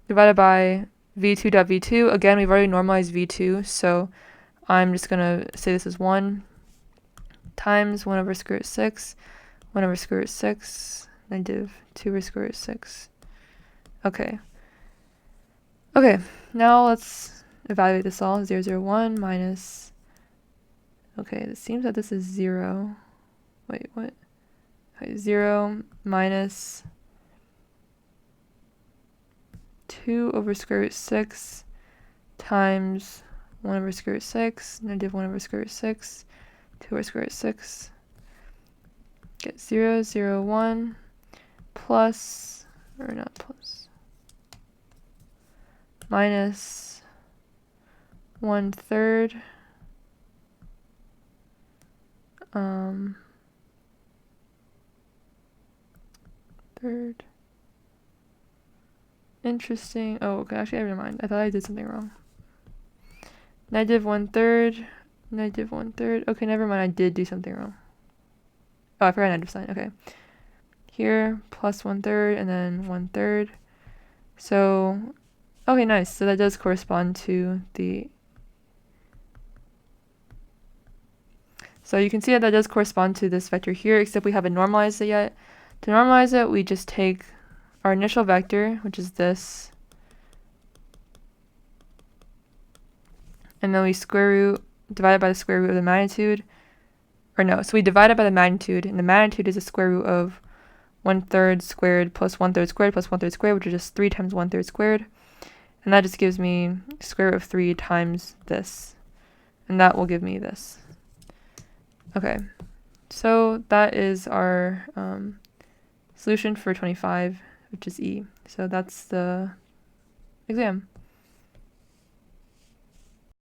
divided by V2 dot V2. Again, we've already normalized V2, so I'm just going to say this is 1 times 1 over square root 6, 1 over square root 6, negative 2 over square root 6. Okay, now let's evaluate this all. 0, 0, 1 minus, okay, it seems that this is 0. Wait, what? Okay, 0 minus 2 over square root 6 times 1 over square root 6, negative 1 over square root 6, 2 over square root 6. Get 0, 0, 1 plus, or not plus, minus 1/3 third. Interesting. Oh, okay, actually, never mind. I thought I did something wrong. Negative 1/3, negative 1/3. Okay, never mind. I did do something wrong. Oh, I forgot negative sign. Okay. Here, plus 1/3, and then 1/3. So, okay, nice. So that does correspond to the... So you can see that does correspond to this vector here, except we haven't normalized it yet. To normalize it, we just take our initial vector, which is this, and then we square root, divide it by the square root of the magnitude. Or no, so we divide it by the magnitude, and the magnitude is the square root of 1/3 squared plus 1/3 squared plus 1/3 squared, which is just 3 times 1/3 squared. And that just gives me square root of 3 times this. And that will give me this. Okay, so that is our solution for 25, which is E. So that's the exam.